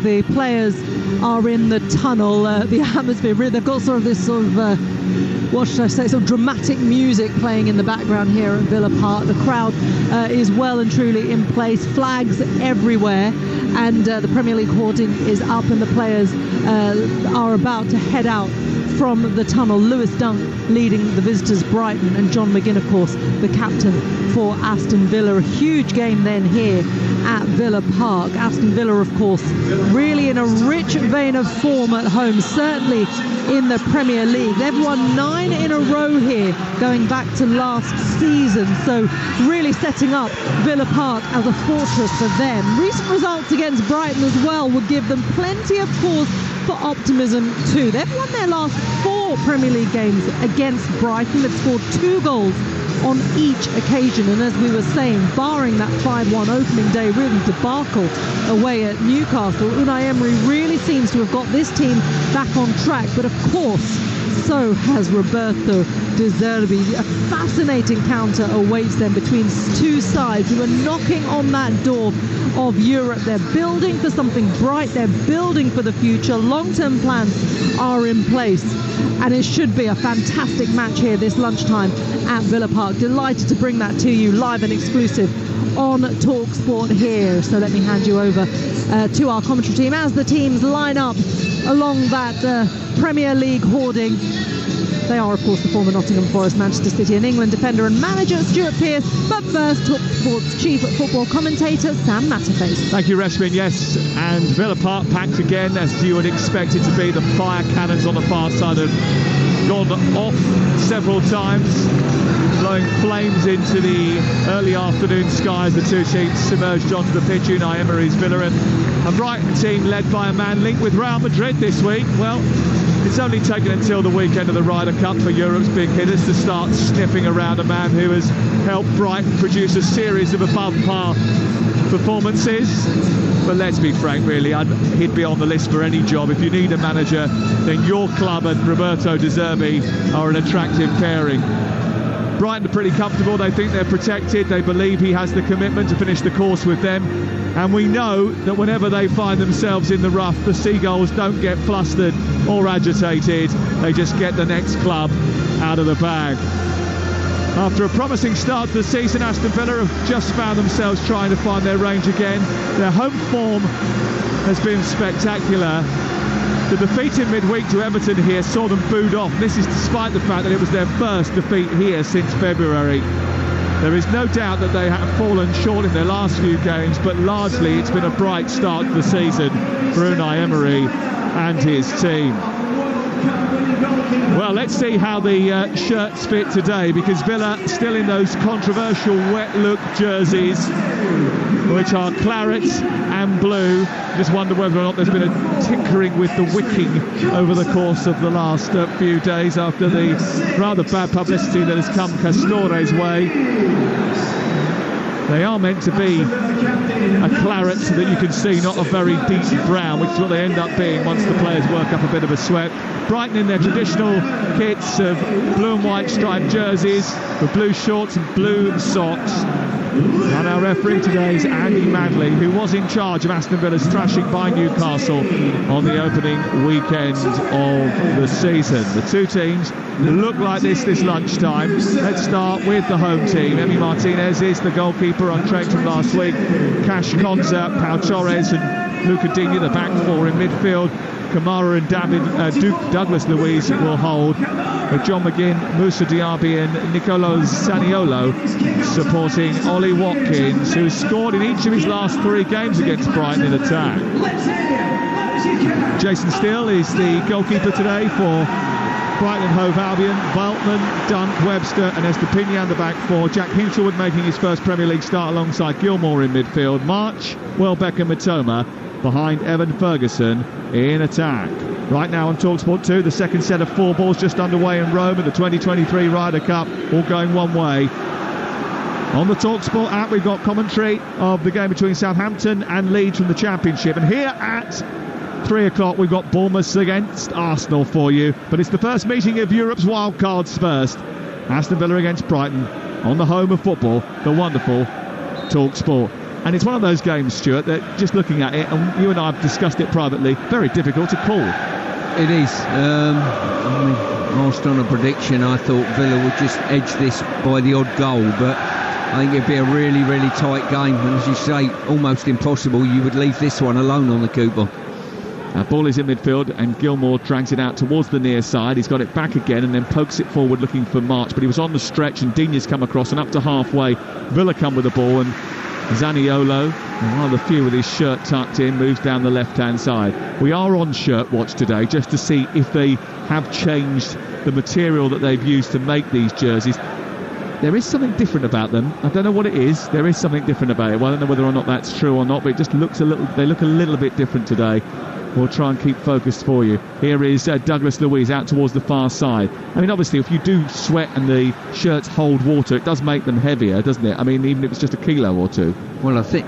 the players are in the tunnel. The atmosphere, they've got sort of this sort of what should I say, sort of dramatic music playing in the background here at Villa Park. The crowd is well and truly in place, flags everywhere, and the Premier League hoarding is up, and the players are about to head out from the tunnel. Lewis Dunk leading the visitors Brighton, and John McGinn, of course, the captain for Aston Villa. A huge game then here at Villa Park. Aston Villa, of course, really in a rich vein of form at home, certainly in the Premier League. They've won 9 in a row here, going back to last season, so really setting up Villa Park as a fortress for them. Recent results against Brighton as well would give them plenty of cause for optimism too. They've won their last 4 Premier League games against Brighton. They've scored 2 goals on each occasion, and as we were saying, barring that 5-1 opening day really debacle away at Newcastle, Unai Emery really seems to have got this team back on track. But of course, so has Roberto De Zerbi. A fascinating counter awaits them between 2 sides who are knocking on that door of Europe. They're building for something bright, they're building for the future. Long-term plans are in place, and it should be a fantastic match here this lunchtime at Villa Park. Delighted to bring that to you live and exclusive on Talksport here. So let me hand you over to our commentary team as the teams line up along that Premier League hoarding. They are, of course, the former Nottingham Forest, Manchester City and England defender and manager Stuart Pearce. But first, Talksport's chief football commentator Sam Matterface. Thank you, Reshmin. Yes, and Villa Park packed again, as you would expect it to be. The fire cannons on the far side have gone off several times, blowing flames into the early afternoon sky as the 2 teams submerged onto the pitch. Unai Emery's Villa, and a Brighton team led by a man linked with Real Madrid this week. Well, it's only taken until the weekend of the Ryder Cup for Europe's big hitters to start sniffing around a man who has helped Brighton produce a series of above-par performances. But let's be frank, really, he'd be on the list for any job. If you need a manager, then your club and Roberto De Zerbi are an attractive pairing. Brighton are pretty comfortable. They think they're protected. They believe he has the commitment to finish the course with them. And we know that whenever they find themselves in the rough, the Seagulls don't get flustered or agitated. They just get the next club out of the bag. After a promising start to the season, Aston Villa have just found themselves trying to find their range again. Their home form has been spectacular. The defeat in midweek to Everton here saw them booed off. This is despite the fact that it was their first defeat here since February. There is no doubt that they have fallen short in their last few games, but largely it's been a bright start to the season for Unai Emery and his team. Well, let's see how the shirts fit today, because Villa still in those controversial wet look jerseys, which are claret and blue. Just wonder whether or not there's been a tinkering with the wicking over the course of the last few days after the rather bad publicity that has come Castore's way. They are meant to be a claret that you can see, not a very deep brown, which is what they end up being once the players work up a bit of a sweat. Brighton in their traditional kits of blue and white striped jerseys with blue shorts and blue socks. And our referee today is Andy Madley, who was in charge of Aston Villa's thrashing by Newcastle on the opening weekend of the season. The 2 teams look like this lunchtime. Let's start with the home team. Emi Martinez is the goalkeeper, untrained from last week. Cash Konza, Pau Torres and Luca Digne, the back 4 in midfield. Kamara and Douglas Luiz will hold, with John McGinn, Moussa Diaby and Nicolo Zaniolo supporting Ollie Watkins, who scored in each of his last 3 games against Brighton in attack. Jason Steele is the goalkeeper today for Brighton and Hove Albion. Veltman, Dunk, Webster and Estepinian the back 4. Jack Hinchelwood making his first Premier League start alongside Gilmour in midfield. March, Welbeck and Matoma behind Evan Ferguson in attack. Right now on Talksport 2, the second set of 4 balls just underway in Rome at the 2023 Ryder Cup, all going one way. On the Talksport app, we've got commentary of the game between Southampton and Leeds from the Championship. And here at 3 o'clock, we've got Bournemouth against Arsenal for you. But it's the first meeting of Europe's wildcards first. Aston Villa against Brighton on the home of football, the wonderful Talksport. And it's one of those games, Stuart, that just looking at it, and you and I have discussed it privately, very difficult to call. It is. Whilst on a prediction, I thought Villa would just edge this by the odd goal, but I think it'd be a really, really tight game. And as you say, almost impossible. You would leave this one alone on the coupon. Ball is in midfield, and Gilmour drags it out towards the near side. He's got it back again and then pokes it forward looking for March, but he was on the stretch and Digne's come across, and up to halfway Villa come with the ball, and Zaniolo, one of the few with his shirt tucked in, moves down the left hand side. We are on shirt watch today just to see if they have changed the material that they've used to make these jerseys. There is something different about them. I don't know what it is. There is something different about it. Well, I don't know whether or not that's true or not, but it just looks they look a little bit different today. We'll try and keep focused for you. Here is Douglas Luiz out towards the far side. I mean, obviously, if you do sweat and the shirts hold water, it does make them heavier, doesn't it? I mean, even if it's just a kilo or two. Well, I think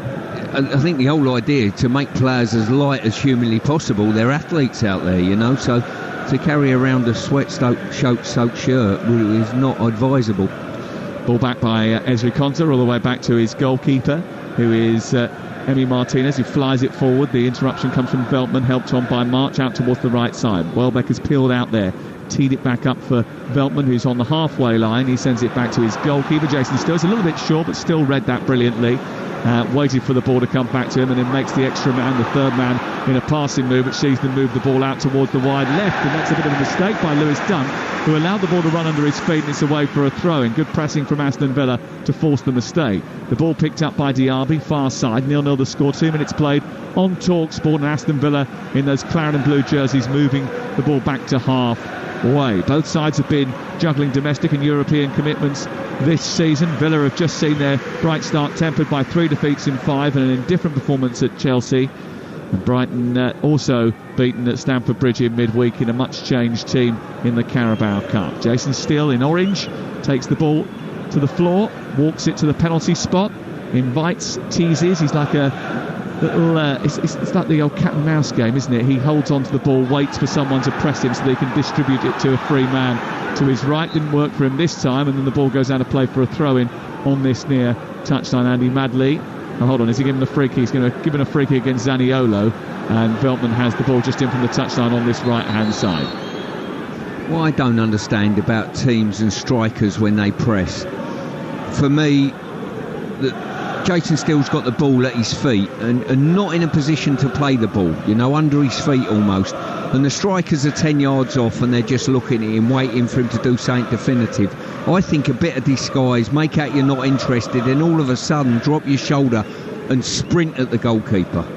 the whole idea to make players as light as humanly possible. They're athletes out there, you know, so to carry around a sweat-soaked shirt is not advisable. Ball back by Ezri Konsa, all the way back to his goalkeeper, who is Emi Martinez, who flies it forward. The interruption comes from Veltman, helped on by March out towards the right side. Welbeck has peeled out there, teed it back up for Veltman, who's on the halfway line. He sends it back to his goalkeeper, Jason Still. It's a little bit short, but still read that brilliantly. Waited for the ball to come back to him, and then makes the extra man, the third man, in a passing move, which sees them move the ball out towards the wide left, and that's a bit of a mistake by Lewis Dunk, who allowed the ball to run under his feet, and it's away for a throw-in. Good pressing from Aston Villa to force the mistake. The ball picked up by Diaby, far side, 0-0 the score, 2 minutes played on Talksport, and Aston Villa in those claret and blue jerseys moving the ball back to half-way. Both sides have been juggling domestic and European commitments this season. Villa have just seen their bright start tempered by 3 defeats in 5 and an indifferent performance at Chelsea. And Brighton also beaten at Stamford Bridge in midweek in a much changed team in the Carabao Cup. Jason Steele in orange takes the ball to the floor, walks it to the penalty spot, invites, teases. He's like a little it's like the old cat and mouse game, isn't it? He holds on to the ball, waits for someone to press him so they can distribute it to a free man to his right. Didn't work for him this time, and then the ball goes out of play for a throw-in on this near touchline. Andy Madley, hold on, is he giving a free kick? He's going to give him a free kick against Zaniolo, and Veltman has the ball just in from the touchline on this right hand side. What I don't understand about teams and strikers when they press, for me, Jason Steele's got the ball at his feet and not in a position to play the ball, you know, under his feet almost. And the strikers are 10 yards off and they're just looking at him, waiting for him to do something definitive. I think a bit of disguise, make out you're not interested, and all of a sudden drop your shoulder and sprint at the goalkeeper.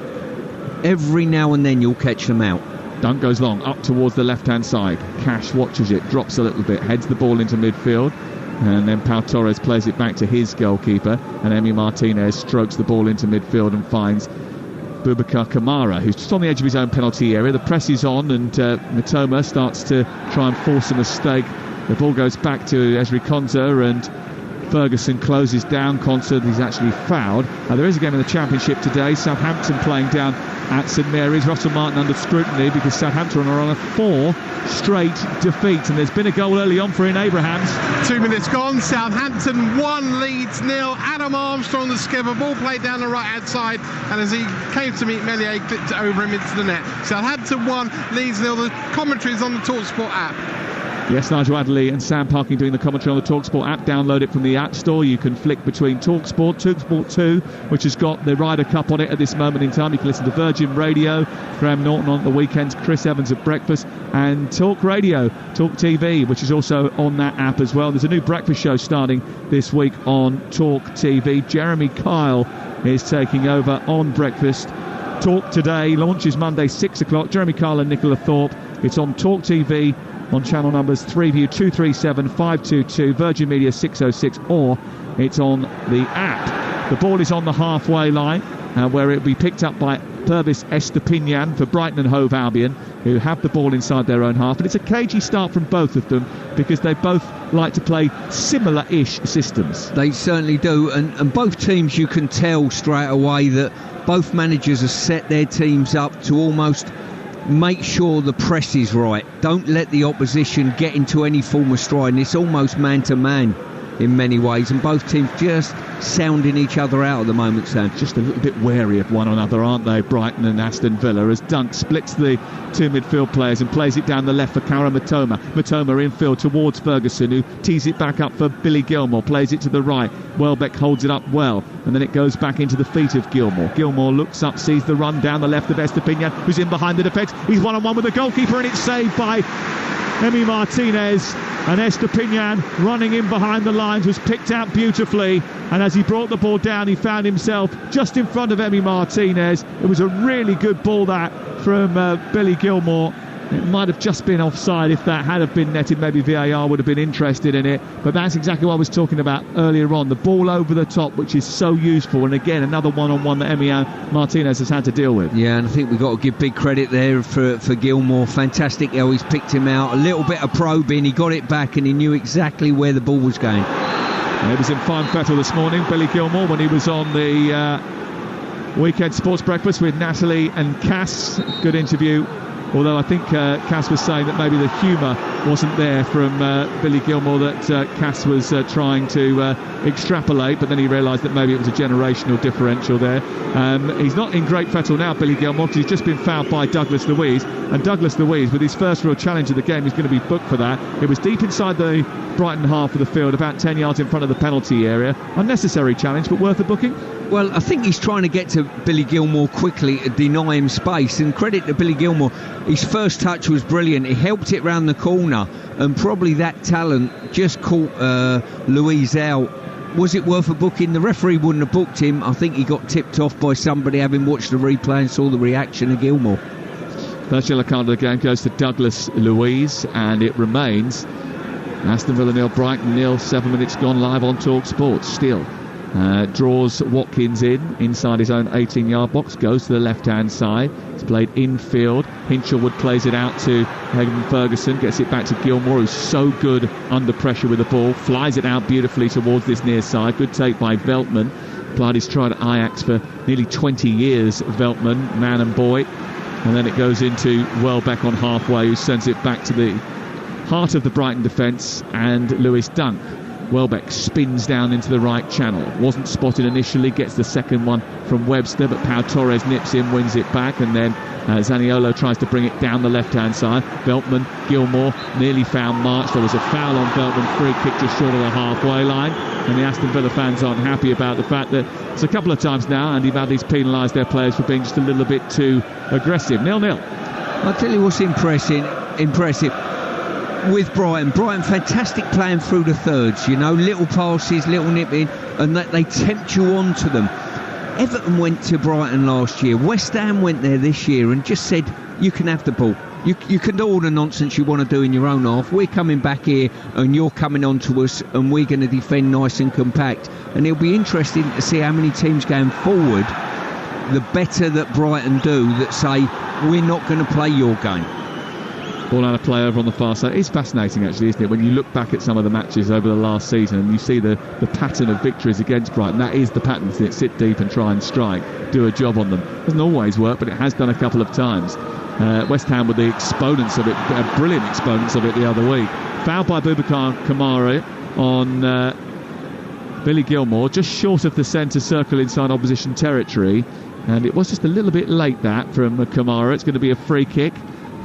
Every now and then you'll catch them out. Dunk goes long, up towards the left-hand side. Cash watches it, drops a little bit, heads the ball into midfield. And then Pau Torres plays it back to his goalkeeper, and Emi Martinez strokes the ball into midfield and finds Boubacar Kamara, who's just on the edge of his own penalty area. The press is on, and Mitoma starts to try and force a mistake. The ball goes back to Ezri Konsa, and Ferguson closes down Konsa. He's actually fouled. There is a game in the Championship today. Southampton playing down at St Mary's. Russell Martin under scrutiny because Southampton are on a 4 straight defeat, and there's been a goal early on for Ian Abrahams. 2 minutes gone. Southampton 1, Leeds 0. Adam Armstrong, the skipper, ball played down the right hand side, and as he came to meet Meslier, clipped it over him into the net. Southampton 1, Leeds 0. The commentary is on the Talksport app. Yes, Nigel Adderley and Sam Parking doing the commentary on the Talksport app. Download it from the App Store. You can flick between Talksport 2, which has got the Ryder Cup on it at this moment in time. You can listen to Virgin Radio, Graham Norton on the weekends, Chris Evans at breakfast, and Talk Radio, Talk TV, which is also on that app as well. There's a new breakfast show starting this week on Talk TV. Jeremy Kyle is taking over on breakfast. Talk Today launches Monday 6 o'clock. Jeremy Kyle and Nicola Thorpe. It's on Talk TV on channel numbers 3View 237, 522, Virgin Media 606, or it's on the app. The ball is on the halfway line, where it will be picked up by Purvis Estepinian for Brighton and Hove Albion, who have the ball inside their own half. And it's a cagey start from both of them because they both like to play similar-ish systems. They certainly do, and both teams, you can tell straight away that both managers have set their teams up to almost make sure the press is right. Don't let the opposition get into any form of stride, and it's almost man to man. in many ways, and both teams just sounding each other out at the moment, Sam. Just a little bit wary of one another, aren't they, Brighton and Aston Villa, as Dunk splits the two midfield players and plays it down the left for Kara Matoma. Matoma infield towards Ferguson, who tees it back up for Billy Gilmore, plays it to the right. Welbeck holds it up well, and then it goes back into the feet of Gilmore. Gilmore looks up, sees the run down the left of Estepinian, who's in behind the defence. He's one-on-one with the goalkeeper, and it's saved by Emi Martinez. And Estepinian, running in behind the lines, was picked out beautifully, and as he brought the ball down, he found himself just in front of Emi Martinez. It was a really good ball, that, from Billy Gilmore. It might have just been offside. If that had have been netted, maybe VAR would have been interested in it. But that's exactly what I was talking about earlier on. The ball over the top, which is so useful. And again, another one-on-one that Emi Martinez has had to deal with. Yeah, and I think we've got to give big credit there for Gilmore. Fantastic how he's picked him out. A little bit of probing, he got it back, and he knew exactly where the ball was going. He was in fine fettle this morning, Billy Gilmore, when he was on the weekend sports breakfast with Natalie and Cass. Good interview. Although I think Cass was saying that maybe the humour wasn't there from Billy Gilmore, that Cass was trying to extrapolate, but then he realised that maybe it was a generational differential there. He's not in great fettle now, Billy Gilmore, because he's just been fouled by Douglas Luiz, and Douglas Luiz, with his first real challenge of the game, is going to be booked for that. It was deep inside the Brighton half of the field, about 10 yards in front of the penalty area. Unnecessary challenge, but worth a booking. Well, I think he's trying to get to Billy Gilmore quickly to deny him space, and credit to Billy Gilmore, his first touch was brilliant. He helped it round the corner, and probably that talent just caught Luiz out. Was it worth a booking? The referee wouldn't have booked him. I think he got tipped off by somebody having watched the replay and saw the reaction of Gilmore. First yellow card of the game goes to Douglas Luiz, and it remains Aston Villa 0, Brighton 0, 7 minutes gone live on Talksport. Still draws Watkins inside his own 18-yard box, goes to the left-hand side. It's played infield. Hinchelwood plays it out to Hagan Ferguson, gets it back to Gilmore, who's so good under pressure with the ball, flies it out beautifully towards this near side. Good take by Veltman. Applied his try at Ajax for nearly 20 years, Veltman, man and boy. And then it goes into Welbeck on halfway, who sends it back to the heart of the Brighton defence, and Lewis Dunk. Welbeck spins down into the right channel. Wasn't spotted initially, gets the second one from Webster, but Pau Torres nips in, wins it back, and then Zaniolo tries to bring it down the left-hand side. Veltman, Gilmore, nearly found March. There was a foul on Veltman, free kick just short of the halfway line, and the Aston Villa fans aren't happy about the fact that it's a couple of times now Andy Badley's penalised their players for being just a little bit too aggressive. 0-0. I'll tell you what's impressive with Brighton, fantastic playing through the thirds, you know, little passes, little nipping, and that they tempt you on to them. Everton went to Brighton last year, West Ham went there this year and just said, you can have the ball, you can do all the nonsense you want to do in your own half, we're coming back here and you're coming on to us and we're going to defend nice and compact. And it'll be interesting to see how many teams going forward, the better that Brighton do, that say, we're not going to play your game. Ball out of play over on the far side. It's fascinating, actually, isn't it, when you look back at some of the matches over the last season and you see the pattern of victories against Brighton. That is the pattern, isn't it? Sit deep and try and strike, do a job on them. Doesn't always work, but it has done a couple of times. West Ham were the exponents of it, brilliant exponents of it the other week. Fouled by Boubacar Kamara on Billy Gilmore, just short of the centre circle inside opposition territory, and it was just a little bit late, that, from Kamara. It's going to be a free kick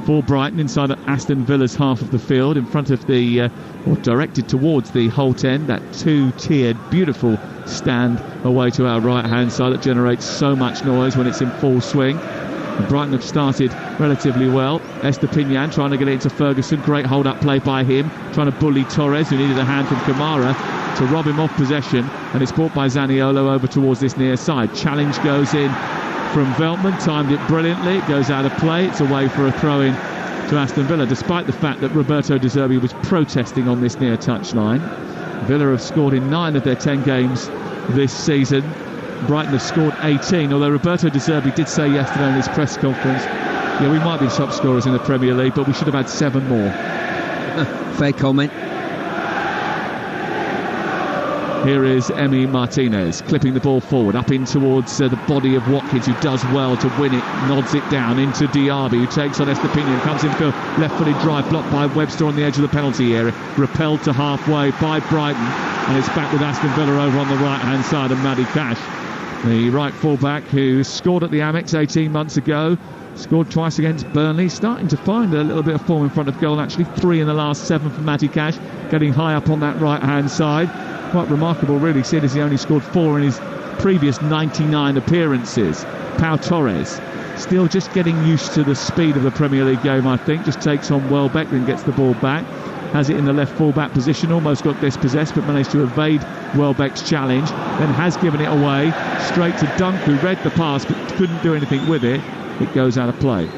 for Brighton inside Aston Villa's half of the field, in front of the or directed towards the Holt end, that two-tiered beautiful stand away to our right hand side that generates so much noise when it's in full swing. And Brighton have started relatively well. Estepinian trying to get it into Ferguson, great hold up play by him, trying to bully Torres, who needed a hand from Kamara to rob him off possession, and it's brought by Zaniolo over towards this near side. Challenge goes in from Veltman, timed it brilliantly, it goes out of play, it's away for a throw-in to Aston Villa, despite the fact that Roberto De Zerbi was protesting on this near touchline. Villa have scored in 9 of their 10 games this season. Brighton have scored 18, although Roberto De Zerbi did say yesterday in his press conference, yeah, we might be top scorers in the Premier League, but we should have had 7 more. Fair comment. Here is Emi Martinez clipping the ball forward up in towards the body of Watkins, who does well to win it, nods it down into Diaby, who takes on Estepinian, comes in for left-footed drive, blocked by Webster on the edge of the penalty area, repelled to halfway by Brighton, and it's back with Aston Villa over on the right-hand side of Matty Cash, the right full-back who scored at the Amex 18 months ago, scored twice against Burnley, starting to find a little bit of form in front of goal, actually 3 in the last 7 for Matty Cash, getting high up on that right-hand side. Quite remarkable, really, seeing as he only scored 4 in his previous 99 appearances. Pau Torres still just getting used to the speed of the Premier League game, I think. Just takes on Welbeck, then gets the ball back. Has it in the left full-back position, almost got dispossessed, but managed to evade Welbeck's challenge. Then has given it away, straight to Dunk, who read the pass, but couldn't do anything with it. It goes out of play.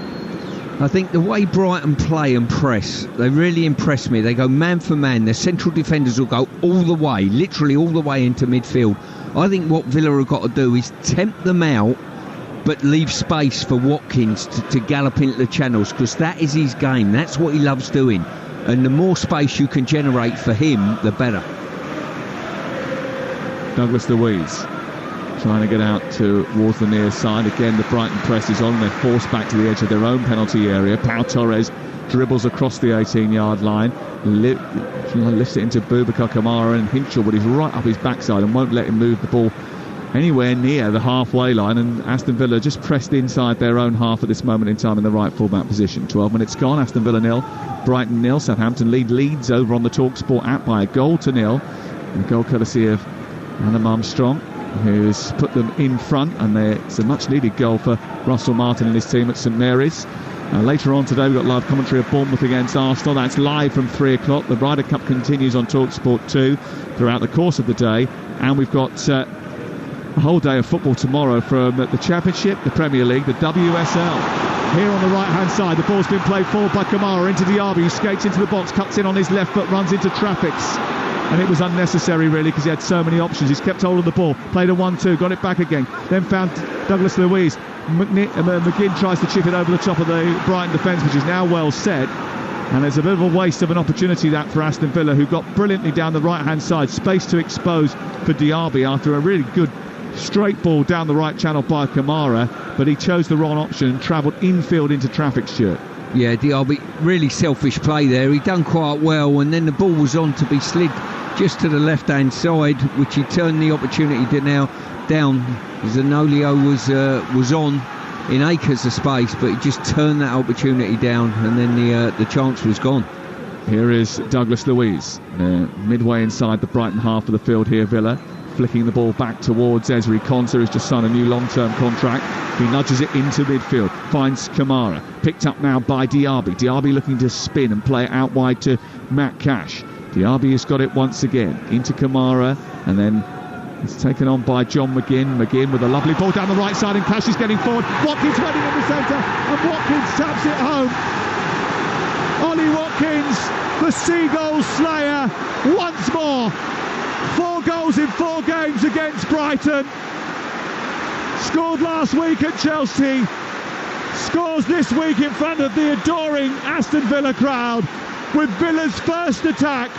I think the way Brighton play and press, they really impress me. They go man for man. Their central defenders will go all the way, literally all the way into midfield. I think what Villa have got to do is tempt them out, but leave space for Watkins to gallop into the channels, because that is his game. That's what he loves doing. And the more space you can generate for him, the better. Douglas Luiz trying to get out towards the near side. Again, the Brighton press is on. They're forced back to the edge of their own penalty area. Pau Torres dribbles across the 18-yard line, lifts it into Boubacar Kamara, and Hinchelwood is right up his backside and won't let him move the ball anywhere near the halfway line, and Aston Villa just pressed inside their own half at this moment in time in the right full-back position. 12 minutes gone, Aston Villa 0, Brighton 0. Southampton lead Leeds over on the Talksport app by a goal to 0. And a goal courtesy of Adam Armstrong, who's put them in front, and it's a much needed goal for Russell Martin and his team at St Mary's. Later on today we've got live commentary of Bournemouth against Arsenal. That's live from 3 o'clock. The Ryder Cup continues on Talksport 2 throughout the course of the day, and we've got a whole day of football tomorrow from the Championship, the Premier League, the WSL. Here on the right hand side, the ball's been played forward by Kamara into Diaby, who skates into the box, cuts in on his left foot, runs into Traffix. And it was unnecessary, really, because he had so many options. He's kept hold of the ball, played a 1-2, got it back again, then found Douglas Luiz. McGinn tries to chip it over the top of the Brighton defence, which is now well set. And there's a bit of a waste of an opportunity that for Aston Villa, who got brilliantly down the right-hand side. Space to expose for Diaby after a really good straight ball down the right channel by Kamara, but he chose the wrong option and travelled infield into traffic, Stuart. Yeah, Diaby, really selfish play there. He done quite well, and then the ball was on to be slid just to the left-hand side, which he turned the opportunity to now down. Zanolio was on in acres of space, but he just turned that opportunity down, and then the chance was gone. Here is Douglas Luiz, midway inside the Brighton half of the field here, Villa, flicking the ball back towards Ezri Konsa, who's just signed a new long-term contract. He nudges it into midfield, finds Kamara, picked up now by Diaby. Diaby looking to spin and play it out wide to Matt Cash. Diaby has got it once again into Kamara, and then it's taken on by John McGinn. McGinn with a lovely ball down the right side, and Cash is getting forward. Watkins running in the centre, and Watkins taps it home. Ollie Watkins, the Seagull Slayer, once more. 4 goals in 4 games against Brighton. Scored last week at Chelsea. Scores this week in front of the adoring Aston Villa crowd with Villa's first attack.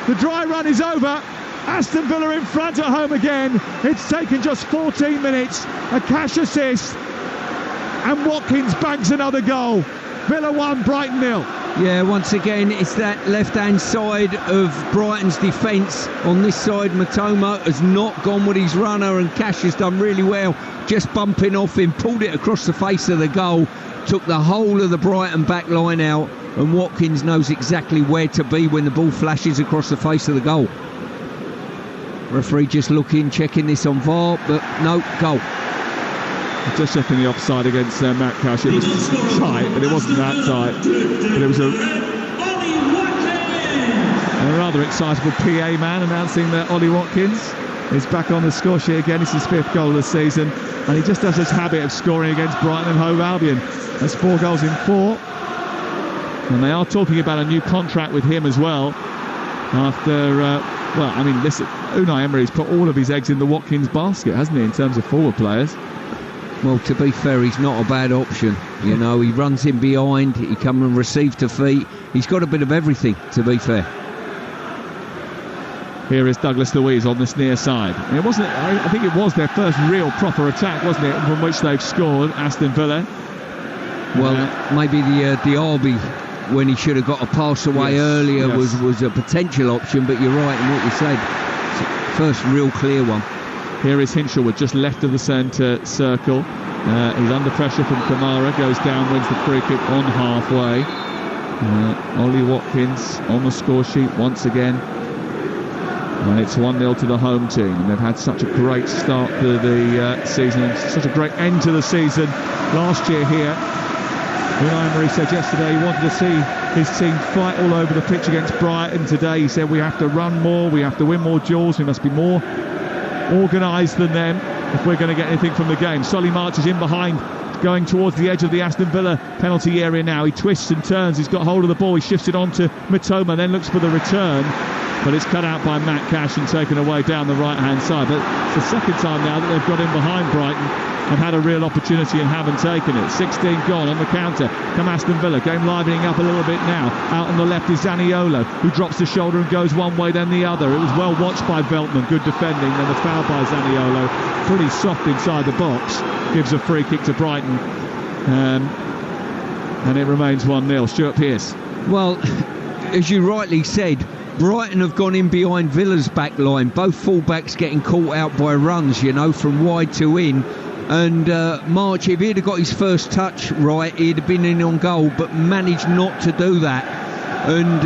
The dry run is over. Aston Villa in front at home again. It's taken just 14 minutes. A Cash assist, and Watkins banks another goal. Villa 1, Brighton 0. Yeah, once again, it's that left-hand side of Brighton's defence. On this side, Matoma has not gone with his runner, and Cash has done really well, just bumping off him, pulled it across the face of the goal, took the whole of the Brighton back line out, and Watkins knows exactly where to be when the ball flashes across the face of the goal. Referee just looking, checking this on VAR, but no, goal. Just checking the offside against Matt Cash. It was tight, but it wasn't that tight. But it was a rather excitable PA man announcing that Ollie Watkins is back on the score sheet again. It's his 5th goal this season, and he just has this habit of scoring against Brighton and Hove Albion. That's 4 goals in 4. And they are talking about a new contract with him as well. After, well, I mean, listen, Unai Emery's put all of his eggs in the Watkins basket, hasn't he, in terms of forward players? Well, to be fair, he's not a bad option. You know, he runs in behind, he comes and receives to feet. He's got a bit of everything, to be fair. Here is Douglas Luiz on this near side. And it wasn't. I think it was their first real proper attack, wasn't it, from which they've scored, Aston Villa. Well, maybe the Derby, when he should have got a pass away earlier, was a potential option. But you're right in what you said. First real clear one. Here is Hinshelwood, just left of the centre circle. He's under pressure from Kamara, goes down, wins the free kick on halfway. Ollie Watkins on the score sheet once again. And it's 1-0 to the home team. And they've had such a great start to the season, and such a great end to the season last year here. Unai Emery said yesterday he wanted to see his team fight all over the pitch against Brighton. Today he said we have to run more, we have to win more duels, we must be more organised than them if we're going to get anything from the game. Solly marches in behind, going towards the edge of the Aston Villa penalty area now. He twists and turns, he's got hold of the ball, he shifts it on to Mitoma, then looks for the return, but it's cut out by Matt Cash and taken away down the right hand side. But it's the second time now that they've got in behind Brighton and had a real opportunity and haven't taken it. 16 gone on the counter. Come Aston Villa, game livening up a little bit now. Out on the left is Zaniolo, who drops the shoulder and goes one way then the other. It was well watched by Veltman, good defending, then the foul by Zaniolo, pretty soft inside the box, gives a free kick to Brighton, and it remains 1-0. Stuart Pearce. Well, as you rightly said, Brighton have gone in behind Villa's back line, both full-backs getting caught out by runs, you know, from wide to in. And March, if he'd have got his first touch right, he'd have been in on goal, but managed not to do that. And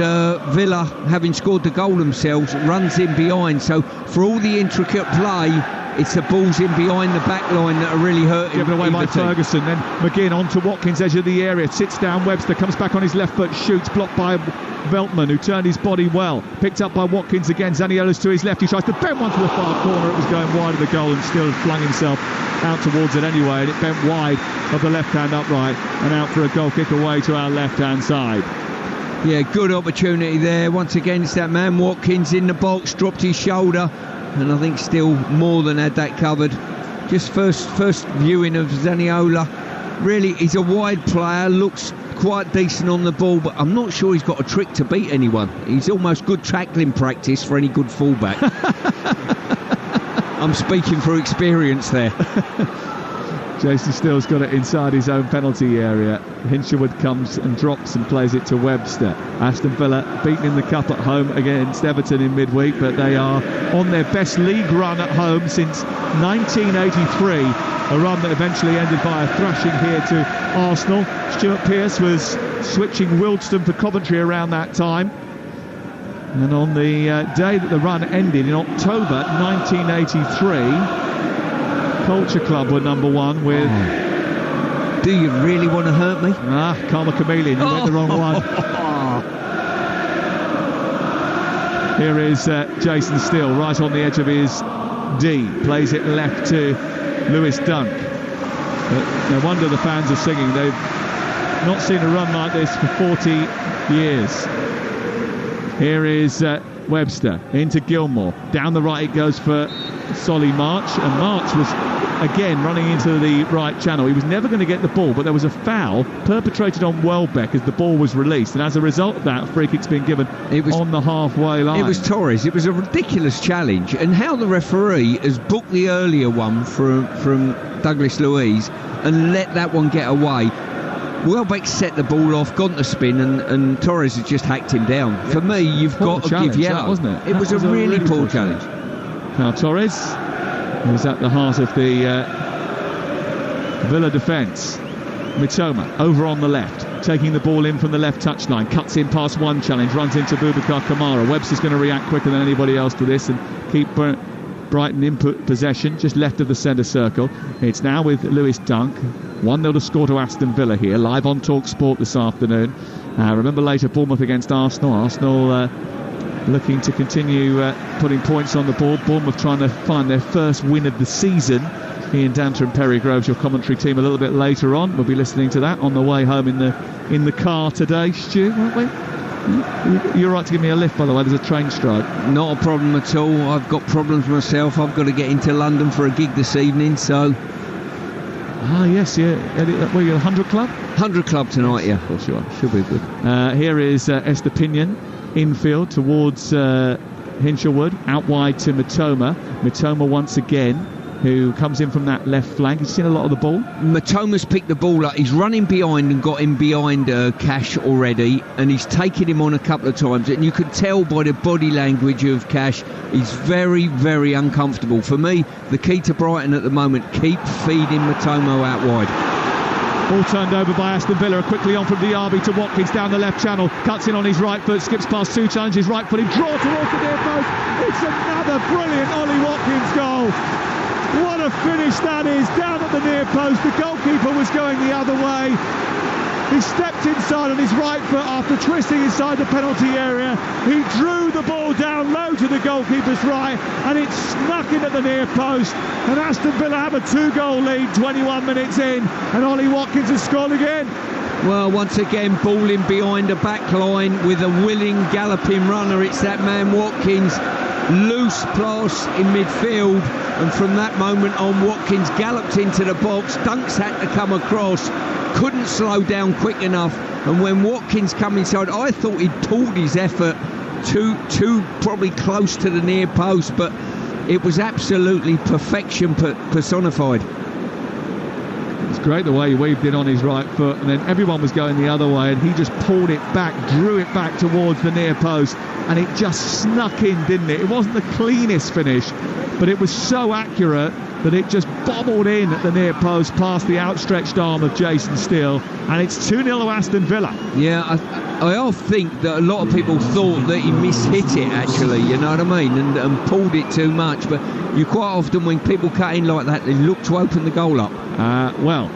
Villa, having scored the goal themselves, runs in behind. So for all the intricate play, it's the balls in behind the back line that are really hurting. Given away by Ferguson, then McGinn on to Watkins, edge of the area, sits down, Webster comes back on his left foot, shoots, blocked by Veltman, who turned his body well, picked up by Watkins again. Zaniolo's to his left, he tries to bend one to the far corner, it was going wide of the goal and still flung himself out towards it anyway, and it bent wide of the left hand upright and out for a goal kick away to our left hand side. Yeah, good opportunity there. Once again, it's that man Watkins in the box, dropped his shoulder, and I think still more than had that covered. Just first viewing of Zaniolo. Really, he's a wide player, looks quite decent on the ball, but I'm not sure he's got a trick to beat anyone. He's almost good tackling practice for any good fullback. I'm speaking from experience there. Jason Steele's got it inside his own penalty area. Hinshelwood comes and drops and plays it to Webster. Aston Villa beaten in the cup at home against Everton in midweek, but they are on their best league run at home since 1983, a run that eventually ended by a thrashing here to Arsenal. Stuart Pearce was switching Wildston for Coventry around that time, and on the day that the run ended in October 1983, Culture Club were number one with... Do you really want to hurt me? Karma Chameleon, you went the wrong one. Here is Jason Steele, right on the edge of his D. Plays it left to Lewis Dunk. No wonder the fans are singing. They've not seen a run like this for 40 years. Here is Webster into Gilmore. Down the right it goes for Solly March, and March was again running into the right channel. He was never going to get the ball, but there was a foul perpetrated on Welbeck as the ball was released, and as a result of that, a free kick's been given on the halfway line. It was Torres. It was a ridiculous challenge, and how the referee has booked the earlier one from Douglas Luiz and let that one get away. Welbeck set the ball off, gone to spin, and Torres has just hacked him down. For me, you've got to give yellow, wasn't it? It was a really poor challenge. Now Torres is at the heart of the Villa defence. Mitoma over on the left, taking the ball in from the left touchline, cuts in past one challenge, runs into Boubacar Kamara. Webster's going to react quicker than anybody else to this and keep Brighton in possession, just left of the centre circle. It's now with Lewis Dunk. 1-0 to score to Aston Villa here, live on Talksport this afternoon. Remember later, Bournemouth against Arsenal. Arsenal looking to continue putting points on the board. Bournemouth trying to find their first win of the season. Ian Danter and Perry Groves, your commentary team, a little bit later on. We'll be listening to that on the way home in the car today, Stu, won't we? You're right to give me a lift, by the way. There's a train strike. Not a problem at all. I've got problems myself. I've got to get into London for a gig this evening, so... yes, yeah. Were you 100 Club? 100 Club tonight, yeah. Of course you are. Should be good. Here is Estepinian, infield towards Hinshelwood out wide to Mitoma. Mitoma once again, who comes in from that left flank. He's seen a lot of the ball. Matoma's picked the ball up. He's running behind and got him behind Cash already, and he's taken him on a couple of times. And you can tell by the body language of Cash, he's very, very uncomfortable. For me, the key to Brighton at the moment, keep feeding Mitoma out wide. Ball turned over by Aston Villa, quickly on from Diaby to Watkins down the left channel, cuts in on his right foot, skips past two challenges, right foot, draw towards the near post. It's another brilliant Ollie Watkins goal. What a finish that is, down at the near post. The goalkeeper was going the other way. He stepped inside on his right foot after twisting inside the penalty area. He drew the ball down low to the goalkeeper's right, and it snuck in at the near post. And Aston Villa have a 2-goal lead 21 minutes in, and Ollie Watkins has scored again. Well, once again, balling behind a back line with a willing, galloping runner. It's that man Watkins, loose pass in midfield, and from that moment on, Watkins galloped into the box. Dunks had to come across, couldn't slow down quick enough, and when Watkins come inside, I thought he'd pulled his effort too probably close to the near post, but it was absolutely perfection personified. It's great the way he weaved in on his right foot, and then everyone was going the other way, and he just pulled it back, drew it back towards the near post, and it just snuck in, didn't it? It wasn't the cleanest finish, but it was so accurate that it just bobbled in at the near post past the outstretched arm of Jason Steele, and it's 2-0 to Aston Villa. Yeah, I think that a lot of people thought that he mishit it, actually, you know what I mean, and pulled it too much, but you quite often, when people cut in like that, they look to open the goal up. Well,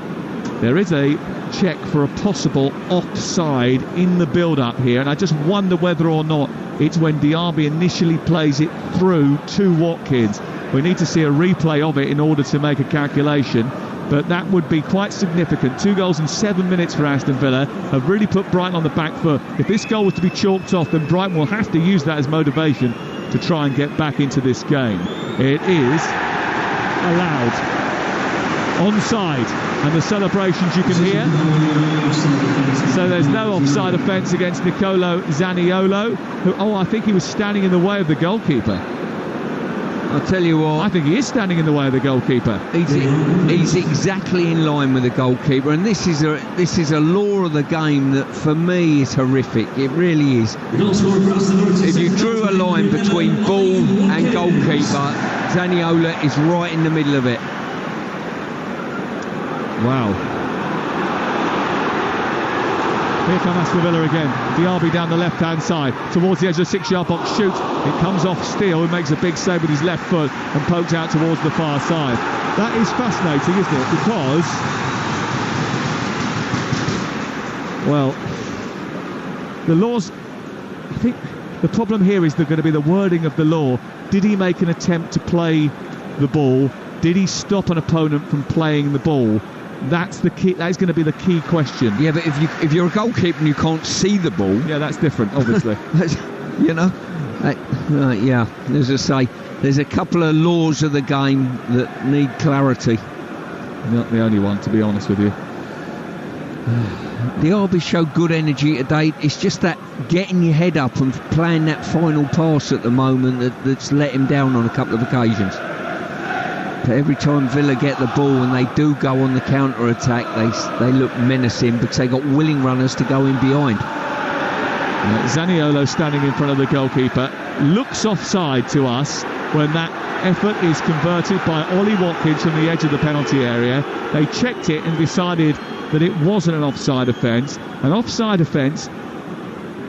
there is a check for a possible offside in the build-up here, and I just wonder whether or not it's when Diaby initially plays it through to Watkins. We need to see a replay of it in order to make a calculation, but that would be quite significant. 2 goals in 7 minutes for Aston Villa have really put Brighton on the back foot. If this goal was to be chalked off, then Brighton will have to use that as motivation to try and get back into this game. It is allowed. Onside, and the celebrations you can hear. So there's no offside offence against Nicolo Zaniolo, who, I think he was standing in the way of the goalkeeper. I'll tell you what, I think he is standing in the way of the goalkeeper. He's exactly in line with the goalkeeper, and this is a law of the game that for me is horrific. It really is. If you drew a line between ball and goalkeeper, Zaniolo is right in the middle of it. Wow. Here come Aston Villa again. Diaby down the left-hand side towards the edge of the 6-yard box. Shoots. It comes off Steele, who makes a big save with his left foot and pokes out towards the far side. That is fascinating, isn't it? Because, well, the laws, I think the problem here is going to be the wording of the law. Did he make an attempt to play the ball? Did he stop an opponent from playing the ball? That's the key. That's going to be the key question. Yeah, but if you're a goalkeeper and you can't see the ball, yeah, that's different, obviously. You know, yeah. As I say, there's a couple of laws of the game that need clarity. Not the only one, to be honest with you. The Arby showed good energy today. It's just that getting your head up and playing that final pass at the moment that's let him down on a couple of occasions. But every time Villa get the ball and they do go on the counter-attack, they look menacing because they got willing runners to go in behind. Zaniolo standing in front of the goalkeeper looks offside to us when that effort is converted by Ollie Watkins from the edge of the penalty area. They checked it and decided that it wasn't an offside offence. An offside offence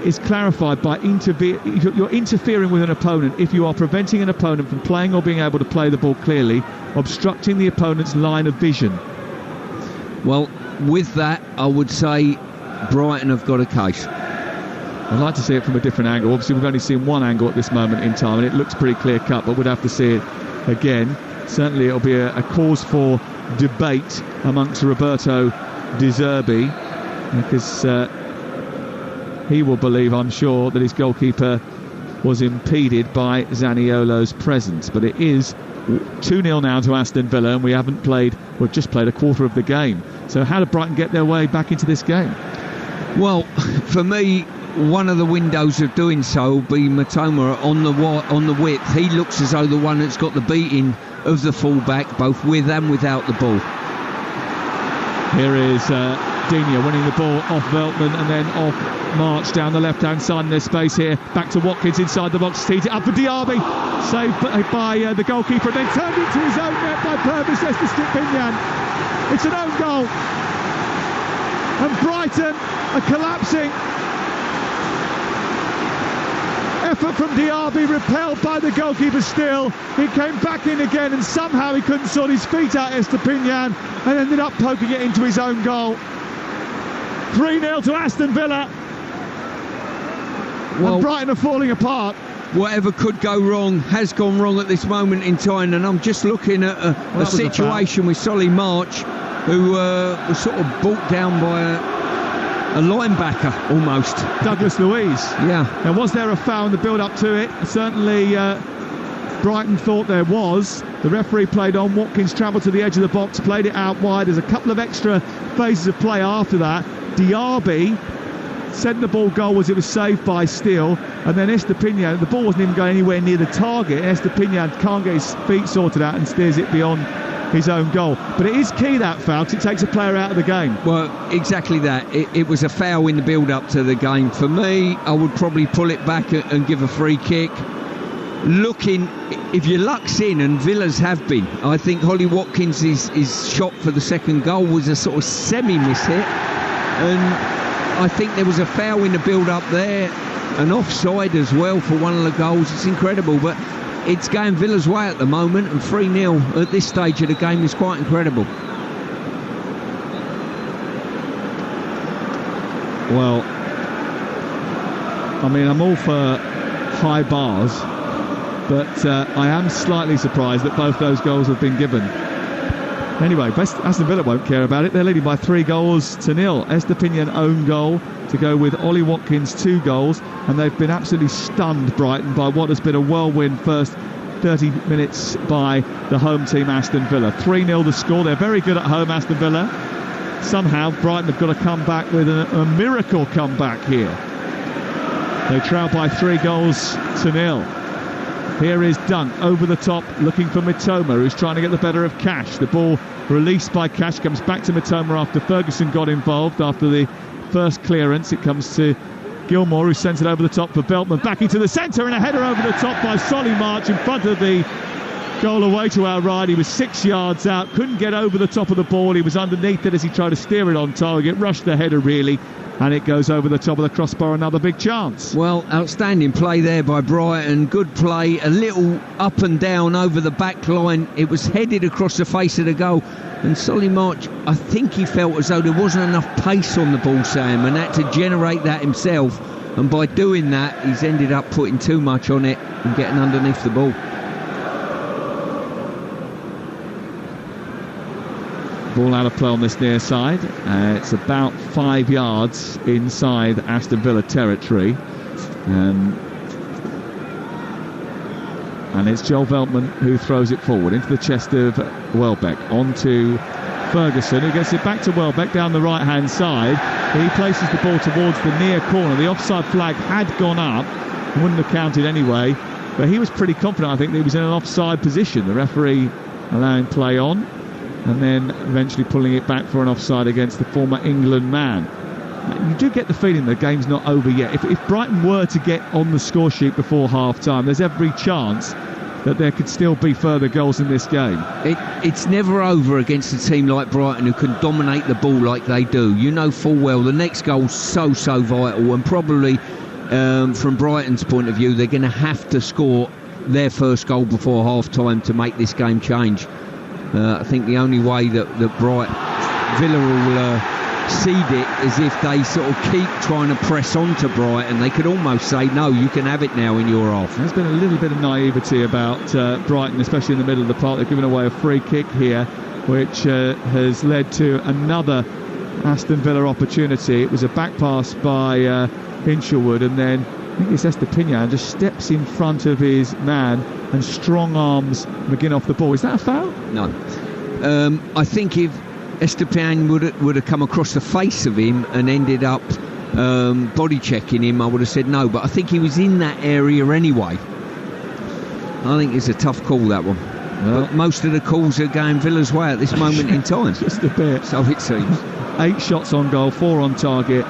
is clarified by you're interfering with an opponent if you are preventing an opponent from playing or being able to play the ball clearly, obstructing the opponent's line of vision. Well, with that, I would say Brighton have got a case. I'd like to see it from a different angle. Obviously, we've only seen one angle at this moment in time, and it looks pretty clear-cut, but we'd have to see it again. Certainly, it'll be a cause for debate amongst Roberto De Zerbi, because he will believe, I'm sure, that his goalkeeper was impeded by Zaniolo's presence. But it is 2-0 now to Aston Villa, and we've just played a quarter of the game. So how did Brighton get their way back into this game? Well, for me, one of the windows of doing so will be Matoma on the width. He looks as though the one that's got the beating of the fullback, both with and without the ball. Here is Digne winning the ball off Veltman and then off March down the left-hand side in this space here. Back to Watkins inside the box, teed it up for Diaby. Saved by the goalkeeper and then turned into his own net by Purvis Estepinian. It's an own goal. And Brighton are collapsing. Effort from Diaby repelled by the goalkeeper still. He came back in again and somehow he couldn't sort his feet out, Estepinian, and ended up poking it into his own goal. 3-0 to Aston Villa. Well, and Brighton are falling apart. Whatever could go wrong has gone wrong at this moment in time, and I'm just looking at a situation with Solly March, who was sort of brought down by a linebacker almost. Douglas Luiz. Yeah. Now, was there a foul in the build-up to it? Certainly Brighton thought there was. The referee played on. Watkins travelled to the edge of the box, played it out wide. There's a couple of extra phases of play after that. Diaby sent the ball goal as it was saved by Steele, and then Estepinian, the ball wasn't even going anywhere near the target. Estepinian can't get his feet sorted out and steers it beyond his own goal. But it is key, that foul, because it takes a player out of the game. Well, exactly that. It was a foul in the build-up to the game. For me, I would probably pull it back and give a free kick. Looking, if your luck's in, and Villa's have been, I think Holly Watkins' shot for the second goal was a sort of semi-miss hit, and I think there was a foul in the build-up there, an offside as well for one of the goals. It's incredible, but it's going Villa's way at the moment, and 3-0 at this stage of the game is quite incredible. Well, I mean, I'm all for high bars, but I am slightly surprised that both those goals have been given. Anyway, Aston Villa won't care about it. They're leading by 3-0. Estepinian own goal to go with Ollie Watkins 2 goals, and they've been absolutely stunned, Brighton, by what has been a whirlwind first 30 minutes by the home team Aston Villa. 3-0 the score. They're very good at home, Aston Villa. Somehow Brighton have got to come back with a miracle comeback here. They trail by 3-0. Here is Dunk over the top, looking for Mitoma, who's trying to get the better of Cash. The ball released by Cash comes back to Mitoma after Ferguson got involved after the first clearance. It comes to Gilmore, who sends it over the top for Veltman, back into the centre, and a header over the top by Solly March in front of the goal away to our right. He was 6 yards out, couldn't get over the top of the ball. He was underneath it as he tried to steer it on target, rushed the header really, and it goes over the top of the crossbar. Another big chance. Well, outstanding play there by Brighton. Good play, a little up and down over the back line. It was headed across the face of the goal, and Solly March, I think he felt as though there wasn't enough pace on the ball, Sam, and had to generate that himself, and by doing that he's ended up putting too much on it and getting underneath the ball. Ball out of play on this near side. It's about 5 yards inside Aston Villa territory. And it's Joel Veltman who throws it forward into the chest of Welbeck. On to Ferguson, who gets it back to Welbeck down the right-hand side. He places the ball towards the near corner. The offside flag had gone up. Wouldn't have counted anyway. But he was pretty confident, I think, that he was in an offside position. The referee allowing play on, and then eventually pulling it back for an offside against the former England man. You do get the feeling the game's not over yet. If Brighton were to get on the score sheet before half-time, there's every chance that there could still be further goals in this game. It's never over against a team like Brighton, who can dominate the ball like they do. You know full well the next goal's so vital, and probably from Brighton's point of view, they're going to have to score their first goal before half-time to make this game change. I think the only way that Villa will seed it is if they sort of keep trying to press on to Brighton. They could almost say, no, you can have it now in your half. There's been a little bit of naivety about Brighton, especially in the middle of the park. They've given away a free kick here, which has led to another Aston Villa opportunity. It was a back pass by Hinshelwood, and then I think it's Estepinian just steps in front of his man and strong arms McGinn off the ball. Is that a foul? No. I think if Estepinian would have come across the face of him and ended up body checking him, I would have said no, but I think he was in that area anyway. I think it's a tough call, that one. Well, but most of the calls are going Villa's way at this moment in time. Just a bit. So it seems. 8 shots on goal, 4 on target,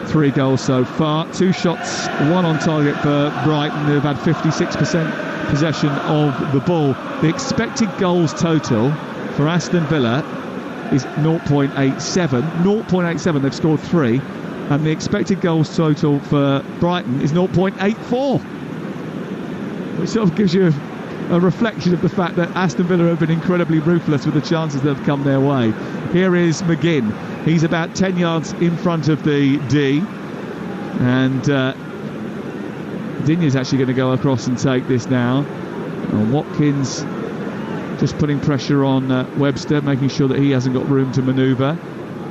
3 goals so far. 2 shots, 1 on target for Brighton, who've had 56% possession of the ball. The expected goals total for Aston Villa is 0.87. 0.87, they've scored 3. And the expected goals total for Brighton is 0.84. Which sort of gives you a reflection of the fact that Aston Villa have been incredibly ruthless with the chances that have come their way. Here is McGinn. He's about 10 yards in front of the D. And Digne's actually going to go across and take this now. And Watkins just putting pressure on Webster, making sure that he hasn't got room to manoeuvre.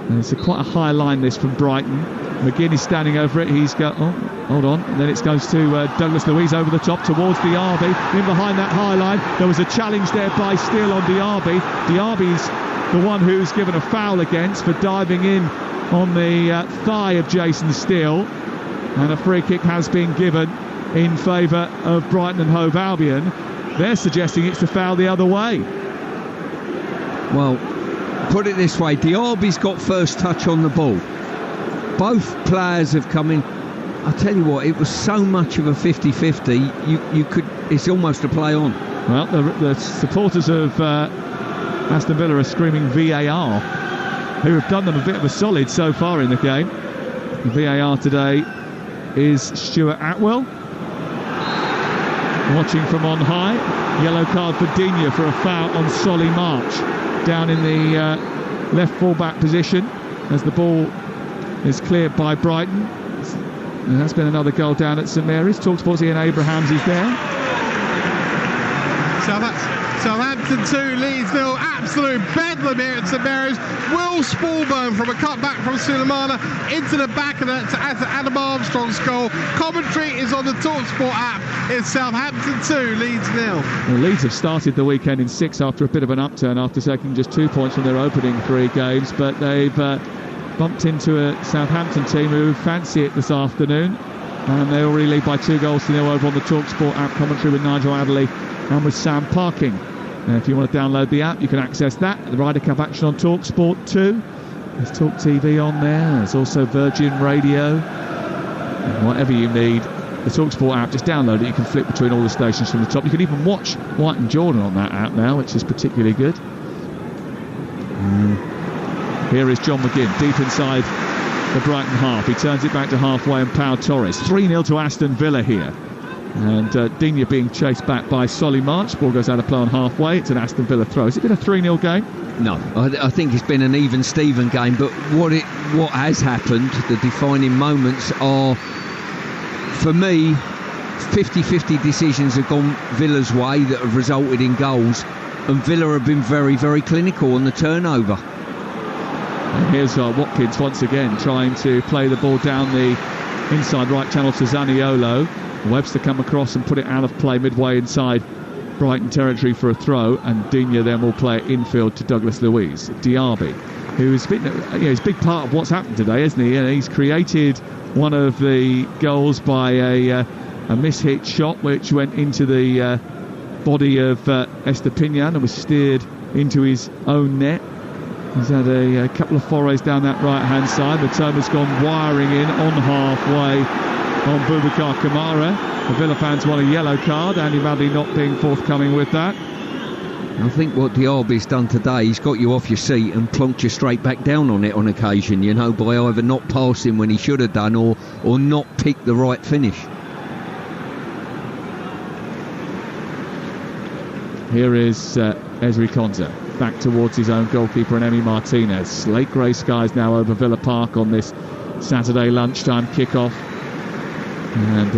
And it's quite a high line, this, from Brighton. McGinn is standing over it. He's got... Oh, hold on. And then it goes to Douglas Luiz over the top towards Diaby. In behind that high line, there was a challenge there by Steele on Diaby. Diaby's the one who's given a foul against for diving in on the thigh of Jason Steele. And a free kick has been given in favour of Brighton and Hove Albion. They're suggesting it's to foul the other way. Well, put it this way, Diaby's got first touch on the ball. Both players have come in. I tell you what, it was so much of a 50-50, you could, it's almost a play on. Well, the supporters of Aston Villa are screaming VAR, who have done them a bit of a solid so far in the game. The VAR today is Stuart Atwell. Watching from on high, yellow card for Digne for a foul on Solly March down in the left full-back position as the ball is cleared by Brighton. And that's been another goal down at St Mary's. Talksport's Ian Abrahams is there. Southampton 2, Leeds 0. Absolute bedlam here at St Mary's. Will Spalburn from a cutback from Sulemana into the back of that to Adam Armstrong's goal. Commentary is on the Talksport app. It's Southampton 2, Leeds 0. Well, Leeds have started the weekend in 6 after a bit of an upturn after taking just 2 points from their opening 3 games, but they've bumped into a Southampton team who fancy it this afternoon, and they already lead by 2-0 over on the Talksport app. Commentary with Nigel Adderley and with Sam Parking. And if you want to download the app, you can access that. The Ryder Cup action on Talksport too. There's Talk TV on there. There's also Virgin Radio. And whatever you need, the Talksport app, just download it. You can flip between all the stations from the top. You can even watch White and Jordan on that app now, which is particularly good. Here is John McGinn, deep inside the Brighton half. He turns it back to halfway and Pau Torres. 3-0 to Aston Villa here. And Digne being chased back by Solly March. Ball goes out of play on halfway. It's an Aston Villa throw. Has it been a 3-0 game? No, I think it's been an even Steven game. But what has happened, the defining moments are, for me, 50-50 decisions have gone Villa's way that have resulted in goals. And Villa have been very, very clinical on the turnover. And here's Watkins once again trying to play the ball down the inside right channel to Zaniolo. Webster come across and put it out of play midway inside Brighton territory for a throw, and Digne then will play it infield to Douglas Luiz. Diaby, who's been he's a big part of what's happened today, isn't he? And he's created one of the goals by a mishit shot which went into the body of Estepinian and was steered into his own net. He's had a couple of forays down that right-hand side. Matoma's gone wiring in on halfway on Boubacar Kamara. The Villa fans want a yellow card. Andy Radley not being forthcoming with that. I think what Diaby's done today, he's got you off your seat and plonked you straight back down on it on occasion, you know, by either not passing when he should have done or not picked the right finish. Here is Ezri Konsa back towards his own goalkeeper and Emi Martinez. Slate grey skies now over Villa Park on this Saturday lunchtime kickoff. And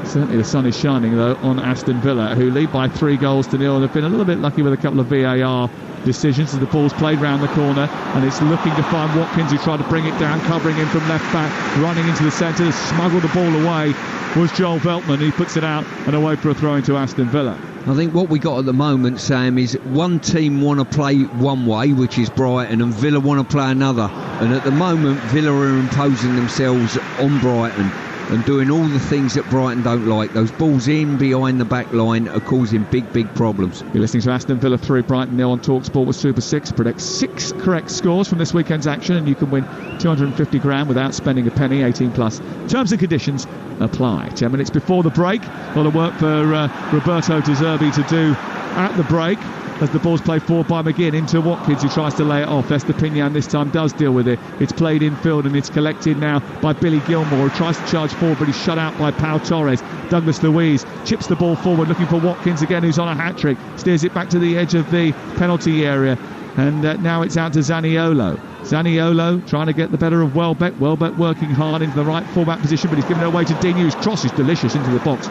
certainly the sun is shining, though, on Aston Villa, who lead by 3-0 and have been a little bit lucky with a couple of VAR decisions as the ball's played round the corner, and it's looking to find Watkins, who tried to bring it down, covering him from left back, running into the centre, smuggled the ball away was Joel Veltman. He puts it out and away for a throw into Aston Villa. I think what we got at the moment, Sam, is one team want to play one way, which is Brighton, and Villa want to play another. And at the moment, Villa are imposing themselves on Brighton and doing all the things that Brighton don't like. Those balls in behind the back line are causing big problems. You're listening to Aston Villa 3, Brighton 0 on Talksport with Super 6. Predict 6 correct scores from this weekend's action, and you can win 250 grand without spending a penny. 18 plus. Terms and conditions apply. 10 minutes before the break. A lot of work for Roberto De Zerbi to do at the break, as the ball's played forward by McGinn into Watkins, who tries to lay it off. Estepinian this time does deal with it. It's played in field and it's collected now by Billy Gilmore, who tries to charge forward, but he's shut out by Pau Torres. Douglas Luiz chips the ball forward, looking for Watkins again, who's on a hat-trick. Steers it back to the edge of the penalty area, and now it's out to Zaniolo. Zaniolo trying to get the better of Welbeck. Welbeck working hard into the right full-back position, but he's given it away to Digne, whose cross is delicious into the box.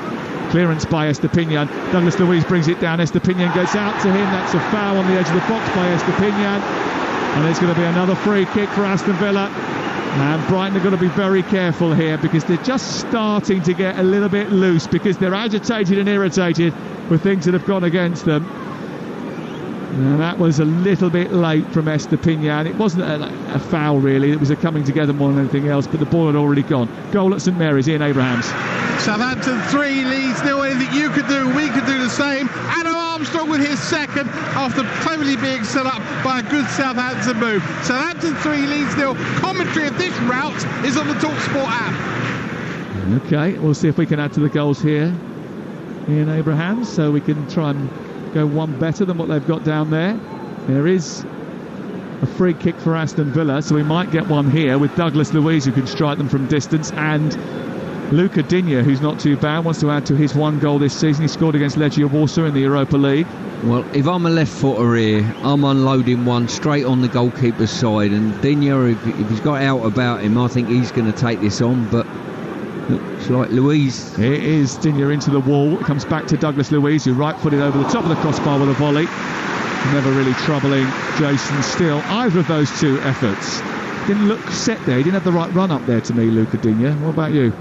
Clearance by Estepinian. Douglas Luiz brings it down. Estepinian goes out to him. That's a foul on the edge of the box by Estepinian. And it's going to be another free kick for Aston Villa. And Brighton are going to be very careful here, because they're just starting to get a little bit loose, because they're agitated and irritated with things that have gone against them. And that was a little bit late from Estepinian. It wasn't a foul really, it was a coming together more than anything else, but the ball had already gone. Goal at St Mary's, Ian Abrahams. Southampton 3, Leeds 0. Anything you could do, we could do the same. Adam Armstrong with his second after cleverly being set up by a good Southampton move. Southampton 3, Leeds 0. Commentary of this route is on the Talksport app. Okay, we'll see if we can add to the goals here, Ian Abrahams, so we can try and go one better than what they've got down there. There is a free kick for Aston Villa, so we might get one here with Douglas Luiz, who can strike them from distance, and Luca Digne, who's not too bad, wants to add to his one goal this season. He scored against Legia Warsaw in the Europa League. Well, if I'm a left footer here, I'm unloading one straight on the goalkeeper's side, and Digne, if he's got out about him, I think he's going to take this on, but looks like Luiz. It is Digne into the wall. It comes back to Douglas Luiz, who right-footed over the top of the crossbar with a volley. Never really troubling Jason Steele. Either of those two efforts. Didn't look set there. He didn't have the right run up there to me, Luca Digne. What about you?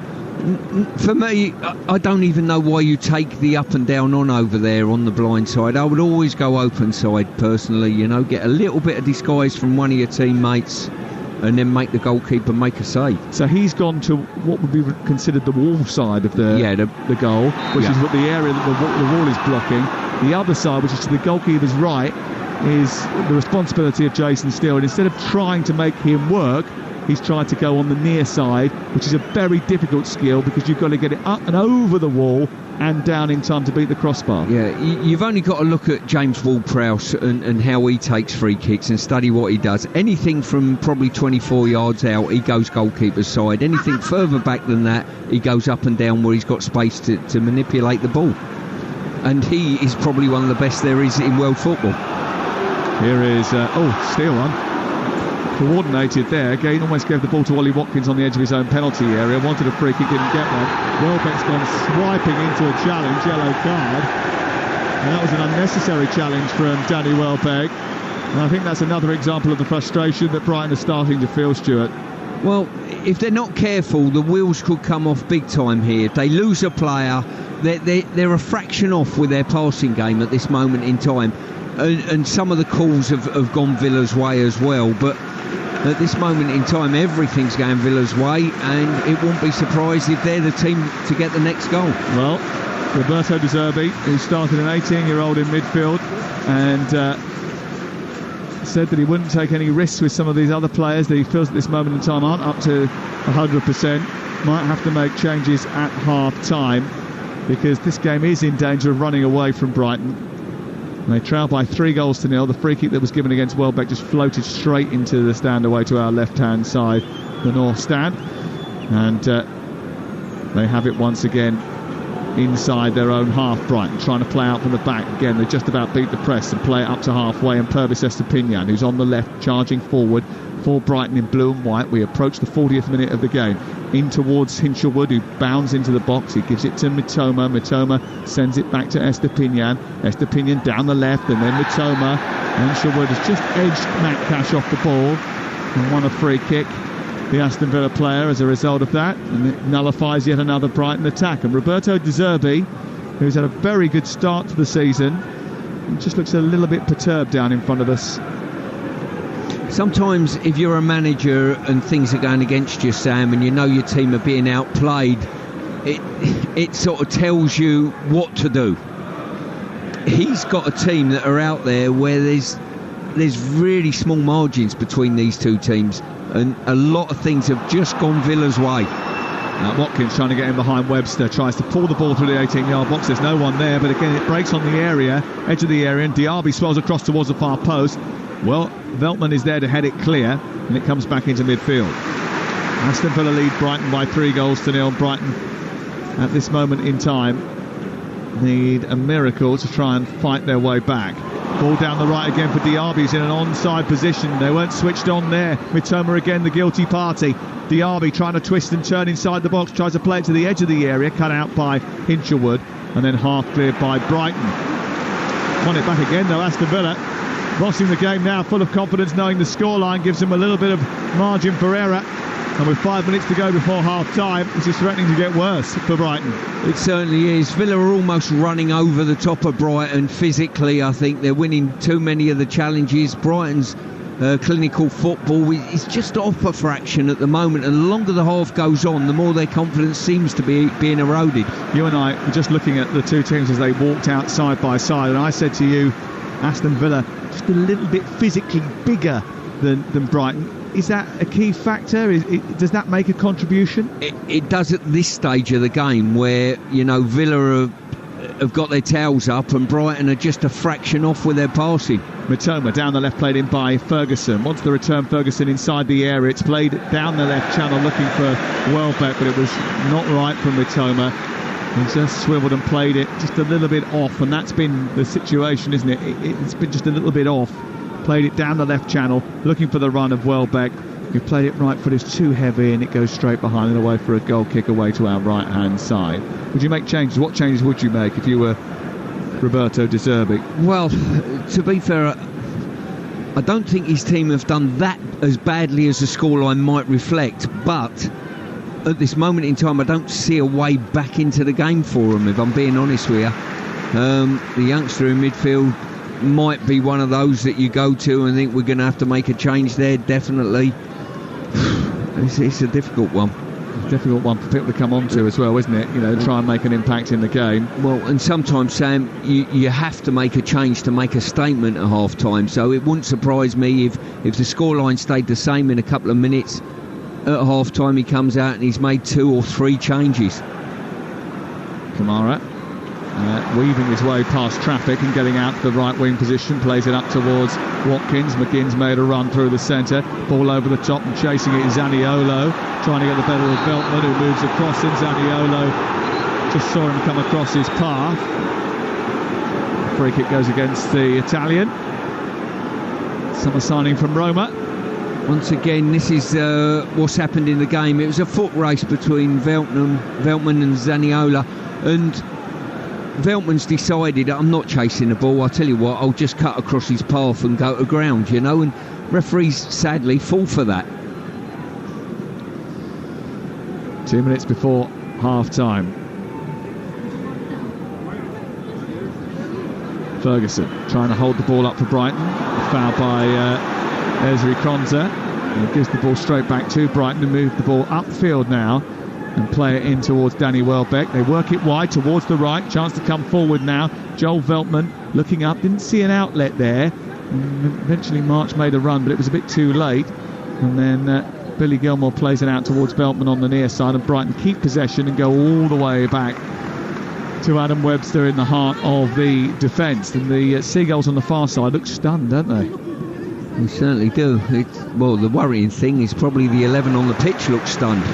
For me, I don't even know why you take the up and down on over there on the blind side. I would always go open side personally, you know, get a little bit of disguise from one of your teammates and then make the goalkeeper make a save. So he's gone to what would be considered the wall side of the goal, which is what the area that the wall is blocking. The other side, which is to the goalkeeper's right, is the responsibility of Jason Steele. And instead of trying to make him work, he's tried to go on the near side, which is a very difficult skill, because you've got to get it up and over the wall and down in time to beat the crossbar. Yeah, you've only got to look at James Ward-Prowse and how he takes free kicks and study what he does. Anything from probably 24 yards out, he goes goalkeeper's side. Anything further back than that, he goes up and down where he's got space to manipulate the ball. And he is probably one of the best there is in world football. Here is, Steele one. Coordinated there, again almost gave the ball to Ollie Watkins on the edge of his own penalty area. Wanted a free kick, didn't get one. Welbeck's gone swiping into a challenge, yellow card, and that was an unnecessary challenge from Danny Welbeck, and I think that's another example of the frustration that Brighton are starting to feel, Stuart. Well, if they're not careful, the wheels could come off big time here. If they lose a player, they're a fraction off with their passing game at this moment in time, and some of the calls have gone Villa's way as well, but at this moment in time, everything's going Villa's way, and it won't be surprised if they're the team to get the next goal. Well, Roberto De Zerbi, who started an 18-year-old in midfield, and said that he wouldn't take any risks with some of these other players that he feels at this moment in time aren't up to 100%. Might have to make changes at half-time, because this game is in danger of running away from Brighton. They trail by 3-0. The free kick that was given against Welbeck just floated straight into the stand away to our left-hand side, the north stand. And they have it once again inside their own half. Brighton trying to play out from the back. Again, they just about beat the press and play it up to halfway. And Purvis Estepinian, who's on the left, charging forward for Brighton in blue and white. We approach the 40th minute of the game. In towards Hinshelwood, who bounds into the box. He gives it to Mitoma. Mitoma sends it back to Estepinian. Estepinian down the left, and then Mitoma. Hinshelwood has just edged Matt Cash off the ball and won a free kick. the Aston Villa player as a result of that, and it nullifies yet another Brighton attack. And Roberto De Zerbi, who's had a very good start to the season, just looks a little bit perturbed down in front of us. Sometimes if you're a manager and things are going against you, Sam, and you know your team are being outplayed, it sort of tells you what to do. He's got a team that are out there where there's really small margins between these two teams, and a lot of things have just gone Villa's way. Watkins trying to get in behind Webster, tries to pull the ball through the 18-yard box. There's no one there, but again it breaks on the edge of the area, and Diaby swells across towards the far post. Well, Veltman is there to head it clear, and it comes back into midfield. Aston Villa lead Brighton by 3-0. Brighton at this moment in time need a miracle to try and fight their way back. Ball down the right again for Diaby. He's in an onside position. They weren't switched on there. Mitoma again, the guilty party. Diaby trying to twist and turn inside the box, tries to play it to the edge of the area, cut out by Hinchelwood, and then half cleared by Brighton. Won it back again though, Aston Villa. Bossing the game now, full of confidence, knowing the scoreline gives them a little bit of margin for error. And with 5 minutes to go before half-time, this is threatening to get worse for Brighton. It certainly is. Villa are almost running over the top of Brighton physically. I think they're winning too many of the challenges. Brighton's clinical football is just off a fraction at the moment, and the longer the half goes on, the more their confidence seems to be being eroded. You and I were just looking at the two teams as they walked out side by side, and I said to you, Aston Villa just a little bit physically bigger than Brighton. Is that a key factor? Does that make a contribution? It does at this stage of the game, where, you know, Villa have got their tails up and Brighton are just a fraction off with their passing. Mitoma down the left, played in by Ferguson. Wants the return, Ferguson inside the area. It's played down the left channel looking for Welbeck, but it was not right from Mitoma. He just swiveled and played it just a little bit off, and that's been the situation, isn't it? It's been just a little bit off. Played it down the left channel, looking for the run of Welbeck. He played it right foot, is too heavy, and it goes straight behind and away for a goal kick away to our right-hand side. Would you make changes? What changes would you make if you were Roberto De Zerbi? Well, to be fair, I don't think his team have done that as badly as the scoreline might reflect, but at this moment in time I don't see a way back into the game for them, if I'm being honest with you. The youngster in midfield might be one of those that you go to and think we're going to have to make a change there, definitely. It's a difficult one. Difficult one for people to come onto as well, isn't it? You know, try and make an impact in the game. Well, and sometimes, Sam, you have to make a change to make a statement at half-time, so it wouldn't surprise me if the scoreline stayed the same in a couple of minutes. At half-time he comes out and he's made 2 or 3 changes. Kamara weaving his way past traffic and getting out to the right wing position, plays it up towards Watkins. McGinn's made a run through the centre, ball over the top, and chasing it is Zaniolo, trying to get the better of Veltman, who moves across him. Zaniolo just saw him come across his path. Free kick goes against the Italian. Summer signing from Roma. Once again, this is what's happened in the game. It was a foot race between Veltman and Zaniolo, and Veltman's decided, I'm not chasing the ball, I'll tell you what, I'll just cut across his path and go to ground, you know, and referees sadly fall for that. 2 minutes before half-time. Ferguson trying to hold the ball up for Brighton. Foul by Ezri Konsa. He gives the ball straight back to Brighton and move the ball upfield now and play it in towards Danny Welbeck. They work it wide towards the right. Chance to come forward now. Joel Veltman looking up. Didn't see an outlet there. Eventually March made a run, but it was a bit too late. And then Billy Gilmore plays it out towards Veltman on the near side, and Brighton keep possession and go all the way back to Adam Webster in the heart of the defence. And the Seagulls on the far side look stunned, don't they? They certainly do. Well, the worrying thing is probably the 11 on the pitch looks stunned.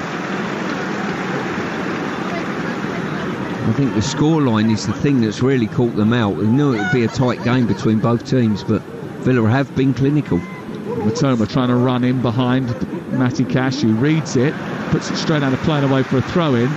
I think the scoreline is the thing that's really caught them out. We knew it would be a tight game between both teams, but Villa have been clinical. Mitoma trying to run in behind Matty Cash, who reads it, puts it straight out of play and away for a throw-in.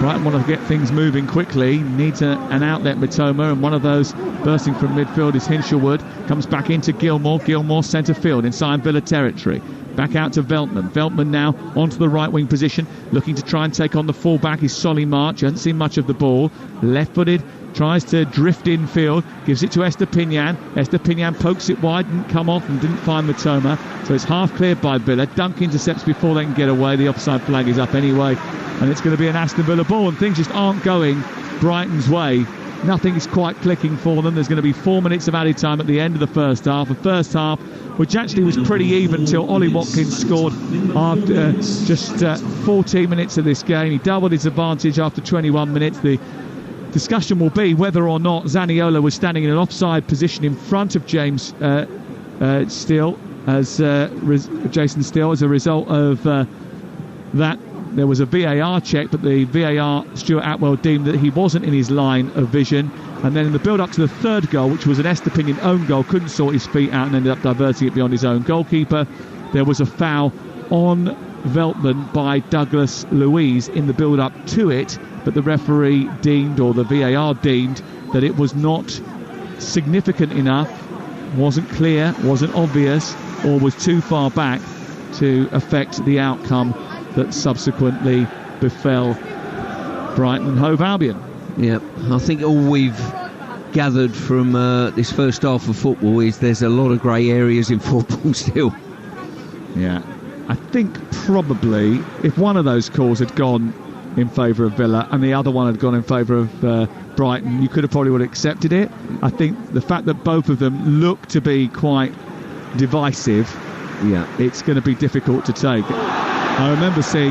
Brighton want to get things moving quickly, needs an outlet, Mitoma, and one of those bursting from midfield is Hinshelwood. Comes back into Gilmour centre field inside Villa territory. Back out to Veltman. Veltman now onto the right wing position, looking to try and take on the full-back is Solly March. Hasn't seen much of the ball. Left-footed, tries to drift infield, gives it to Estepinian. Estepinian pokes it wide, didn't come off and didn't find Mitoma. So it's half cleared by Villa. Dunk intercepts before they can get away. The offside flag is up anyway, and it's going to be an Aston Villa ball, and things just aren't going Brighton's way. Nothing is quite clicking for them. There's going to be 4 minutes of added time at the end of the first half. The first half, which actually was pretty even till Ollie Watkins scored after just 14 minutes of this game. He doubled his advantage after 21 minutes. The discussion will be whether or not Zaniolo was standing in an offside position in front of James Steele, Jason Steele, as a result of that. There was a VAR check, but the VAR, Stuart Atwell, deemed that he wasn't in his line of vision. And then in the build-up to the third goal, which was an Estepinian own goal, couldn't sort his feet out and ended up diverting it beyond his own goalkeeper. There was a foul on Veltman by Douglas Luiz in the build-up to it, but the referee deemed, or the VAR deemed, that it was not significant enough, wasn't clear, wasn't obvious, or was too far back to affect the outcome that subsequently befell Brighton and Hove Albion. Yeah, I think all we've gathered from this first half of football is there's a lot of grey areas in football still. Yeah, I think probably if one of those calls had gone in favour of Villa and the other one had gone in favour of Brighton, you could have probably would have accepted it. I think the fact that both of them look to be quite divisive, it's going to be difficult to take. I remember seeing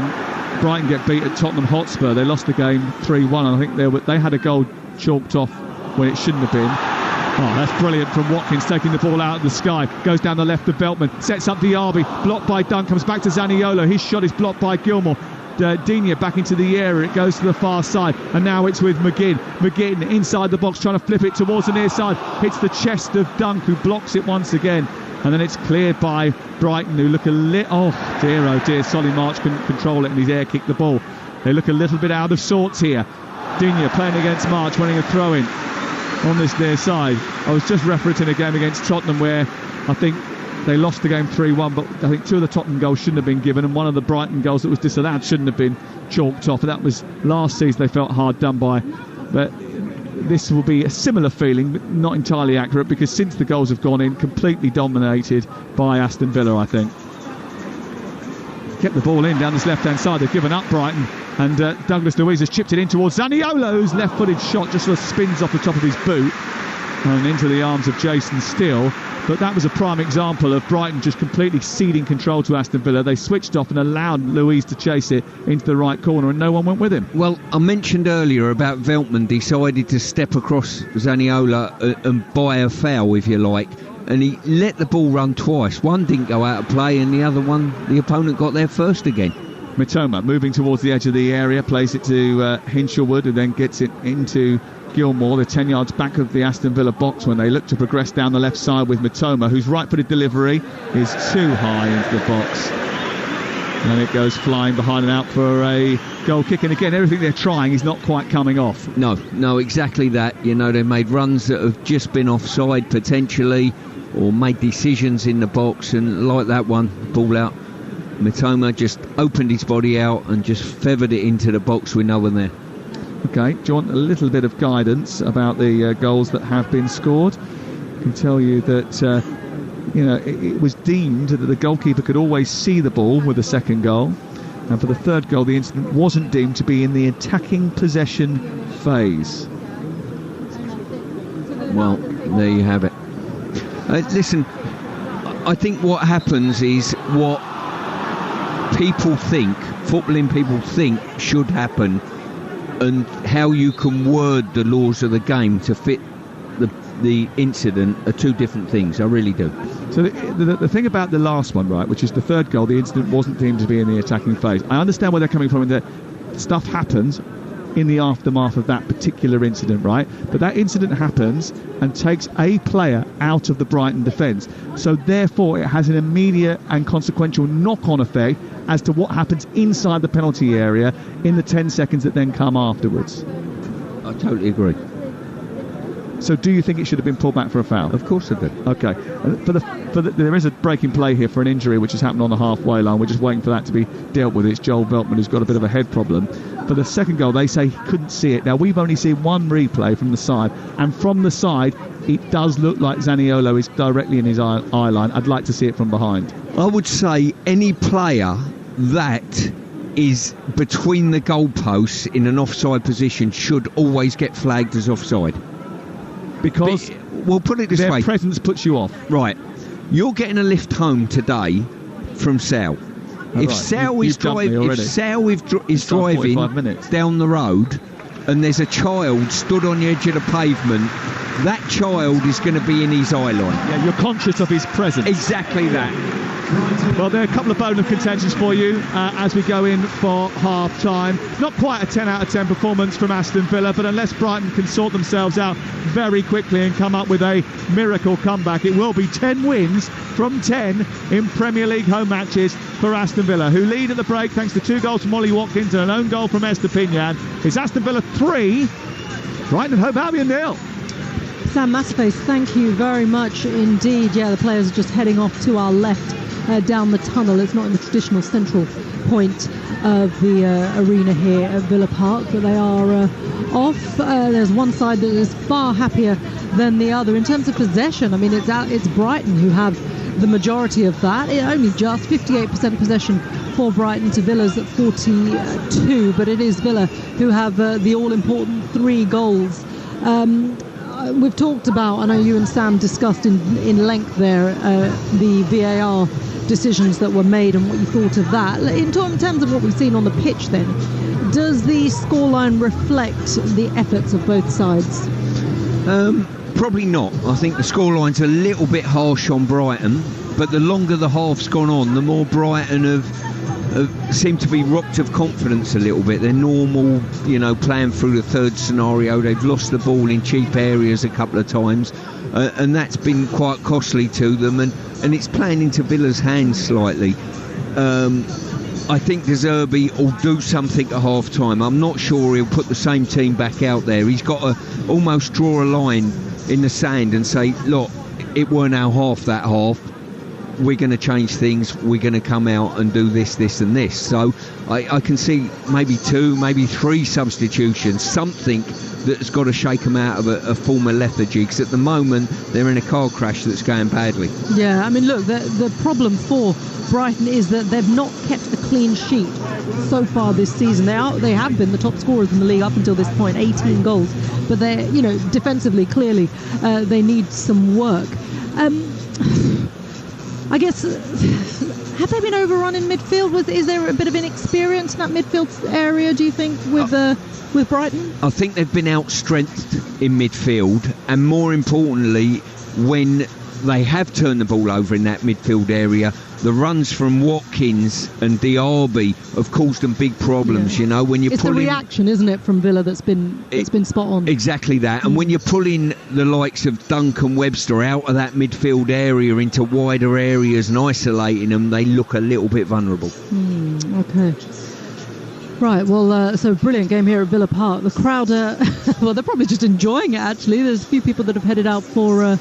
Brighton get beat at Tottenham Hotspur. They lost the game 3-1. I think they had a goal chalked off when it shouldn't have been. Oh, that's brilliant from Watkins, taking the ball out of the sky. Goes down the left of Veltman, sets up Diaby, blocked by Dunn, comes back to Zaniolo. His shot is blocked by Gilmour. Digne back into the area, it goes to the far side, and now it's with McGinn inside the box, trying to flip it towards the near side, hits the chest of Dunk, who blocks it once again, and then it's cleared by Brighton, who look a little, oh dear, Solly March couldn't control it and he's air kicked the ball. They look a little bit out of sorts here. Digne playing against March, winning a throw-in on this near side. I was just referencing a game against Tottenham where I think they lost the game 3-1, but I think two of the Tottenham goals shouldn't have been given, and one of the Brighton goals that was disallowed shouldn't have been chalked off. That was last season. They felt hard done by. But this will be a similar feeling, but not entirely accurate, because since the goals have gone in, completely dominated by Aston Villa, I think. Kept the ball in down this left-hand side. They've given up Brighton, and Douglas Luiz has chipped it in towards Zaniolo, whose left-footed shot just sort of spins off the top of his boot and into the arms of Jason Steele. But that was a prime example of Brighton just completely ceding control to Aston Villa. They switched off and allowed Luiz to chase it into the right corner, and no one went with him. Well, I mentioned earlier about Veltman decided to step across Zaniolo and buy a foul, if you like, and he let the ball run twice. One didn't go out of play, and the other one, the opponent got there first again. Mitoma moving towards the edge of the area, plays it to Hinshelwood, and then gets it into Gilmour. They're 10 yards back of the Aston Villa box when they look to progress down the left side with Mitoma, whose right-footed delivery is too high into the box, and it goes flying behind and out for a goal kick. And again, everything they're trying is not quite coming off. No, exactly that. You know, they've made runs that have just been offside potentially, or made decisions in the box, and like that one, ball out. Mitoma just opened his body out and just feathered it into the box with no one there. Okay, do you want a little bit of guidance about the goals that have been scored? I can tell you that it was deemed that the goalkeeper could always see the ball with the second goal, and for the third goal the incident wasn't deemed to be in the attacking possession phase. Well, there you have it. Listen, I think what happens is what footballing people think should happen, and how you can word the laws of the game to fit the incident are two different things. I really do. So the thing about the last one, right, which is the third goal, the incident wasn't deemed to be in the attacking phase. I understand where they're coming from in that stuff happens. in the aftermath of that particular incident, right? But that incident happens and takes a player out of the Brighton defence. So therefore it has an immediate and consequential knock-on effect as to what happens inside the penalty area in the 10 seconds that then come afterwards. I totally agree. So do you think it should have been pulled back for a foul? Of course I do. Okay. There is a breaking play here for an injury which has happened on the halfway line. We're just waiting for that to be dealt with. It's Joel Veltman who's got a bit of a head problem. For the second goal, they say he couldn't see it. Now, we've only seen one replay from the side, and from the side, it does look like Zaniolo is directly in his eye line. I'd like to see it from behind. I would say any player that is between the goalposts in an offside position should always get flagged as offside. Because we'll put it this their way. presence puts you off. Right. You're getting a lift home today from Sal. If Sal is driving down the road and there's a child stood on the edge of the pavement, that child is going to be in his eye line. Yeah, you're conscious of his presence. Exactly that. Well, there are a couple of bone of contentions for you as we go in for half-time. Not quite a 10 out of 10 performance from Aston Villa, but unless Brighton can sort themselves out very quickly and come up with a miracle comeback, it will be 10 wins from 10 in Premier League home matches for Aston Villa, who lead at the break thanks to 2 goals from Ollie Watkins and an own goal from Estepinian. It's Aston Villa 3, Brighton and Hove Albion 0. Sam Massaface, thank you very much indeed. Yeah, the players are just heading off to our left down the tunnel. It's not in the traditional central point of the arena here at Villa Park, but they are off. There's one side that is far happier than the other. In terms of possession, I mean, it's Brighton who have the majority of that. Only just 58% possession for Brighton to Villa's at 42, but it is Villa who have the all-important 3 goals. We've talked about, I know you and Sam discussed in length there, the VAR decisions that were made and what you thought of that. In terms of what we've seen on the pitch then, does the scoreline reflect the efforts of both sides? Probably not. I think the scoreline's a little bit harsh on Brighton, but the longer the half's gone on, the more Brighton have seemed to be rocked of confidence a little bit. They're normal, playing through the third scenario. They've lost the ball in cheap areas a couple of times, and that's been quite costly to them, and it's playing into Villa's hands slightly. I think De Zerbi will do something at half-time. I'm not sure he'll put the same team back out there. He's got to almost draw a line in the sand and say, look, it weren't our half that half. We're going to change things. We're going to come out and do this, this and this. So I can see maybe 2, maybe 3 substitutions, something that's got to shake them out of a form of lethargy, because at the moment they're in a car crash that's going badly. Yeah, I mean, look, the problem for Brighton is that they've not kept a clean sheet so far this season. They have been the top scorers in the league up until this point, 18 goals, but they're, defensively, clearly they need some work. I guess, have they been overrun in midfield? Is there a bit of inexperience in that midfield area, do you think, with Brighton? I think they've been outstrengthed in midfield, and more importantly, when they have turned the ball over in that midfield area, the runs from Watkins and Diaby have caused them big problems. Yeah. When you're it's the reaction, isn't it, from Villa that's been spot on. Exactly that. And when you're pulling the likes of Duncan Webster out of that midfield area into wider areas and isolating them, they look a little bit vulnerable. Okay. Right, well, so brilliant game here at Villa Park. The crowd, well, they're probably just enjoying it, actually. There's a few people that have headed out for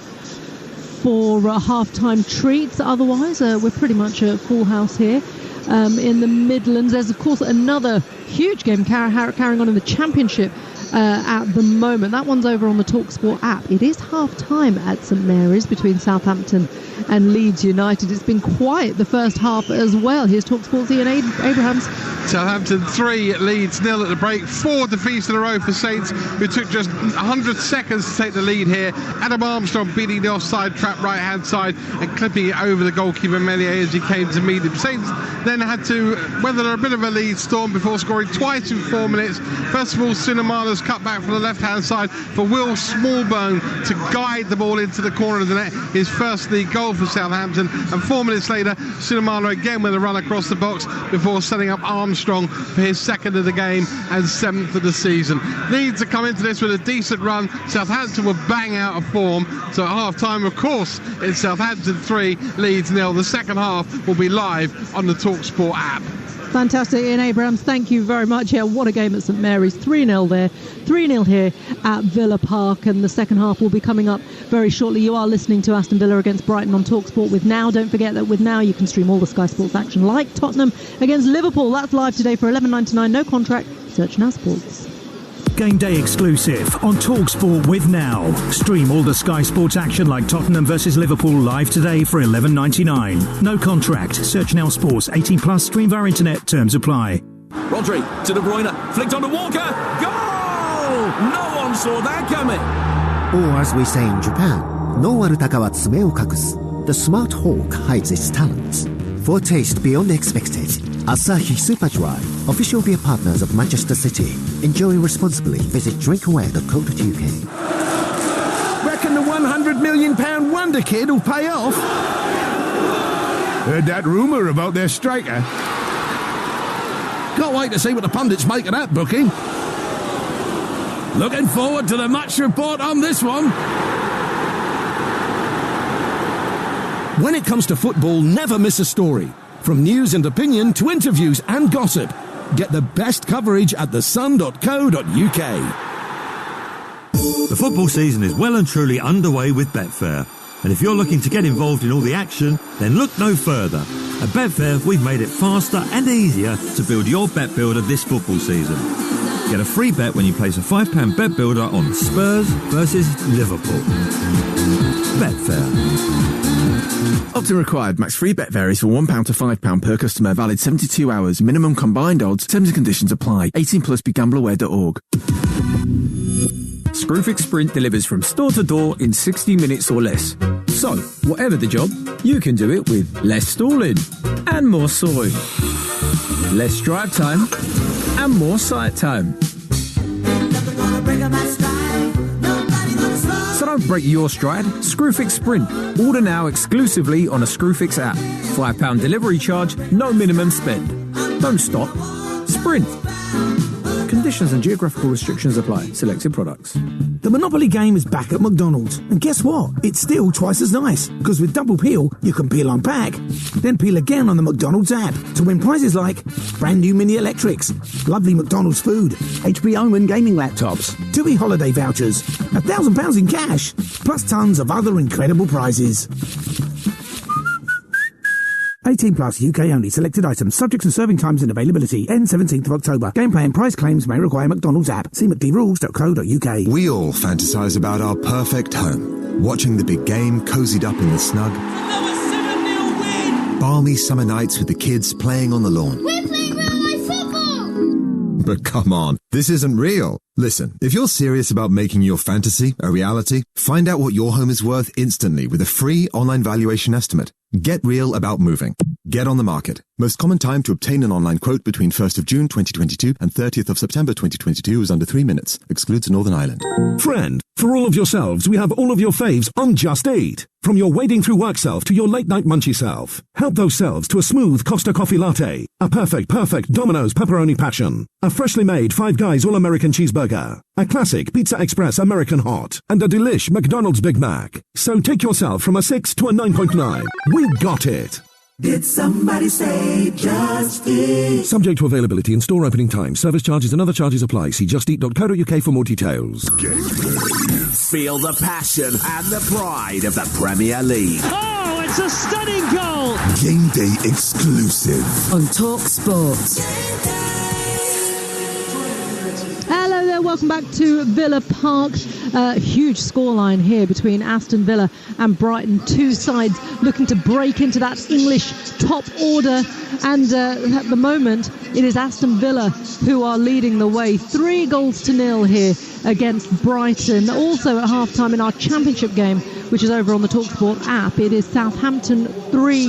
half-time treats. Otherwise, we're pretty much at full house here in the Midlands. There's, of course, another huge game carrying on in the Championship at the moment. That one's over on the Talksport app. It is half-time at St Mary's between Southampton and Leeds United. It's been quiet the first half as well. Here's Talksport's Ian Abrahams. Southampton 3, Leeds 0 at the break. 4 defeats in a row for Saints, who took just 100 seconds to take the lead here. Adam Armstrong beating the offside trap right hand side and clipping it over the goalkeeper Meslier as he came to meet him. Saints then had to weather a bit of a lead storm before scoring twice in 4 minutes. First of all, Sinamala was cut back from the left-hand side for Will Smallbone to guide the ball into the corner of the net. His first league goal for Southampton, and 4 minutes later, Sinamalo again with a run across the box before setting up Armstrong for his second of the game and 7th of the season. Leeds have come into this with a decent run. Southampton were bang out of form. So at half-time, of course, it's Southampton 3, Leeds 0. The second half will be live on the Talksport app. Fantastic, Ian Abrams, thank you very much. Yeah, what a game at St Mary's. 3-0 there, 3-0 here at Villa Park, and the second half will be coming up very shortly. You are listening to Aston Villa against Brighton on Talksport with Now. Don't forget that with Now you can stream all the Sky Sports action like Tottenham against Liverpool. That's live today for $11.99, no contract. Search Now Sports. Game day exclusive on Talksport with Now. Stream all the Sky Sports action like Tottenham versus Liverpool live today for $11.99. No contract. Search Now Sports. 18 plus. Stream via internet. Terms apply. Rodri to De Bruyne. Flicked onto Walker. Goal! No one saw that coming. Or as we say in Japan, no warutaka wa tsume o kakusu. The smart hawk hides its talents. For taste beyond expected, Asahi Super Dry, official beer partners of Manchester City. Enjoy responsibly. Visit drinkaware.co.uk. Reckon the £100 million wonder kid will pay off? Heard that rumour about their striker. Can't wait to see what the pundits make of that booking. Looking forward to the match report on this one. When it comes to football, never miss a story. From news and opinion to interviews and gossip. Get the best coverage at thesun.co.uk. The football season is well and truly underway with Betfair. And if you're looking to get involved in all the action, then look no further. At Betfair, we've made it faster and easier to build your bet builder this football season. Get a free bet when you place a £5 bet builder on Spurs versus Liverpool. Betfair. Opt-in required. Max free bet varies for £1 to £5 per customer. Valid 72 hours. Minimum combined odds. Terms and conditions apply. 18 plus. BeGambleAware.org. Screwfix Sprint delivers from store to door in 60 minutes or less. So, whatever the job, you can do it with less stalling and more sawing, less drive time and more site time. So don't break your stride. Screwfix Sprint. Order now exclusively on a Screwfix app. £5 delivery charge, no minimum spend. Don't stop. Sprint. Conditions and geographical restrictions apply. Selected products. The Monopoly game is back at McDonald's. And guess what? It's still twice as nice. Because with double peel, you can peel on pack, then peel again on the McDonald's app to win prizes like brand new mini electrics, lovely McDonald's food, HBO and gaming laptops, TUI holiday vouchers, £1,000 in cash, plus tons of other incredible prizes. 18 plus, UK only. Selected items, subjects and serving times and availability. End 17th of October. Gameplay and price claims may require McDonald's app. See mcdrules.co.uk. We all fantasize about our perfect home. Watching the big game, cozied up in the snug. Another 7-0 win! Balmy summer nights with the kids playing on the lawn. We're playing real-life football! But come on, this isn't real. Listen, if you're serious about making your fantasy a reality, find out what your home is worth instantly with a free online valuation estimate. Get real about moving. Get on the market. Most common time to obtain an online quote between 1st of June 2022 and 30th of September 2022 is under 3 minutes. Excludes Northern Ireland. Friend, for all of yourselves, we have all of your faves on Just Eat. From your wading through work self to your late night munchy self. Help those selves to a smooth Costa coffee latte. A perfect Domino's pepperoni passion. A freshly made Five Guys All-American cheeseburger. A classic Pizza Express American hot. And a delish McDonald's Big Mac. So take yourself from a 6 to a 9.9. We got it. Did somebody say Just Eat? Subject to availability and store opening times. Service charges and other charges apply. See justeat.co.uk for more details. Feel the passion and the pride of the Premier League. Oh, it's a stunning goal! Game day exclusive on Talksport. Hello there, welcome back to Villa Park. Huge scoreline here between Aston Villa and Brighton. Two sides looking to break into that English top order. And at the moment, it is Aston Villa who are leading the way. 3-0 here against Brighton. Also at half-time in our championship game, which is over on the Talksport app, it is Southampton 3,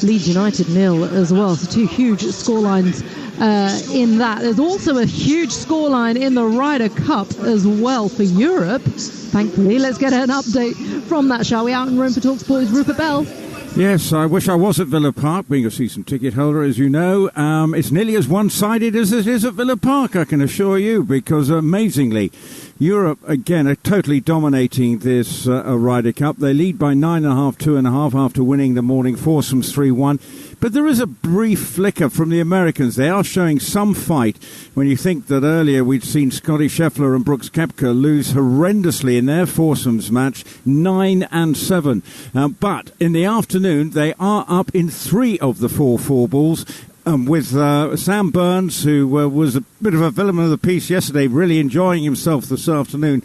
Leeds United 0 as well. So two huge scorelines in that. There's also a huge scoreline in the Ryder Cup as well for Europe. Thankfully, let's get an update from that, shall we? Out in room for Talksport is Rupert Bell. Yes, I wish I was at Villa Park, being a season ticket holder, as you know. It's nearly as one-sided as it is at Villa Park, I can assure you, because amazingly, Europe, again, are totally dominating this Ryder Cup. They lead by 9.5, 2.5 after winning the morning foursomes 3-1. But there is a brief flicker from the Americans. They are showing some fight when you think that earlier we'd seen Scotty Scheffler and Brooks Koepka lose horrendously in their foursomes match, 9-7. But in the afternoon, they are up in 3 of the 4 four-balls. With Sam Burns, who was a bit of a villain of the piece yesterday, really enjoying himself this afternoon,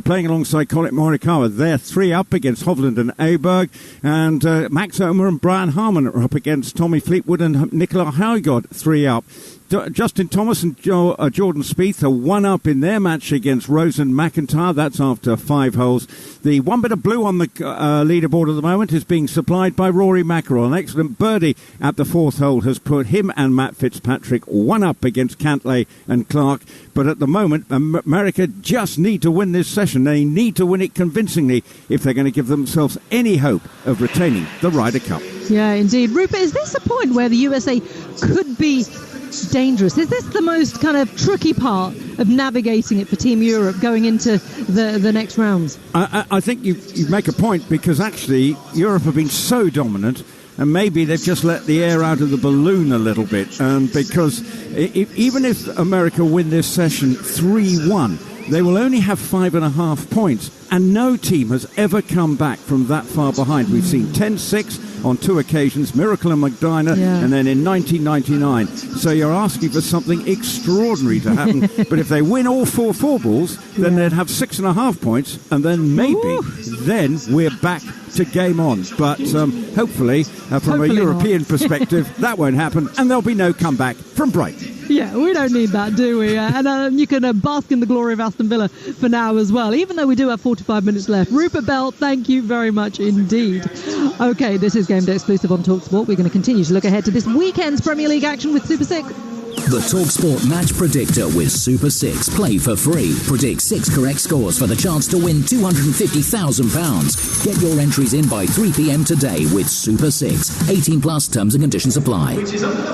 playing alongside Colin Morikawa. They're 3 up against Hovland and Aberg, and Max Omer and Brian Harman are up against Tommy Fleetwood and Nicola Højgaard, 3 up. Justin Thomas and Jordan Spieth are 1 up in their match against Rose and McIntyre. That's after 5 holes. The one bit of blue on the leaderboard at the moment is being supplied by Rory McIlroy. An excellent birdie at the 4th hole has put him and Matt Fitzpatrick 1 up against Cantlay and Clark. But at the moment, America just need to win this session. They need to win it convincingly if they're going to give themselves any hope of retaining the Ryder Cup. Yeah, indeed. Rupert, is this a point where the USA could be dangerous? Is this the most kind of tricky part of navigating it for Team Europe going into the next rounds? I think you make a point, because actually Europe have been so dominant, and maybe they've just let the air out of the balloon a little bit, because even if America win this session 3-1, they will only have 5.5 points, and no team has ever come back from that far behind. We've seen 10-6 on 2 occasions, Miracle and Medina, and then in 1999. So you're asking for something extraordinary to happen. But if they win all 4 four-balls, then they'd have 6.5 points, and then maybe then we're back to game on. But hopefully, from a European perspective, that won't happen, and there'll be no comeback from Brighton. Yeah, we don't need that, do we? And you can bask in the glory of Aston Villa for now as well, even though we do have 45 minutes left. Rupert Bell, thank you very much indeed. OK, this is Game Day exclusive on Talksport. We're going to continue to look ahead to this weekend's Premier League action with Super 6. The Talksport Match Predictor with Super 6. Play for free. Predict 6 correct scores for the chance to win £250,000. Get your entries in by 3 p.m. today with Super 6. 18 plus terms and conditions apply.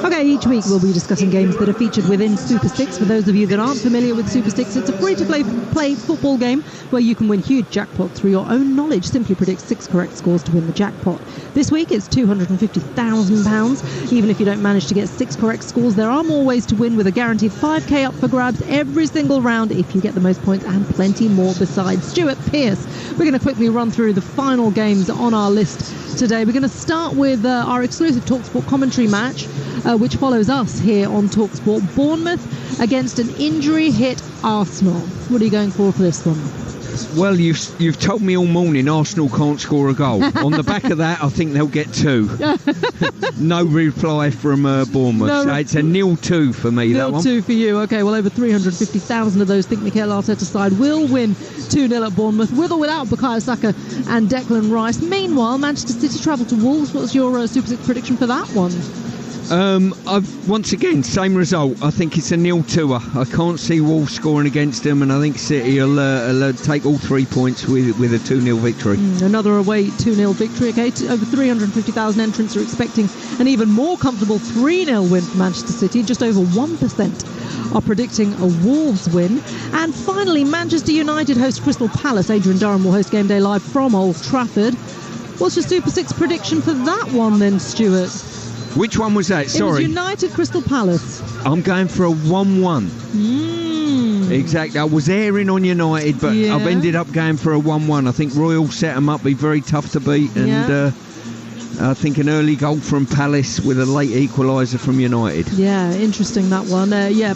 OK, each week we'll be discussing games that are featured within Super 6. For those of you that aren't familiar with Super 6, it's a free-to-play football game where you can win huge jackpots through your own knowledge. Simply predict 6 correct scores to win the jackpot. This week it's £250,000. Even if you don't manage to get 6 correct scores, there are more ways to win, with a guaranteed 5k up for grabs every single round if you get the most points, and plenty more besides. Stuart Pearce, we're going to quickly run through the final games on our list today. We're going to start with our exclusive Talksport commentary match, which follows us here on Talksport. Bournemouth against an injury-hit Arsenal. What are you going for this one? Well, you've told me all morning Arsenal can't score a goal. On the back of that, I think they'll get 2. No reply from Bournemouth. So it's a 0-2 for me, that one. 0-2 for you. OK, well, over 350,000 of those think Mikel Arteta's side will win 2-0 at Bournemouth, with or without Bukayo Saka and Declan Rice. Meanwhile, Manchester City travel to Wolves. What's your Super 6 prediction for that one? Once again, same result. I think it's a 0-2. I can't see Wolves scoring against them, and I think City will take all 3 points with a 2-0 victory. Another away 2-0 victory. Okay, over 350,000 entrants are expecting an even more comfortable 3-0 win for Manchester City. Just over 1% are predicting a Wolves win. And finally, Manchester United host Crystal Palace. Adrian Durham will host Game Day Live from Old Trafford. What's your Super 6 prediction for that one then, Stuart? Which one was that? Sorry. It was United Crystal Palace. I'm going for a 1-1. Exactly. I was airing on United, but I've ended up going for a 1-1. I think Royal set them up, be very tough to beat, and I think an early goal from Palace with a late equaliser from United. Yeah, interesting, that one.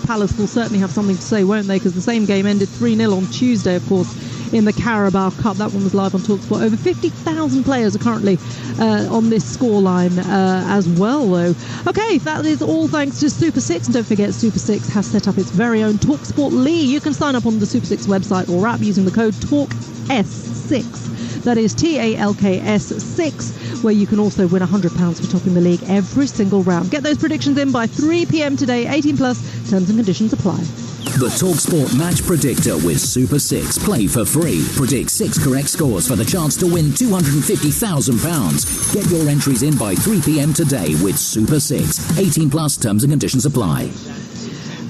Palace will certainly have something to say, won't they? Because the same game ended 3-0 on Tuesday, of course, in the Carabao Cup. That one was live on Talksport. Over 50,000 players are currently on this scoreline as well, though. OK, that is all thanks to Super 6. And don't forget, Super 6 has set up its very own Talksport League. You can sign up on the Super 6 website or app using the code TALKS6. That is TALKS6, where you can also win £100 for topping the league every single round. Get those predictions in by 3 p.m. today. 18 plus. Terms and conditions apply. The Talksport Match Predictor with Super 6. Play for free. Predict 6 correct scores for the chance to win £250,000. Get your entries in by 3 p.m. today with Super 6. 18 plus. Terms and conditions apply.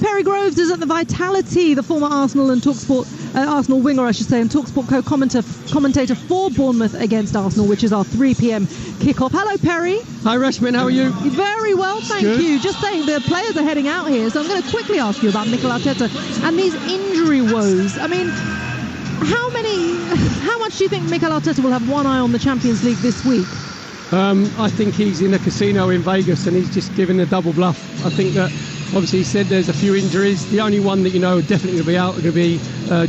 Perry Groves is at the Vitality, the former Arsenal and Talksport, Arsenal winger, I should say, and Talksport co-commentator for Bournemouth against Arsenal, which is our 3 p.m. kickoff. Hello, Perry. Hi, Rashmin. How are you? Very well, thank you. Just saying, the players are heading out here, so I'm going to quickly ask you about Mikel Arteta and these injury woes. I mean, how much do you think Mikel Arteta will have one eye on the Champions League this week? I think he's in a casino in Vegas and he's just giving a double bluff. I think that obviously he said there's a few injuries. The only one that you know are definitely going to be out are going to be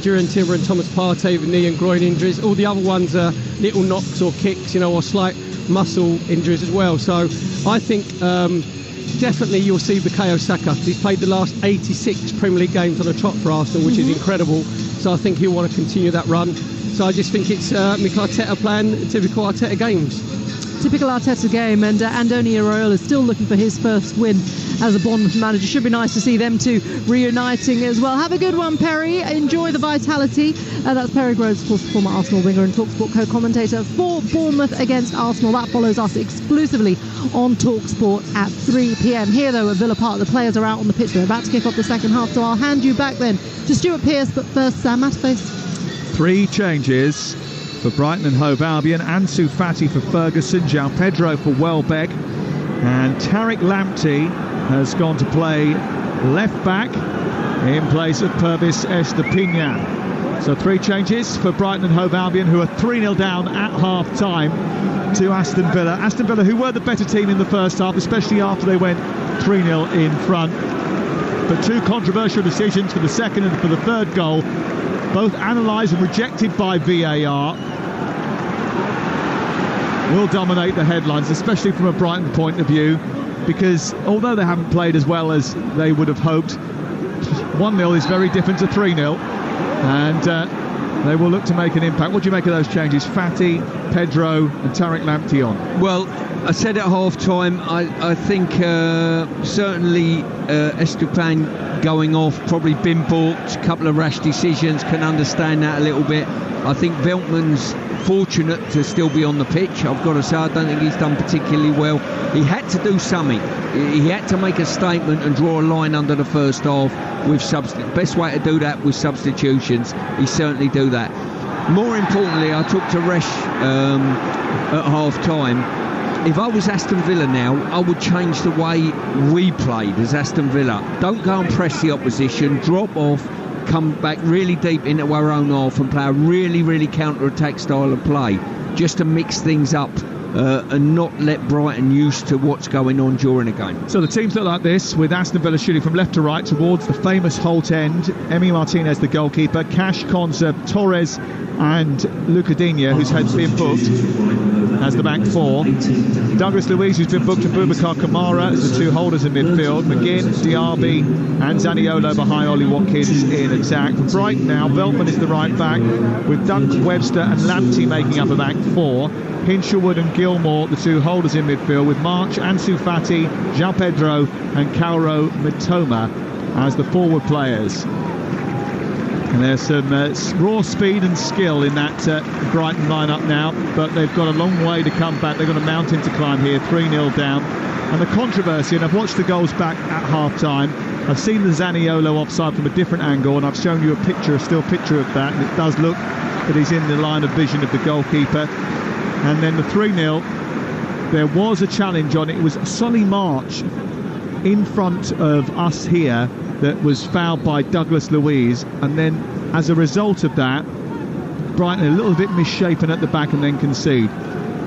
Duran Timber and Thomas Partey with knee and groin injuries. All the other ones are little knocks or kicks, or slight muscle injuries as well. So I think definitely you'll see Bukayo Saka. He's played the last 86 Premier League games on a trot for Arsenal, which is incredible. So I think he'll want to continue that run. So I just think it's Mikel Arteta playing typical Arteta games. Typical Arteta game, and Andoni Iraola is still looking for his first win as a Bournemouth manager. Should be nice to see them two reuniting as well. Have a good one, Perry. Enjoy the Vitality. That's Perry Groves, of course, former Arsenal winger and Talksport co-commentator for Bournemouth against Arsenal. That follows us exclusively on Talksport at 3 p.m. Here, though, at Villa Park, the players are out on the pitch. They're about to kick off the second half, so I'll hand you back then to Stuart Pearce, but first, Sam Matterface. 3 changes for Brighton and Hove Albion. Ansu Fati for Ferguson, João Pedro for Welbeck, and Tariq Lamptey has gone to play left back in place of Pervis Estepina. So 3 changes for Brighton and Hove Albion, who are 3-0 down at half-time to Aston Villa. Aston Villa, who were the better team in the first half, especially after they went 3-0 in front. But 2 controversial decisions for the second and for the third goal, both analysed and rejected by VAR, will dominate the headlines, especially from a Brighton point of view, because although they haven't played as well as they would have hoped, 1-0 is very different to 3-0, and they will look to make an impact. What do you make of those changes? Fati, Pedro and Tariq Lamptey on. Well, I said at half-time, I think certainly Estepin going off, probably been balked, a couple of rash decisions, can understand that a little bit. I think Veltman's fortunate to still be on the pitch. I've got to say, I don't think he's done particularly well. He had to do something. He had to make a statement and draw a line under the first half with best way to do that with substitutions. He certainly do that. More importantly, I talked to Resh at half-time. If I was Aston Villa now, I would change the way we played as Aston Villa. Don't go and press the opposition, drop off, come back really deep into our own half and play a really, really counter-attack style of play, just to mix things up and not let Brighton used to what's going on during a game. So the teams look like this, with Aston Villa shooting from left to right towards the famous Holt end. Emi Martinez, the goalkeeper, Cash, Konsa, Torres and Lucadinha, who's been booked as the back 4. Douglas Luiz, who's been booked, and Boubacar Kamara as the 2 holders in midfield. McGinn, Diaby and Zaniolo behind Ollie Watkins in attack. For Brighton now, Veltman is the right back, with Dunk, Webster and Lamptey making up a back 4. Hinshelwood and Gilmour, the 2 holders in midfield, with March, Ansu Fati, João Pedro and Kaoru Mitoma as the forward players. And there's some raw speed and skill in that Brighton lineup now, but they've got a long way to come back. They've got a mountain to climb here, 3-0 down. And the controversy, and I've watched the goals back at half-time, I've seen the Zaniolo offside from a different angle, and I've shown you a still picture of that, and it does look that he's in the line of vision of the goalkeeper. And then the 3-0, there was a challenge on it. It was Solly March in front of us here that was fouled by Douglas Luiz, and then as a result of that, Brighton a little bit misshapen at the back and then concede.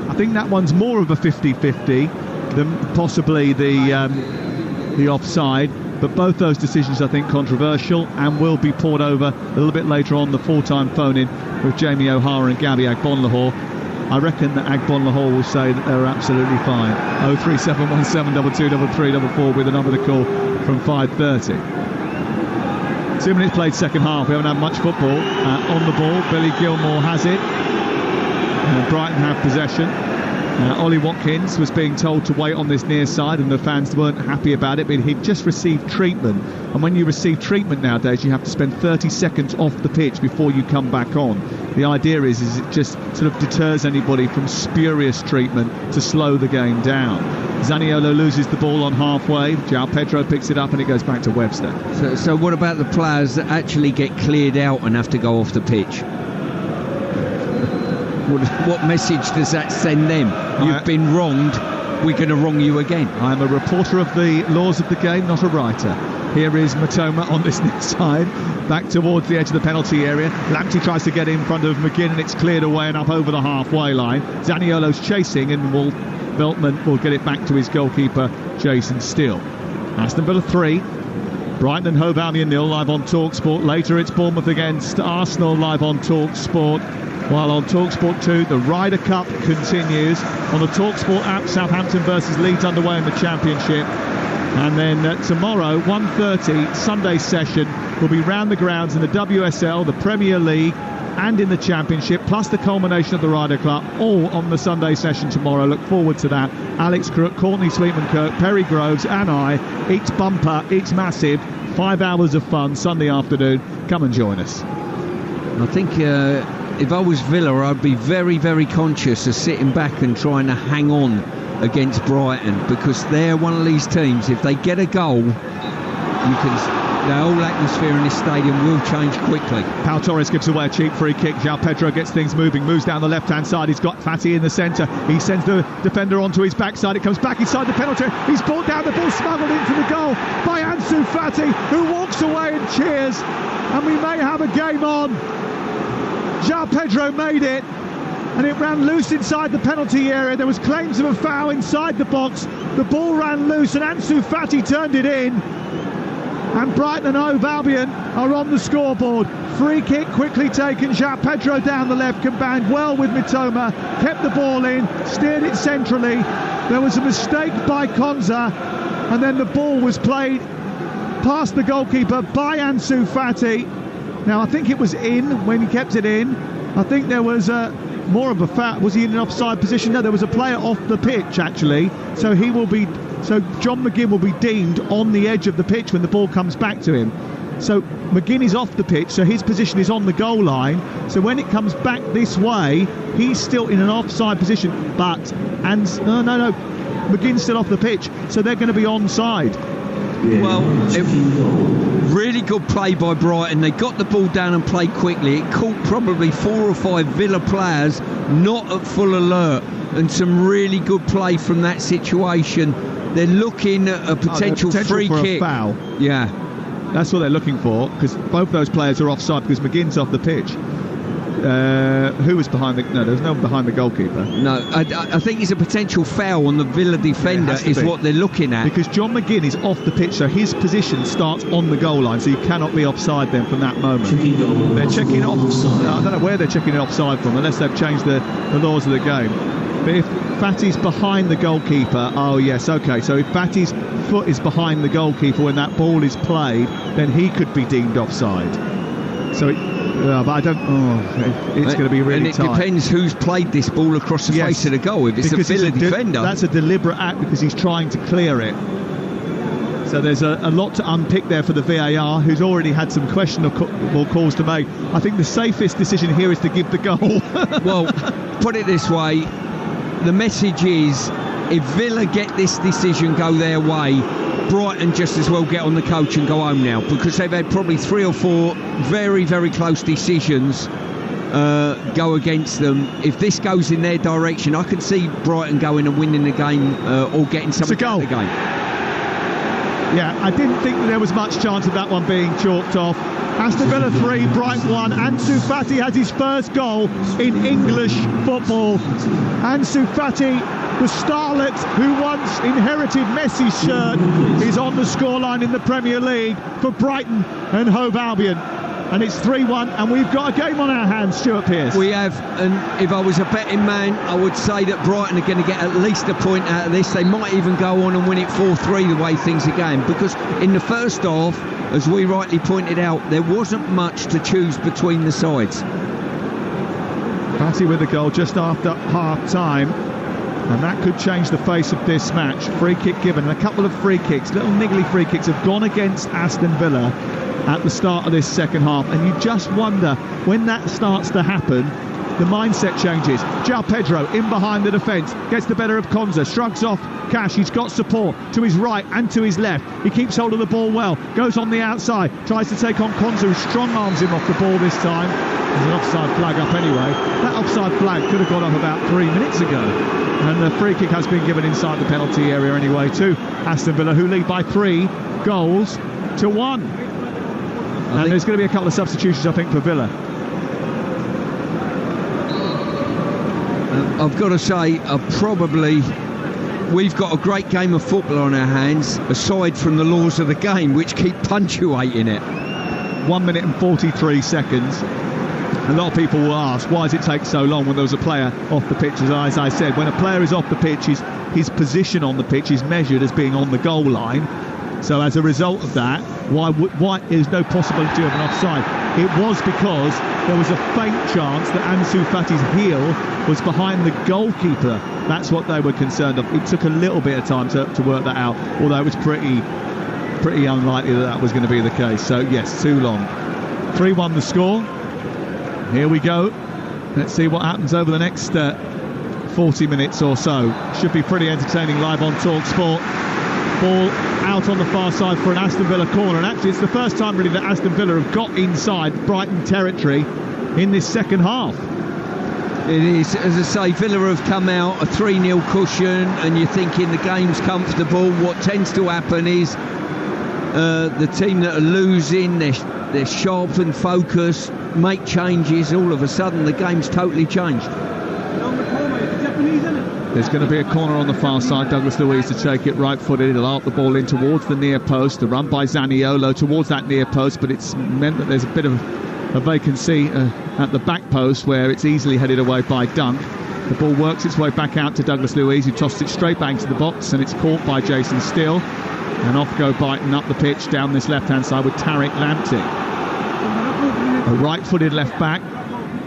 I think that one's more of a 50-50 than possibly the offside, but both those decisions I think controversial and will be poured over a little bit later on the full-time phone-in with Jamie O'Hara and Gabby Agbonlahor. I reckon that Agbonlahor will say that they're absolutely fine. 03717223344 with a number to call from 5:30. 2 minutes played second half. We haven't had much football. On the ball, Billy Gilmour has it. and Brighton have possession. Ollie Watkins was being told to wait on this near side, and the fans weren't happy about it, but he'd just received treatment, and when you receive treatment nowadays you have to spend 30 seconds off the pitch before you come back on. The idea is it just sort of deters anybody from spurious treatment to slow the game down. Zaniolo loses the ball on halfway, João Pedro picks it up and it goes back to Webster. So what about the players that actually get cleared out and have to go off the pitch? What message does that send them? You've been wronged, we're going to wrong you again. I'm a reporter of the laws of the game, not a writer. Here is Matoma on this next side, back towards the edge of the penalty area. Lamptey tries to get in front of McGinn and it's cleared away and up over the halfway line. Zaniolo's chasing and Veltman will get it back to his goalkeeper, Jason Steele. Aston Villa 3, Brighton and Hove Albion 0, live on Talksport. Later it's Bournemouth against Arsenal, live on Talksport. While on Talksport 2, the Ryder Cup continues. On the Talksport app, Southampton versus Leeds underway in the Championship. And then tomorrow, 1:30, Sunday session, will be round the grounds in the WSL, the Premier League, and in the Championship, plus the culmination of the Ryder Cup, all on the Sunday session tomorrow. Look forward to that. Alex Crook, Courtney Sweetman-Kirk, Perry Groves, and I. It's bumper, it's massive. 5 hours of fun Sunday afternoon. Come and join us. I think if I was Villa, I'd be very, very conscious of sitting back and trying to hang on against Brighton, because they're one of these teams, if they get a goal, the whole atmosphere in this stadium will change quickly. Pau Torres gives away a cheap free kick. João Pedro gets things moving, moves down the left-hand side. He's got Fati in the centre. He sends the defender onto his backside. It comes back inside the penalty. He's brought down, the ball smuggled into the goal by Ansu Fati, who walks away and cheers. And we may have a game on. João Pedro made it, and it ran loose inside the penalty area. There was claims of a foul inside the box. The ball ran loose and Ansu Fati turned it in. And Brighton and Hove Albion are on the scoreboard. Free kick quickly taken. João Pedro down the left, combined well with Mitoma, kept the ball in, steered it centrally. There was a mistake by Konza, and then the ball was played past the goalkeeper by Ansu Fati. Now, I think it was in when he kept it in. I think there was more of a foul. Was he in an offside position? No, there was a player off the pitch, actually. So John McGinn will be deemed on the edge of the pitch when the ball comes back to him. So McGinn is off the pitch, so his position is on the goal line. So when it comes back this way, he's still in an offside position. No, McGinn's still off the pitch, so they're going to be onside. Well, really good play by Brighton. They got the ball down and played quickly. It caught probably 4 or 5 Villa players not at full alert, and some really good play from that situation. They're looking at a potential free kick. A foul. Yeah, that's what they're looking for, because both those players are offside because McGinn's off the pitch. Who was behind the... No, there was no one behind the goalkeeper. No, I think it's a potential foul on the Villa defender is what they're looking at. Because John McGinn is off the pitch, so his position starts on the goal line, so he cannot be offside then from that moment. They're checking it offside. I don't know where they're checking it offside from, unless they've changed the laws of the game. But if Fati's behind the goalkeeper... Oh, yes, OK. So if Fati's foot is behind the goalkeeper when that ball is played, then he could be deemed offside. So but I don't... it's going to be really tight. And it depends who's played this ball across the face of the goal. If it's a Villa defender... That's a deliberate act because he's trying to clear it. So there's a lot to unpick there for the VAR, who's already had some questionable calls to make. I think the safest decision here is to give the goal. Well, put it this way. The message is, if Villa get this decision go their way, Brighton just as well get on the coach and go home now, because they've had probably 3 or 4 very, very close decisions go against them. If this goes in their direction, I can see Brighton going and winning the game or getting something out of the game. Yeah, I didn't think that there was much chance of that one being chalked off. Aston Villa 3, Brighton 1. Ansu Fati has his first goal in English football. Ansu Fati, the starlet who once inherited Messi's shirt, is on the scoreline in the Premier League for Brighton and Hove Albion. And it's 3-1, and we've got a game on our hands, Stuart Pearce. We have, and if I was a betting man, I would say that Brighton are going to get at least a point out of this. They might even go on and win it 4-3 the way things are going, because in the first half, as we rightly pointed out, there wasn't much to choose between the sides. Fatty with the goal just after half-time. And that could change the face of this match. Free kick given, and a couple of free kicks, little niggly free kicks, have gone against Aston Villa at the start of this second half. And you just wonder, when that starts to happen, the mindset changes. João Pedro in behind the defence, gets the better of Konza, shrugs off Cash. He's got support to his right and to his left. He keeps hold of the ball well, goes on the outside, tries to take on Konza, who strong arms him off the ball this time. There's an offside flag up anyway. That offside flag could have gone up about 3 minutes ago. And the free kick has been given inside the penalty area anyway to Aston Villa, who lead by 3 goals to 1. And there's going to be a couple of substitutions, I think, for Villa. I've got to say, we've got a great game of football on our hands, aside from the laws of the game, which keep punctuating it. 1 minute and 43 seconds. A lot of people will ask, why does it take so long when there was a player off the pitch? As I said, when a player is off the pitch, his position on the pitch is measured as being on the goal line. So as a result of that, why is no possibility of an offside? It was because there was a faint chance that Ansu Fati's heel was behind the goalkeeper. That's what they were concerned of. It took a little bit of time to work that out, although it was pretty unlikely that was going to be the case. So yes, too long. 3-1 the score. Here we go. Let's see what happens over the next 40 minutes or so. Should be pretty entertaining live on Talksport. Ball out on the far side for an Aston Villa corner, and actually it's the first time really that Aston Villa have got inside Brighton territory in this second half. It is, as I say, Villa have come out a 3-0 cushion, and you're thinking the game's comfortable. What tends to happen is the team that are losing, they're sharp and focused, make changes, all of a sudden the game's totally changed. There's going to be a corner on the far side. Douglas Luiz to take it right-footed. He'll arc the ball in towards the near post. The run by Zaniolo towards that near post, but it's meant that there's a bit of a vacancy at the back post where it's easily headed away by Dunk. The ball works its way back out to Douglas Luiz, who tosses it straight back to the box, and it's caught by Jason Steele. And off go Brighton up the pitch down this left-hand side with Tariq Lamptey. A right-footed left-back.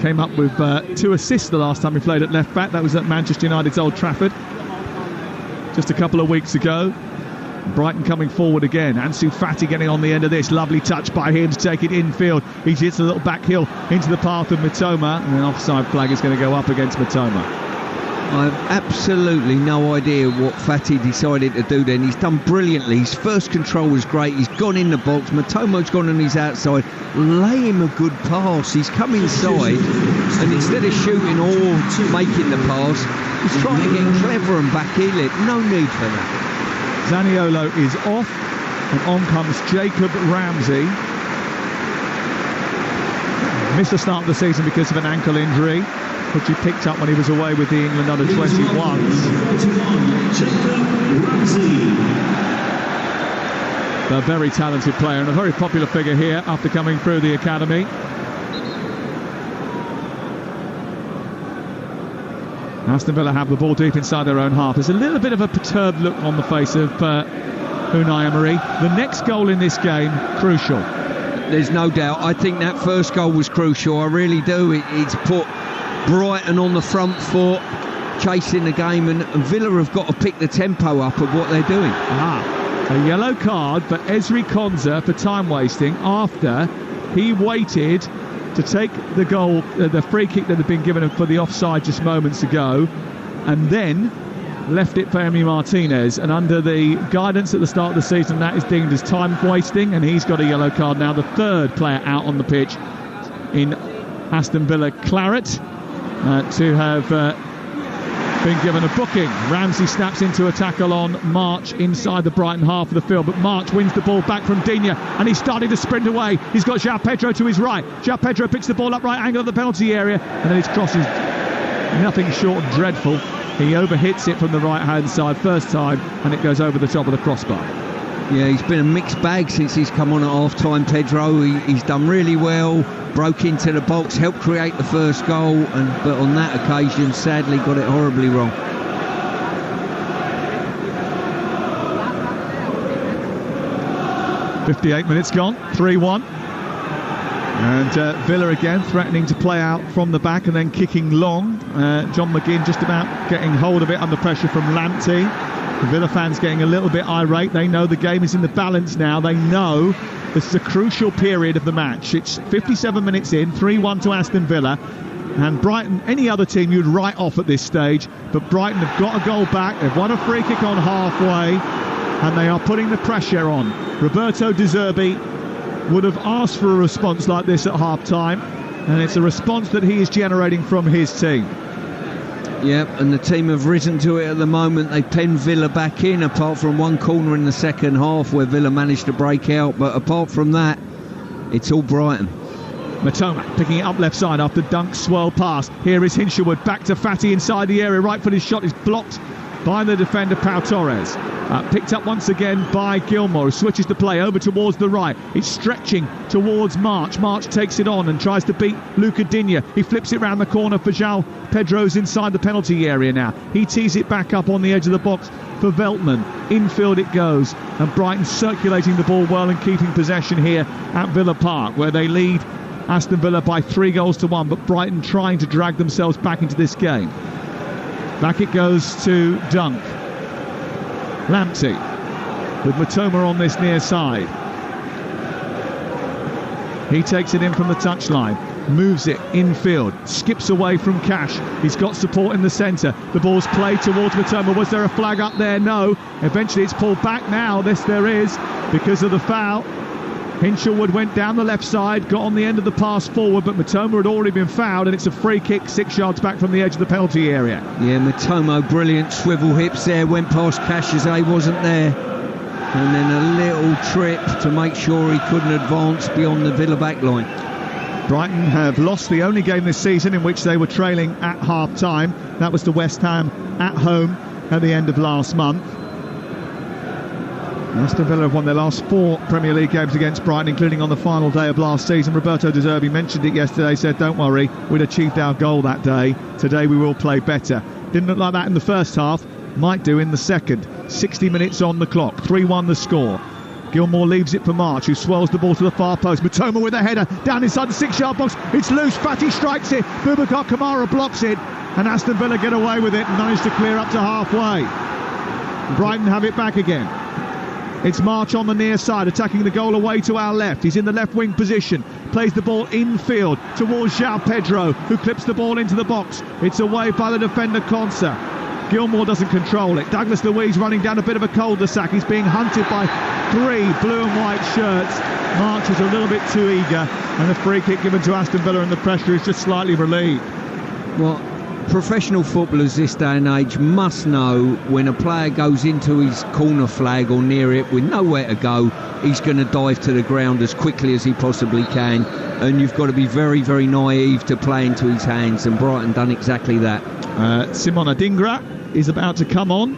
Came up with 2 assists the last time he played at left back. That was at Manchester United's Old Trafford just a couple of weeks ago. Brighton coming forward again. Ansu Fati getting on the end of this. Lovely touch by him to take it infield. He hits a little back heel into the path of Mitoma, and an offside flag is going to go up against Mitoma. I have absolutely no idea what Fati decided to do then. He's done brilliantly. His first control was great. He's gone in the box. Matomo's gone on his outside. Lay him a good pass. He's come inside, and instead of shooting or making the pass, he's trying to get clever and backheel it. No need for that. Zaniolo is off, and on comes Jacob Ramsey. Missed the start of the season because of an ankle injury, which he picked up when he was away with the England under-21s. A very talented player and a very popular figure here after coming through the academy. Aston Villa have the ball deep inside their own half. There's a little bit of a perturbed look on the face of Unai Emery. The next goal in this game, crucial. There's no doubt. I think that first goal was crucial. I really do. It's put Brighton on the front foot, chasing the game, and Villa have got to pick the tempo up of what they're doing. A yellow card for Ezri Konza for time wasting after he waited to take the goal, the free kick that had been given for the offside just moments ago, and then left it for Emi Martinez. And under the guidance at the start of the season, that is deemed as time wasting, and he's got a yellow card now. The third player out on the pitch in Aston Villa claret to have been given a booking. Ramsey snaps into a tackle on March inside the Brighton half of the field, but March wins the ball back from Digne, and he's starting to sprint away. He's got João Pedro to his right. João Pedro picks the ball up right angle of the penalty area, and then his cross is nothing short of dreadful. He overhits it from the right hand side first time, and it goes over the top of the crossbar. Yeah, he's been a mixed bag since he's come on at half-time, Pedro. He's done really well, broke into the box, helped create the first goal, but on that occasion, sadly, got it horribly wrong. "58 minutes gone, 3-1. And Villa again threatening to play out from the back and then kicking long. John McGinn just about getting hold of it under pressure from Lamptey. The Villa fans getting a little bit irate. They know the game is in the balance now. They know this is a crucial period of the match. It's 57 minutes in, 3-1 to Aston Villa. And Brighton, any other team you'd write off at this stage, but Brighton have got a goal back. They've won a free kick on halfway, and they are putting the pressure on. Roberto De Zerbi would have asked for a response like this at half-time, and it's a response that he is generating from his team. Yep, and the team have risen to it at the moment. They penned Villa back in, apart from one corner in the second half where Villa managed to break out, but apart from that, it's all Brighton. Matoma picking it up left side after Dunk's swirl pass. Here is Hinshelwood back to Fatty inside the area. Right footed shot is blocked by the defender Pau Torres. Picked up once again by Gilmour, who switches the play over towards the right. It's stretching towards March. March takes it on and tries to beat Luca Digne. He flips it round the corner for João Pedro's inside the penalty area now. He tees it back up on the edge of the box for Veltman. Infield it goes, and Brighton circulating the ball well and keeping possession here at Villa Park, where they lead Aston Villa by 3-1, but Brighton trying to drag themselves back into this game. Back it goes to Dunk. Lamptey with Matoma on this near side. He takes it in from the touchline, moves it infield, skips away from Cash. He's got support in the centre. The ball's played towards Matoma. Was there a flag up there? No. Eventually it's pulled back now. This there is, because of the foul. Hinshelwood went down the left side, got on the end of the pass forward, but Matoma had already been fouled, and it's a free kick 6 yards back from the edge of the penalty area. Yeah, Matoma, brilliant swivel hips there, went past Cash as he wasn't there, and then a little trip to make sure he couldn't advance beyond the Villa back line. Brighton have lost the only game this season in which they were trailing at half-time. That was to West Ham at home at the end of last month. Aston Villa have won their last 4 Premier League games against Brighton, including on the final day of last season. Roberto De Zerbi mentioned it yesterday, said, don't worry, we'd achieved our goal that day. Today we will play better. Didn't look like that in the first half, might do in the second. 60 minutes on the clock, 3-1 the score. Gilmour leaves it for March, who swirls the ball to the far post. Matoma with a header down inside the 6-yard box. It's loose, Fatty strikes it, Boubacar Kamara blocks it, and Aston Villa get away with it and manage to clear up to halfway. Brighton have it back again. It's March on the near side, attacking the goal away to our left. He's in the left wing position, plays the ball infield towards João Pedro, who clips the ball into the box. It's away by the defender Konsa. Gilmour doesn't control it. Douglas Luiz running down a bit of a cul-de-sac. He's being hunted by 3 blue and white shirts. March is a little bit too eager, and the free kick given to Aston Villa, and the pressure is just slightly relieved. Well, professional footballers this day and age must know when a player goes into his corner flag or near it with nowhere to go, he's going to dive to the ground as quickly as he possibly can, and you've got to be very, very naive to play into his hands, and Brighton done exactly that. Simon Adingra is about to come on.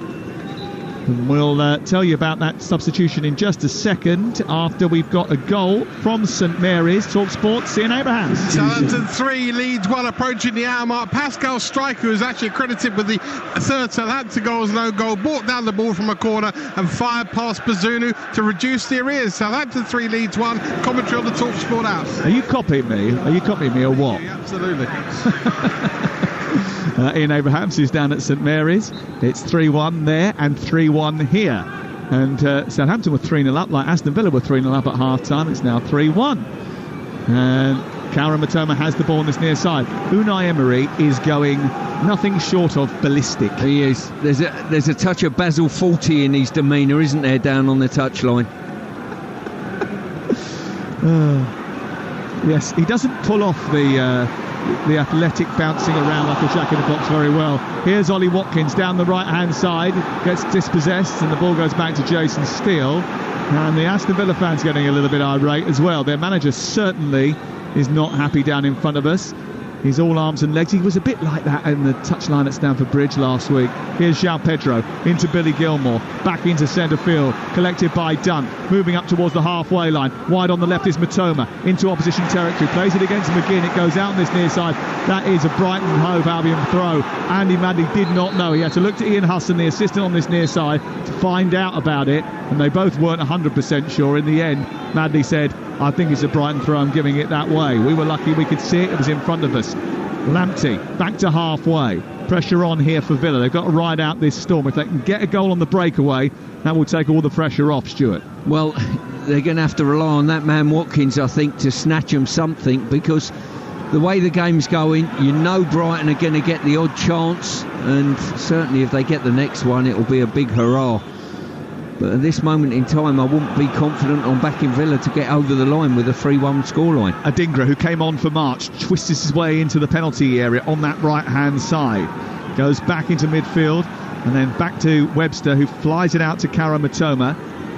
And we'll tell you about that substitution in just a second after we've got a goal from St Mary's. Talksport, Ian Abrahams. Southampton 3, Leeds 1, approaching the hour mark. Pascal Striker, who's actually accredited with the third Southampton goal, was no goal, brought down the ball from a corner and fired past Bazunu to reduce the arrears. Southampton 3, Leeds 1. Commentary on the Talksport app. Are you copying me? Are you copying me or what? Yeah, absolutely. Ian Abrahams is down at St Mary's. It's 3-1 there and 3-1 here. And Southampton were 3-0 up, like Aston Villa were 3-0 up at half-time. It's now 3-1. And Kaoru Matoma has the ball on this near side. Unai Emery is going nothing short of ballistic. He is. There's a touch of Basil Fawlty in his demeanour, isn't there, down on the touchline? Yes, he doesn't pull off the athletic bouncing around like a jack-in-the-box very well. Here's Ollie Watkins down the right-hand side, gets dispossessed, and the ball goes back to Jason Steele. And the Aston Villa fans getting a little bit irate as well. Their manager certainly is not happy down in front of us. He's all arms and legs. He was a bit like that in the touchline at Stamford Bridge last week. Here's João Pedro into Billy Gilmour, back into centre field, collected by Dunk, moving up towards the halfway line. Wide on the left is Matoma, into opposition territory, plays it against McGinn. It goes out on this near side. That is a Brighton Hove Albion throw. Andy Madley did not know. He had to look to Ian Husson, the assistant on this near side, to find out about it, and they both weren't 100% sure. In the end, Madley said, I think it's a Brighton throw. I'm giving it that way. We were lucky we could see it. It was in front of us. Lamptey back to halfway. Pressure on here for Villa. They've got to ride out this storm. If they can get a goal on the breakaway, that will take all the pressure off, Stuart. Well, they're going to have to rely on that man Watkins, I think, to snatch them something, because the way the game's going, you know Brighton are going to get the odd chance, and certainly if they get the next one, it'll be a big hurrah. But at this moment in time, I wouldn't be confident on backing Villa to get over the line with a 3-1 scoreline. Adingra, who came on for March, twists his way into the penalty area on that right-hand side. Goes back into midfield, and then back to Webster, who flies it out to Kara Matoma,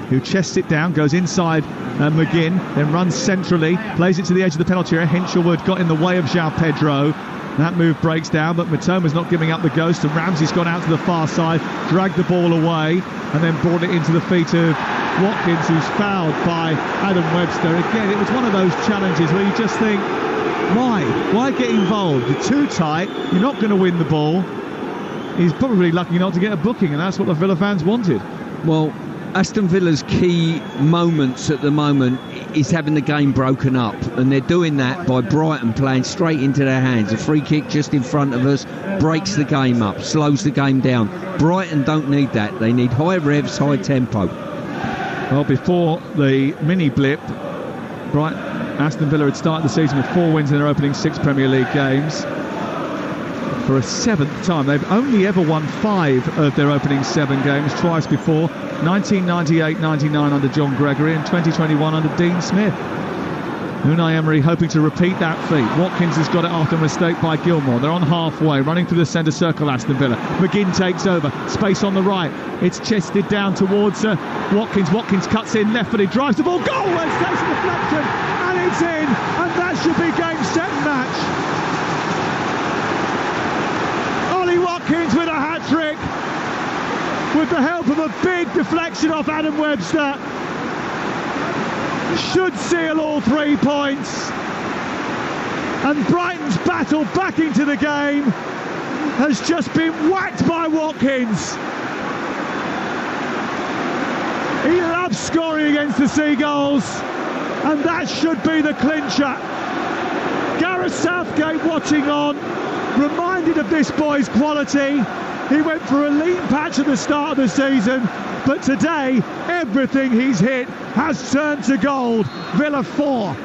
who chests it down, goes inside McGinn, then runs centrally, plays it to the edge of the penalty area. Hinshelwood got in the way of João Pedro. That move breaks down, but Matoma's not giving up the ghost, and Ramsey's gone out to the far side, dragged the ball away, and then brought it into the feet of Watkins, who's fouled by Adam Webster. Again, it was one of those challenges where you just think, why? Why get involved? You're too tight, you're not going to win the ball. He's probably lucky not to get a booking, and that's what the Villa fans wanted. Well, Aston Villa's key moments at the moment is having the game broken up, and they're doing that by Brighton playing straight into their hands. A free kick just in front of us breaks the game up, slows the game down. Brighton don't need that. They need high revs, high tempo. Well, before the mini blip, Aston Villa had started the season with 4 wins in their opening 6 Premier League games. For a 7th time. They've only ever won 5 of their opening 7 games, twice before. 1998-99 under John Gregory and 2021 under Dean Smith. Unai Emery hoping to repeat that feat. Watkins has got it after a mistake by Gilmour. They're on halfway, running through the centre circle, Aston Villa. McGinn takes over, space on the right. It's chested down towards Watkins. Watkins cuts in, left-footed, drives the ball. Goal! It's takes a deflection, and it's in, and that should be game, set, and match. Watkins with a hat-trick, with the help of a big deflection off Adam Webster. Should seal all 3 points. And Brighton's battle back into the game has just been whacked by Watkins. He loves scoring against the Seagulls, and that should be the clincher. Gareth Southgate watching on, reminded of this boy's quality. He went for a lean patch at the start of the season, but today everything he's hit has turned to gold. Villa 4,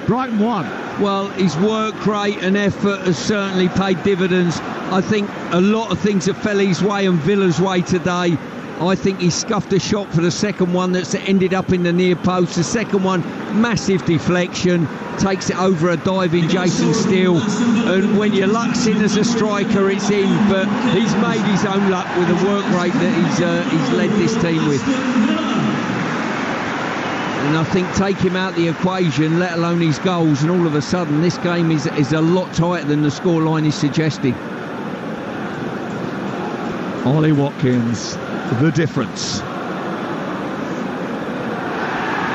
Brighton 1. Well, his work rate and effort has certainly paid dividends. I think a lot of things that fell his way and Villa's way today. I think he scuffed a shot for the second one that's ended up in the near post. The second one, massive deflection, takes it over a diving Jason Steele. And when your luck's in as a striker, it's in. But he's made his own luck with the work rate that he's led this team with. And I think take him out the equation, let alone his goals, and all of a sudden this game is a lot tighter than the scoreline is suggesting. Ollie Watkins, the difference.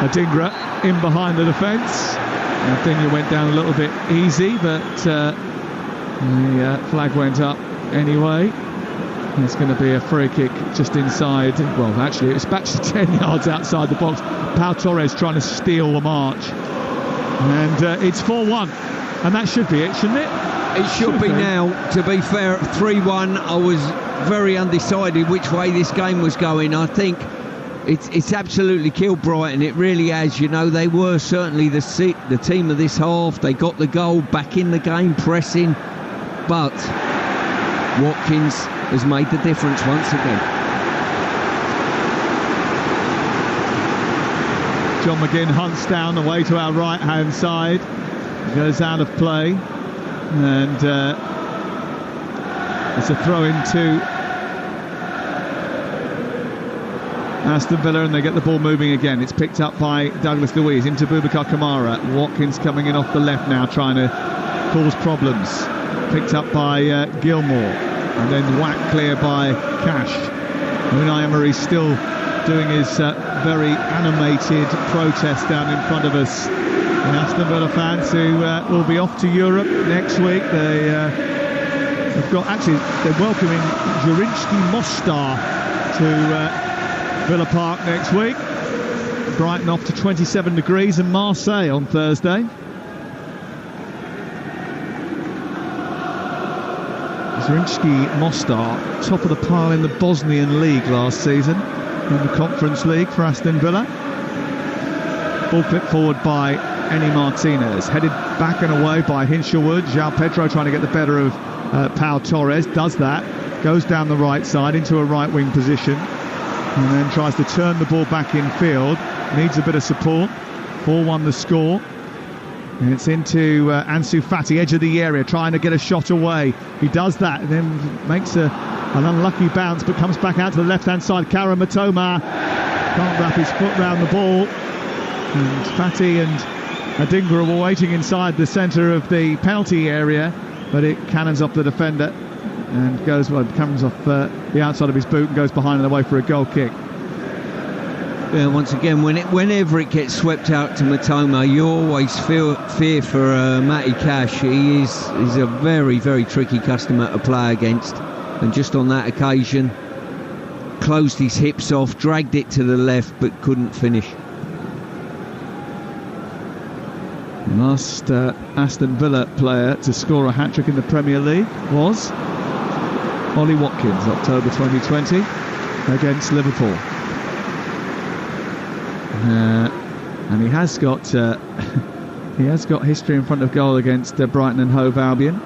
Adingra in behind the defence. Adingra went down a little bit easy, but the flag went up anyway. It's going to be a free kick just inside. Well, actually, it's back to 10 yards outside the box. Pau Torres trying to steal the march. And it's 4-1. And that should be it, shouldn't it? It should be now. To be fair, 3-1. I was very undecided which way this game was going. I think it's absolutely killed Brighton. It really has. You know, they were certainly the team of this half. They got the goal, back in the game, pressing. But Watkins has made the difference once again. John McGinn hunts down the way to our right-hand side. Goes out of play. And it's a throw into Aston Villa, and they get the ball moving again. It's picked up by Douglas Luiz into Boubacar Kamara. Watkins coming in off the left now, trying to cause problems. Picked up by Gilmour, and then whacked clear by Cash. Unai Emery still doing his very animated protest down in front of us. And Aston Villa fans who will be off to Europe next week. They're welcoming Zrinjski Mostar to Villa Park next week. Brighton off to 27 degrees and Marseille on Thursday. Zrinjski Mostar, top of the pile in the Bosnian League last season, in the Conference League for Aston Villa. Ball clipped forward by Eni Martinez, headed back and away by Hinshelwood. João Pedro trying to get the better of Pau Torres, does that, goes down the right side into a right wing position, and then tries to turn the ball back in field. Needs a bit of support. 4-1 the score. And it's into Ansu Fati, edge of the area, trying to get a shot away. He does that and then makes an unlucky bounce, but comes back out to the left-hand side. Kara Matoma can't wrap his foot round the ball. And Fati and Adingra were waiting inside the centre of the penalty area, but it cannons off the defender and comes off the outside of his boot and goes behind and away for a goal kick. Yeah, once again, whenever it gets swept out to Matoma, you always fear for Matty Cash. He's a very, very tricky customer to play against, and just on that occasion closed his hips off, dragged it to the left but couldn't finish. Last Aston Villa player to score a hat-trick in the Premier League was Ollie Watkins, October 2020 against Liverpool. And he has got history in front of goal against Brighton and Hove Albion.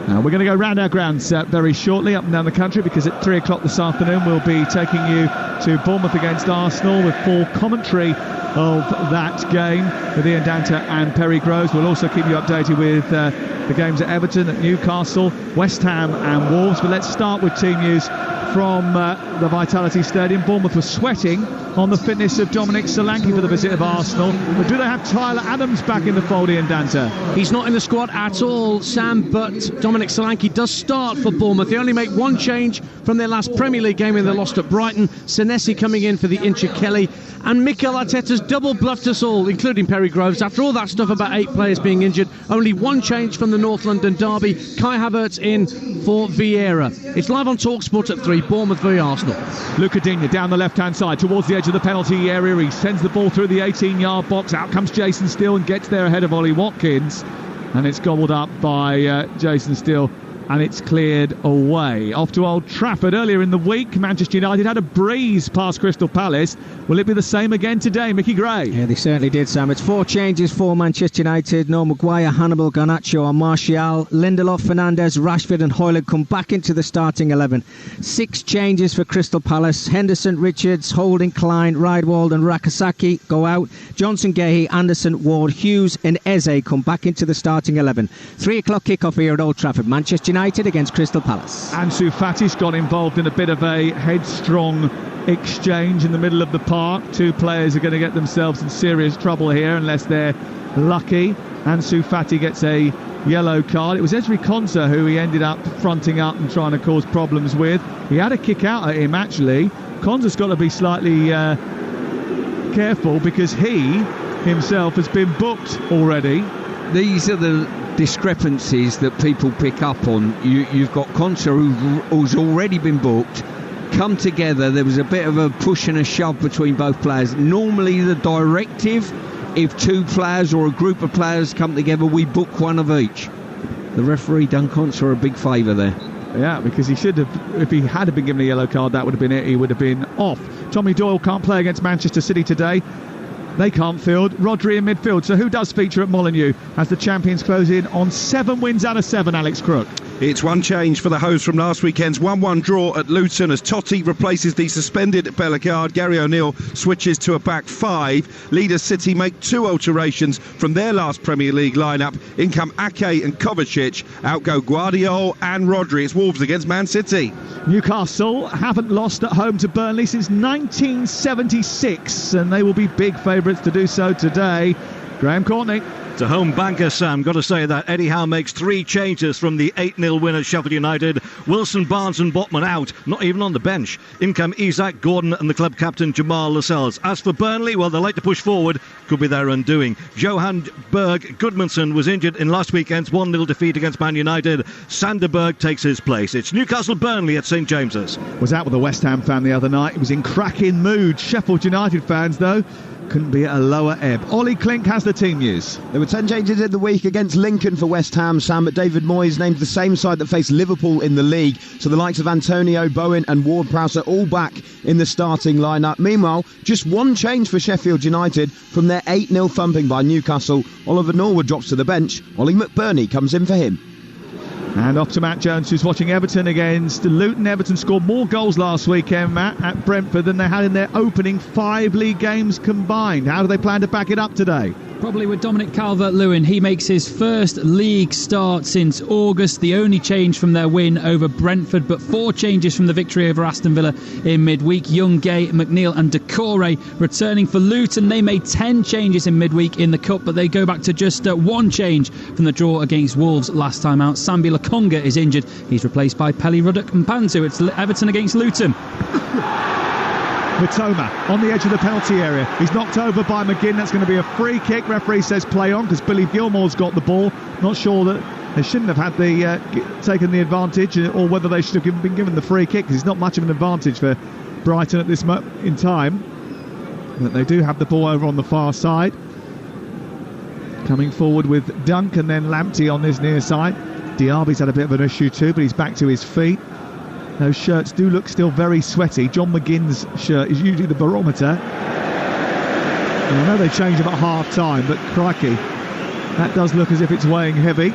We're going to go round our grounds very shortly up and down the country, because at 3 o'clock this afternoon we'll be taking you to Bournemouth against Arsenal with full commentary of that game with Ian Danter and Perry Groves. We'll also keep you updated with the games at Everton, at Newcastle, West Ham and Wolves. But let's start with team news from the Vitality Stadium. Bournemouth was sweating on the fitness of Dominic Solanke for the visit of Arsenal. But do they have Tyler Adams back in the fold, Ian Danter? He's not in the squad at all, Sam, but Dominic Solanke does start for Bournemouth. They only make one change from their last Premier League game when they lost at Brighton. Senesi coming in for the Incha Kelly. And Mikel Arteta's double bluffed us all, including Perry Groves. After all that stuff about 8 players being injured, only one change from the North London derby. Kai Havertz in for Vieira. It's live on Talksport at 3, Bournemouth v Arsenal. Luca Digne down the left-hand side towards the edge of the penalty area. He sends the ball through the 18-yard box. Out comes Jason Steele and gets there ahead of Ollie Watkins. And it's gobbled up by Jason Steele, and it's cleared away. Off to Old Trafford. Earlier in the week, Manchester United had a breeze past Crystal Palace. Will it be the same again today, Mickey Gray? Yeah, they certainly did, Sam. It's 4 changes for Manchester United. Noel Maguire, Hannibal, Garnacho and Martial. Lindelof, Fernandes, Rashford and Højlund come back into the starting 11. 6 changes for Crystal Palace. Henderson, Richards, Holding, Klein, Riedwald and Rakasaki go out. Johnson, Gahey, Anderson, Ward, Hughes and Eze come back into the starting 11. 3 o'clock kickoff here at Old Trafford. Manchester United against Crystal Palace. Ansu Fati's got involved in a bit of a headstrong exchange in the middle of the park. 2 players are going to get themselves in serious trouble here unless they're lucky. Ansu Fati gets a yellow card. It was Ezri Konsa who he ended up fronting up and trying to cause problems with. He had a kick out at him, actually. Konsa's got to be slightly careful, because he himself has been booked already. These are the discrepancies that people pick up on. You've got Konsa who's already been booked, come together. There was a bit of a push and a shove between both players. Normally the directive, if 2 players or a group of players come together, we book one of each. The referee done Konsa a big favour there. Yeah, because he should have, if he had been given a yellow card, that would have been it. He would have been off. Tommy Doyle can't play against Manchester City today. They can't field. Rodri in midfield. So who does feature at Molineux as the champions close in on 7 wins out of 7, Alex Crook? It's one change for the Hoves from last weekend's 1-1 draw at Luton as Totti replaces the suspended Bellegarde. Gary O'Neill switches to a back 5. Leaders City make 2 alterations from their last Premier League lineup. In come Ake and Kovacic. Out go Guardiola and Rodri. It's Wolves against Man City. Newcastle haven't lost at home to Burnley since 1976, and they will be big favourites to do so today. Graham Courtney. To home banker, Sam, got to say that Eddie Howe makes 3 changes from the 8-0 win at Sheffield United. Wilson, Barnes and Botman out, not even on the bench. In come Isaac, Gordon and the club captain Jamal Lascelles. As for Burnley, well, they like to push forward, could be their undoing. Johan Berg Goodmanson was injured in last weekend's 1-0 defeat against Man United. Sanderberg takes his place. It's Newcastle-Burnley at St James's. Was out with a West Ham fan the other night. He was in cracking mood. Sheffield United fans, though, couldn't be at a lower ebb. Ollie Klink has the team news. There were 10 changes in the week against Lincoln for West Ham, Sam, but David Moyes named the same side that faced Liverpool in the league. So the likes of Antonio, Bowen and Ward-Prowse are all back in the starting lineup. Meanwhile, just 1 change for Sheffield United from their 8-0 thumping by Newcastle. Oliver Norwood drops to the bench. Ollie McBurney comes in for him. And off to Matt Jones, who's watching Everton against Luton. Everton scored more goals last weekend, Matt, at Brentford than they had in their opening 5 league games combined. How do they plan to back it up today? Probably with Dominic Calvert-Lewin. He makes his first league start since August. The only change from their win over Brentford, but 4 changes from the victory over Aston Villa in midweek. Young, Gay, McNeil and Decore returning for Luton. They made 10 changes in midweek in the Cup, but they go back to just 1 change from the draw against Wolves last time out. Sambi Lokonga is injured. He's replaced by Pelly Ruddock and Pantu. It's Everton against Luton. Matoma on the edge of the penalty area. He's knocked over by McGinn. That's going to be a free kick. Referee says play on because Billy Gilmore's got the ball. Not sure that they shouldn't have had taken the advantage, or whether they should have been given the free kick, because it's not much of an advantage for Brighton at this moment in time. But they do have the ball over on the far side. Coming forward with Dunk and then Lamptey on this near side. Diaby's had a bit of an issue too, but he's back to his feet. Those shirts do look still very sweaty. John McGinn's shirt is usually the barometer. And I know they change them at half time, but crikey, that does look as if it's weighing heavy.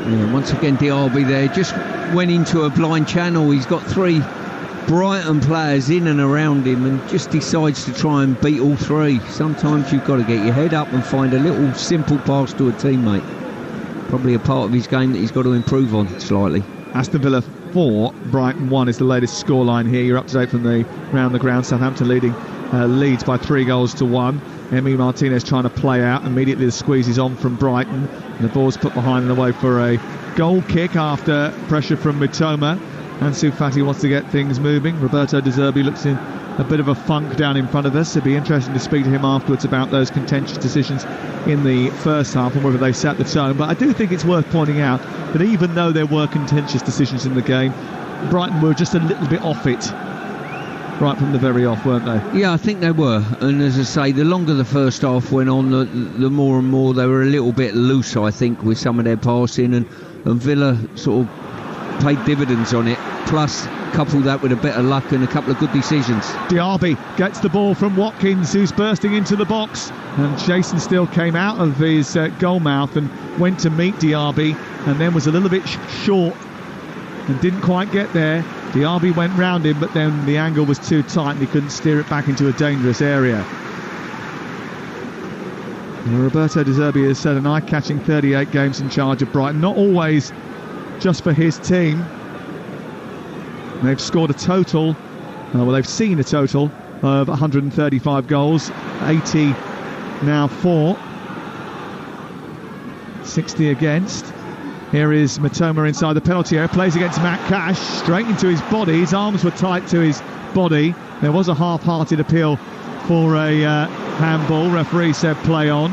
Yeah, once again, Diaby there just went into a blind channel. He's got 3 Brighton players in and around him and just decides to try and beat all 3. Sometimes you've got to get your head up and find a little simple pass to a teammate. Probably a part of his game that he's got to improve on slightly. Aston Villa 4, Brighton 1 is the latest scoreline here. You're up to date from the round the ground. Southampton leads by 3-1. Emi Martinez trying to play out. Immediately the squeeze is on from Brighton. And the ball's put behind and away for a goal kick after pressure from Mitoma. Ansu Fati wants to get things moving. Roberto De Zerbi looks in a bit of a funk down in front of us. It'd be interesting to speak to him afterwards about those contentious decisions in the first half and whether they set the tone. But I do think it's worth pointing out that even though there were contentious decisions in the game, Brighton were just a little bit off it right from the very off, weren't they? Yeah, I think they were. And as I say, the longer the first half went on, the more and more they were a little bit loose, I think, with some of their passing, and Villa sort of paid dividends on it. Plus, couple that with a bit of luck and a couple of good decisions. Diaby gets the ball from Watkins, who's bursting into the box, and Jason Steele came out of his goal mouth and went to meet Diaby, and then was a little bit short and didn't quite get there. Diaby went round him, but then the angle was too tight and he couldn't steer it back into a dangerous area. And Roberto De Zerbi has set an eye-catching 38 games in charge of Brighton, not always just for his team. They've scored a total, they've seen a total of 135 goals, 80 now for, 60 against. Here is Matoma inside the penalty area, plays against Matt Cash, straight into his body. His arms were tight to his body. There was a half-hearted appeal for a handball. Referee said play on.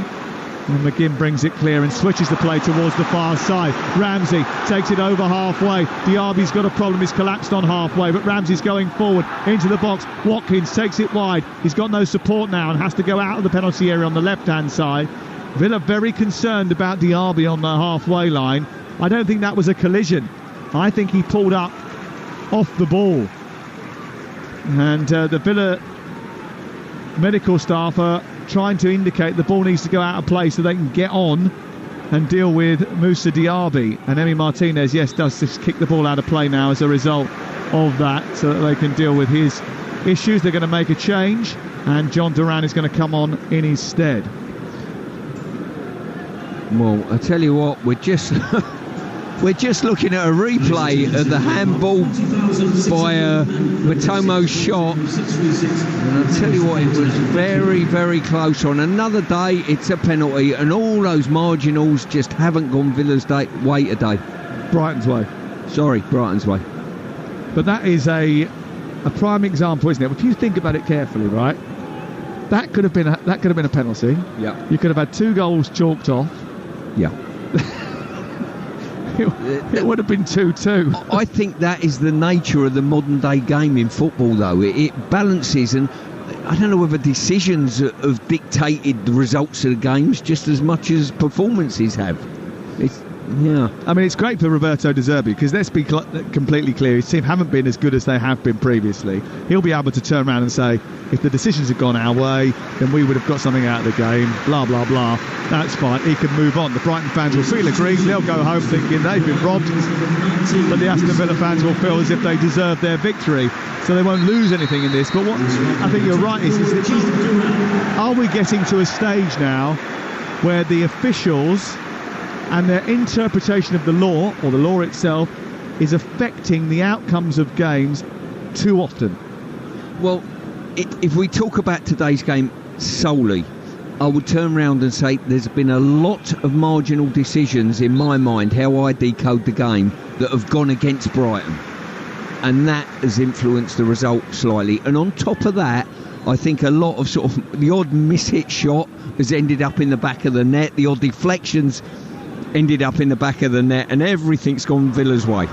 And McGinn brings it clear and switches the play towards the far side. Ramsey takes it over halfway. Diaby's got a problem, he's collapsed on halfway, but Ramsey's going forward into the box. Watkins takes it wide. He's got no support now and has to go out of the penalty area on the left-hand side. Villa very concerned about Diaby on the halfway line. I don't think that was a collision. I think he pulled up off the ball. And the Villa medical staff are trying to indicate the ball needs to go out of play so they can get on and deal with Moussa Diaby. And Emi Martinez, yes, does just kick the ball out of play now as a result of that, so that they can deal with his issues. They're going to make a change, and John Duran is going to come on in his stead. Well, I tell you what, we're just We're just looking at a replay of the handball by Matomo's shot, and I'll tell you what, it was very, very close. On another day, it's a penalty, and all those marginals just haven't gone Villa's way today. Brighton's way. Sorry, Brighton's way. But that is a prime example, isn't it? If you think about it carefully, right? That could have been a penalty. Yeah. You could have had 2 goals chalked off. Yeah. It would have been 2-2. I think that is the nature of the modern day game in football, though. It balances, and I don't know whether decisions have dictated the results of the games just as much as performances have. Yeah. I mean, it's great for Roberto De Zerbi, because let's be completely clear, his team haven't been as good as they have been previously. He'll be able to turn around and say, if the decisions had gone our way, then we would have got something out of the game, blah, blah, blah. That's fine. He can move on. The Brighton fans will feel aggrieved. They'll go home thinking they've been robbed. But the Aston Villa fans will feel as if they deserve their victory. So they won't lose anything in this. But what I think you're right is that are we getting to a stage now where the officials and their interpretation of the law, or the law itself, is affecting the outcomes of games too often? Well, if we talk about today's game solely, I would turn around and say there's been a lot of marginal decisions in my mind, how I decode the game, that have gone against Brighton. And that has influenced the result slightly. And on top of that, I think a lot of sort of the odd miss-hit shot has ended up in the back of the net, the odd deflections ended up in the back of the net, and everything's gone Villa's way.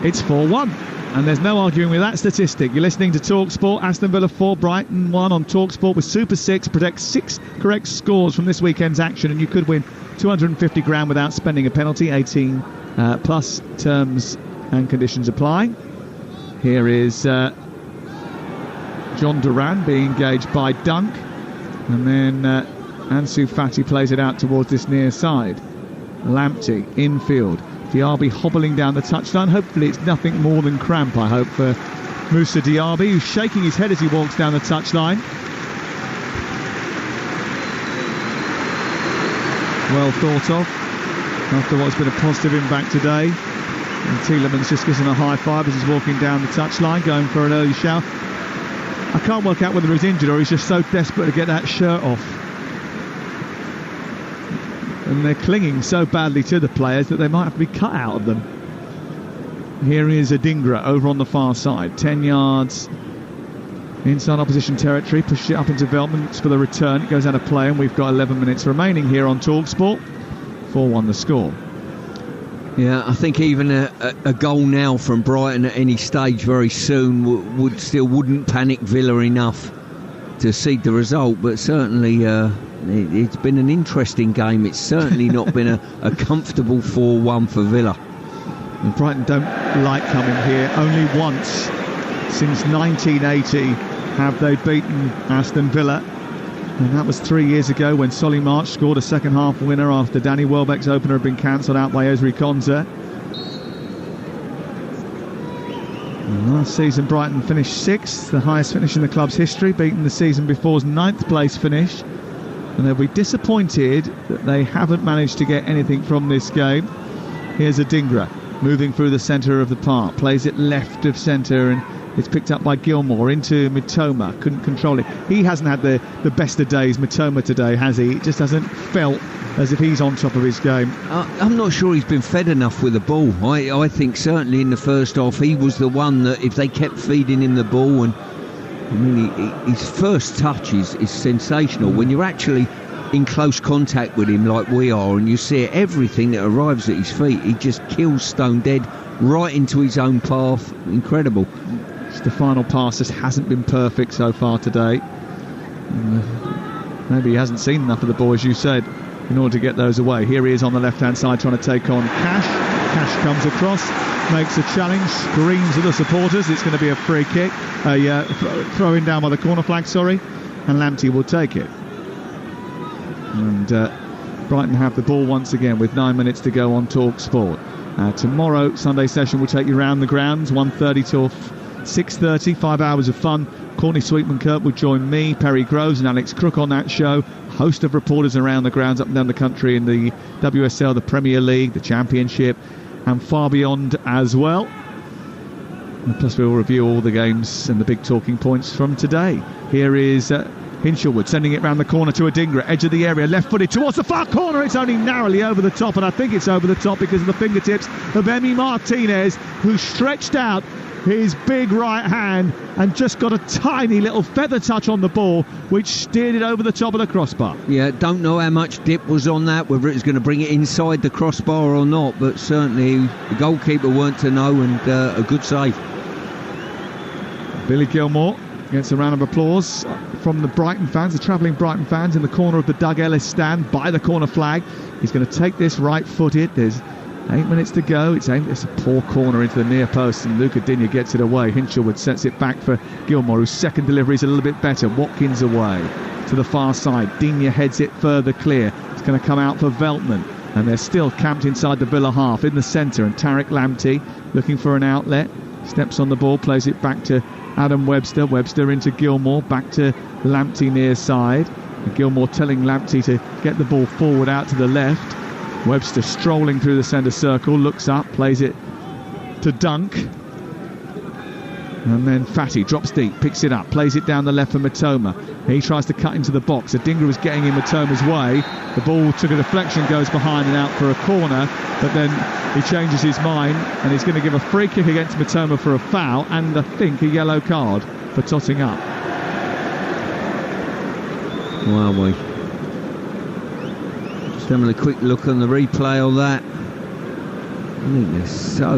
It's 4-1, and there's no arguing with that statistic. You're listening to Talksport. Aston Villa 4, Brighton 1 on Talksport with Super 6. Predict 6 correct scores from this weekend's action, and you could win 250 grand without spending a penalty. 18 plus terms and conditions apply. Here is John Duran being engaged by Dunk, and then Ansu Fati plays it out towards this near side. Lamptey infield. Diaby hobbling down the touchline. Hopefully it's nothing more than cramp, I hope, for Moussa Diaby, who's shaking his head as he walks down the touchline. Well thought of after what's been a positive impact today. And Tielemans just gives him a high five as he's walking down the touchline, going for an early shout. I can't work out whether he's injured or he's just so desperate to get that shirt off. And they're clinging so badly to the players that they might have to be cut out of them. Here is Adingra over on the far side, 10 yards inside opposition territory, pushes it up into Veltman for the return. It goes out of play, and we've got 11 minutes remaining here on Talksport. 4-1 the score. Yeah, I think even a goal now from Brighton at any stage very soon wouldn't panic Villa enough to cede the result, but certainly it's been an interesting game. It's certainly not been a comfortable 4-1 for Villa. And Brighton don't like coming here. Only once since 1980 have they beaten Aston Villa, and that was 3 years ago when Solly March scored a second half winner after Danny Welbeck's opener had been cancelled out by Ezri Konsa. And last season Brighton finished 6th, the highest finish in the club's history, beaten the season before's 9th place finish. And they'll be disappointed that they haven't managed to get anything from this game. Here's Adingra moving through the centre of the park, plays it left of centre, and it's picked up by Gilmour into Mitoma. Couldn't control it. He hasn't had the best of days, Mitoma, today, has he? It just hasn't felt as if he's on top of his game. I'm not sure he's been fed enough with the ball. I think certainly in the first half he was the one that, if they kept feeding him the ball, and I mean, his first touch is sensational. When you're actually in close contact with him like we are, and you see everything that arrives at his feet, he just kills stone dead right into his own path. Incredible. The final pass just hasn't been perfect so far today. Maybe he hasn't seen enough of the ball, as you said, in order to get those away. Here he is on the left-hand side trying to take on Cash. Cash comes across, makes a challenge, screams at the supporters. It's going to be a free kick, throwing down by the corner flag, and Lamptey will take it. And Brighton have the ball once again with 9 minutes to go on Talksport. Tomorrow, Sunday session will take you round the grounds, 1:30 till 6:30, 5 hours of fun. Courtney Sweetman-Kirk will join me, Perry Groves and Alex Crook on that show. host of reporters around the grounds up and down the country in the WSL, the Premier League, the Championship, and far beyond as well. And plus we'll review all the games and the big talking points from today. Here is Hinshelwood sending it round the corner to Adingra, edge of the area, left-footed towards the far corner. It's only narrowly over the top, and I think it's over the top because of the fingertips of Emi Martinez, who stretched out his big right hand and just got a tiny little feather touch on the ball, which steered it over the top of the crossbar. Yeah, don't know how much dip was on that, whether it was going to bring it inside the crossbar or not, but certainly the goalkeeper weren't to know, and a good save. Billy Gilmore gets a round of applause from the Brighton fans, the travelling Brighton fans, in the corner of the Doug Ellis stand by the corner flag. He's going to take this right-footed. There's 8 minutes to go. It's a poor corner into the near post, and Luca Digne gets it away. Hinshelwood sets it back for Gilmore, whose second delivery is a little bit better. Watkins away to the far side. Digne heads it further clear. It's going to come out for Veltman, and they're still camped inside the Villa half in the centre, and Tariq Lamptey looking for an outlet. Steps on the ball, plays it back to Adam Webster. Webster into Gilmore, back to Lamptey near side. And Gilmore telling Lamptey to get the ball forward out to the left. Webster strolling through the centre circle, looks up, plays it to Dunk. And then Fatty drops deep, picks it up, plays it down the left for Matoma. He tries to cut into the box. Adingra was getting in Matoma's way. The ball took a deflection, goes behind and out for a corner, but then he changes his mind and he's going to give a free kick against Matoma for a foul and I think a yellow card for totting up. Wow, we just having a quick look on the replay of that. I think they're so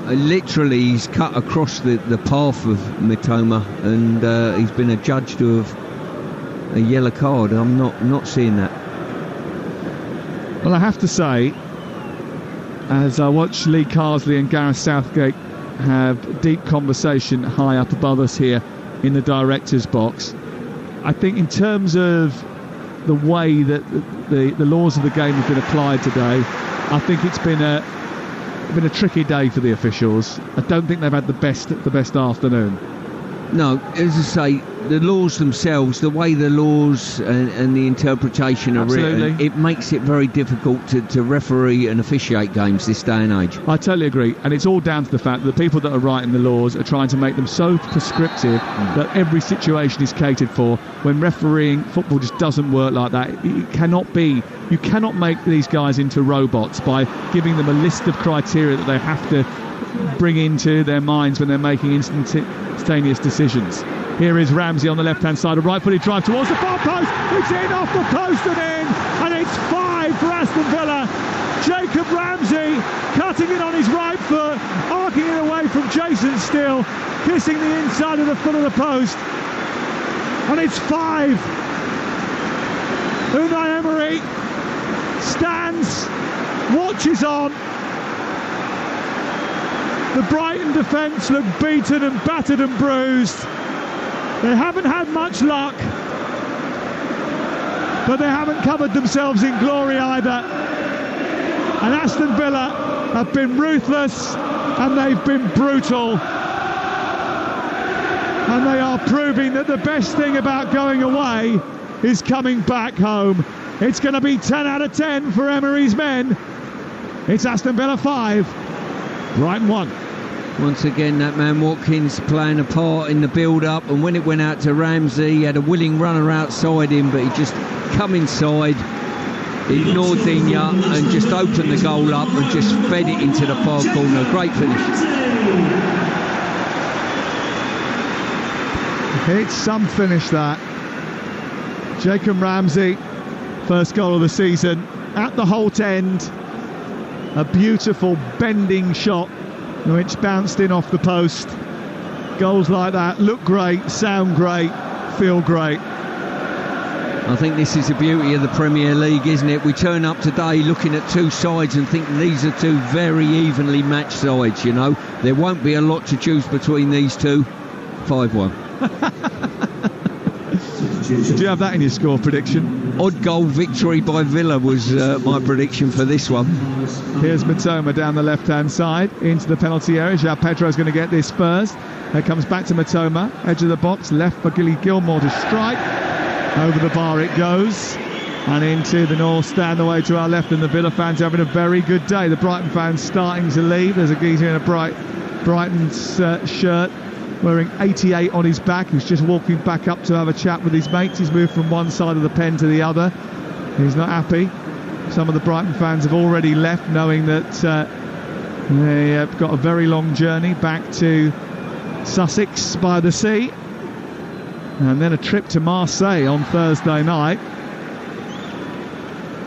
literally he's cut across the path of Matoma, and he's been adjudged to have a yellow card. I'm not seeing that. Well, I have to say, as I watch Lee Carsley and Gareth Southgate have deep conversation high up above us here in the director's box, I think in terms of the way that the laws of the game have been applied today, I think it's been a tricky day for the officials. I don't think they've had the best afternoon. No, as I say, the laws themselves, the way the laws and the interpretation are written, it makes it very difficult to referee and officiate games this day and age. I totally agree, and it's all down to the fact that the people that are writing the laws are trying to make them so prescriptive that every situation is catered for, when refereeing football just doesn't work like that. It cannot be. You cannot make these guys into robots by giving them a list of criteria that they have to bring into their minds when they're making instantaneous decisions. Here is Ramsey on the left-hand side, a right-footed drive towards the far post. It's in off the post and in, and it's 5 for Aston Villa. Jacob Ramsey cutting it on his right foot, arcing it away from Jason Steele, kissing the inside of the foot of the post, and it's 5. Unai Emery stands, watches on. The Brighton defence look beaten and battered and bruised. They haven't had much luck, but they haven't covered themselves in glory either. And Aston Villa have been ruthless and they've been brutal. And they are proving that the best thing about going away is coming back home. It's going to be 10 out of 10 for Emery's men. It's Aston Villa 5, Brighton 1. Once again, that man Watkins playing a part in the build-up, and when it went out to Ramsey, he had a willing runner outside him, but he just come inside, ignored Digne, and just opened the goal up and just fed it into the far corner. Great finish. It's some finish, that. Jacob Ramsey, first goal of the season, at the Holt end. A beautiful bending shot which bounced in off the post. Goals like that look great, sound great, feel great. I think this is the beauty of the Premier League, isn't it? We turn up today looking at two sides and think these are two very evenly matched sides, you know. There won't be a lot to choose between these two. 5-1. Did you have that in your score prediction? Odd goal victory by Villa was my prediction for this one. Here's Matoma down the left-hand side into the penalty area. João Pedro's going to get this first. It comes back to Matoma, edge of the box, left for Gilly Gilmore to strike. Over the bar it goes. And into the North Stand, the way to our left, and the Villa fans having a very good day. The Brighton fans starting to leave. There's a geezer in a Brighton shirt wearing 88 on his back, who's just walking back up to have a chat with his mates. He's moved from one side of the pen to the other. He's not happy. Some of the Brighton fans have already left, knowing that they have got a very long journey back to Sussex by the sea, and then a trip to Marseille on Thursday night.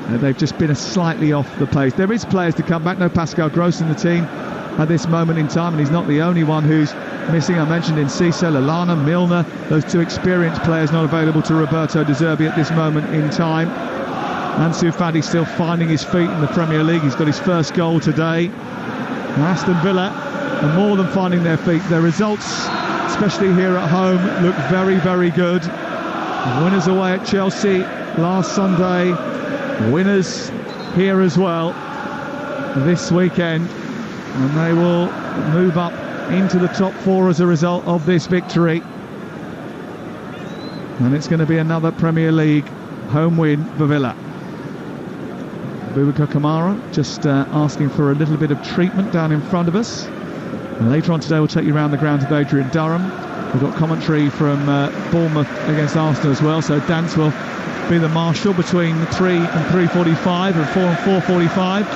They've just been slightly off the pace. There is players to come back. No Pascal Gross in the team at this moment in time, and he's not the only one who's missing. I mentioned in Cisse, Lallana, Milner, those two experienced players not available to Roberto De Zerbi at this moment in time. Ansu Fati still finding his feet in the Premier League. He's got his first goal today. And Aston Villa are more than finding their feet. Their results, especially here at home, look very, very good. Winners away at Chelsea last Sunday. Winners here as well this weekend. And they will move up into the top four as a result of this victory. And it's going to be another Premier League home win for Villa. Boubacar Kamara just asking for a little bit of treatment down in front of us. And later on today we'll take you around the grounds of Adrian Durham. We've got commentary from Bournemouth against Arsenal as well, so Dance will be the marshal between 3 and 3:45 and 4 and 4:45.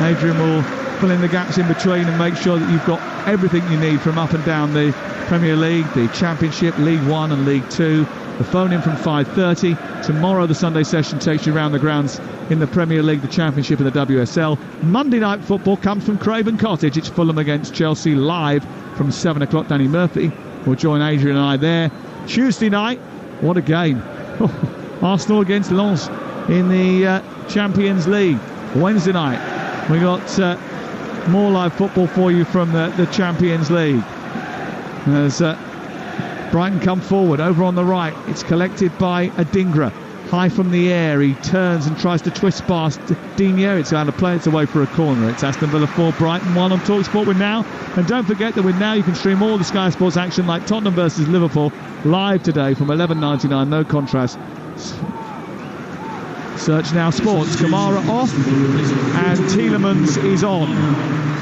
Adrian will fill in the gaps in between and make sure that you've got everything you need from up and down the Premier League, the Championship, League One and League Two. The phone in from 5:30. Tomorrow the Sunday session takes you around the grounds in the Premier League, the Championship and the WSL. Monday night football comes from Craven Cottage. It's Fulham against Chelsea live from 7 o'clock. Danny Murphy will join Adrian and I there. Tuesday night, what a game. Arsenal against Lens in the Champions League. Wednesday night, we got more live football for you from the Champions League. As Brighton come forward, over on the right, it's collected by Adingra. High from the air, he turns and tries to twist past Digne. It's out of play, it's away for a corner. It's Aston Villa 4, Brighton 1 on Talksport with Now. And don't forget that with Now you can stream all the Sky Sports action like Tottenham versus Liverpool live today from $11.99, no contrast. Search Now Sports. Kamara off and Tielemans is on.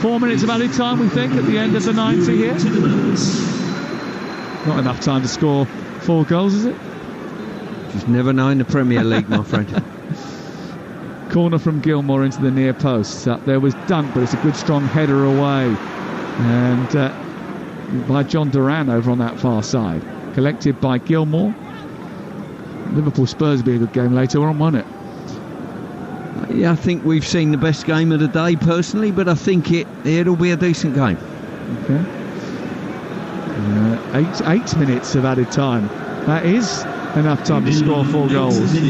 4 minutes of added time, we think, at the end of the 90 here. Not enough time to score 4 goals, is it? Just never know in the Premier League, my friend. Corner from Gilmour into the near post. There was Dunk, but it's a good strong header away. And by John Duran over on that far side. Collected by Gilmour. Liverpool Spurs will be a good game later on, won't it? Yeah, I think we've seen the best game of the day personally, but I think it'll be a decent game. Okay. 8 minutes of added time. That is enough time to score 4 goals in